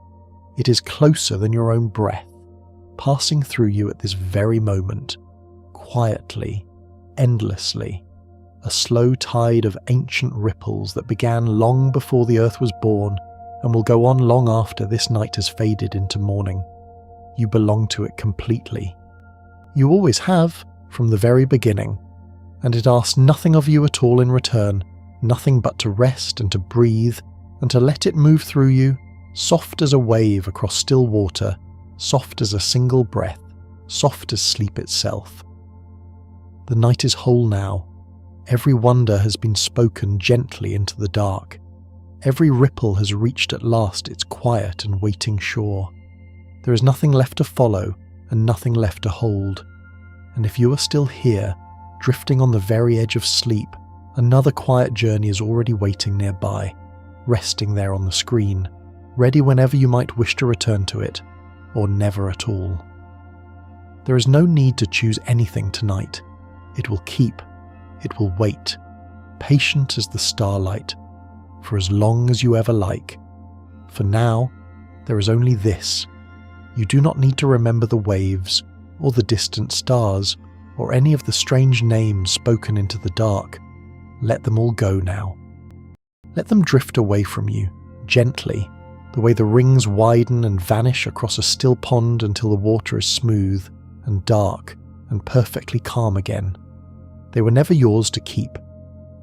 It is closer than your own breath, passing through you at this very moment, quietly, endlessly, a slow tide of ancient ripples that began long before the earth was born and will go on long after this night has faded into morning. You belong to it completely. You always have, from the very beginning, and it asks nothing of you at all in return, nothing but to rest and to breathe and to let it move through you, soft as a wave across still water, soft as a single breath, soft as sleep itself. The night is whole now. Every wonder has been spoken gently into the dark. Every ripple has reached at last its quiet and waiting shore. There is nothing left to follow and nothing left to hold. And if you are still here, drifting on the very edge of sleep, another quiet journey is already waiting nearby, resting there on the screen, ready whenever you might wish to return to it, or never at all. There is no need to choose anything tonight. It will keep. It will wait, patient as the starlight, for as long as you ever like. For now, there is only this. You do not need to remember the waves, or the distant stars, or any of the strange names spoken into the dark. Let them all go now. Let them drift away from you, gently, the way the rings widen and vanish across a still pond until the water is smooth and dark and perfectly calm again. They were never yours to keep.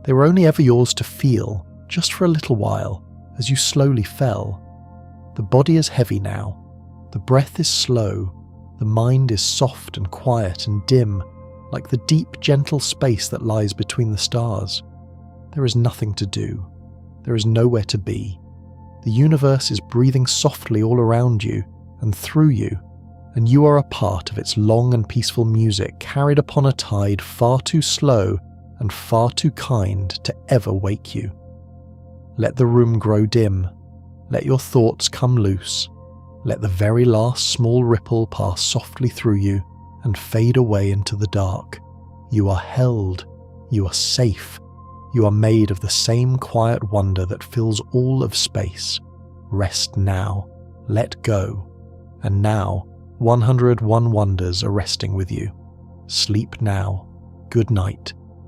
They were only ever yours to feel, just for a little while, as you slowly fell. The body is heavy now. The breath is slow. The mind is soft and quiet and dim, like the deep, gentle space that lies between the stars. There is nothing to do. There is nowhere to be. The universe is breathing softly all around you and through you, and you are a part of its long and peaceful music carried upon a tide far too slow and far too kind to ever wake you. Let the room grow dim. Let your thoughts come loose. Let the very last small ripple pass softly through you and fade away into the dark. You are held. You are safe. You are made of the same quiet wonder that fills all of space. Rest now. Let go. And now, 101 wonders are resting with you. Sleep now. Good night.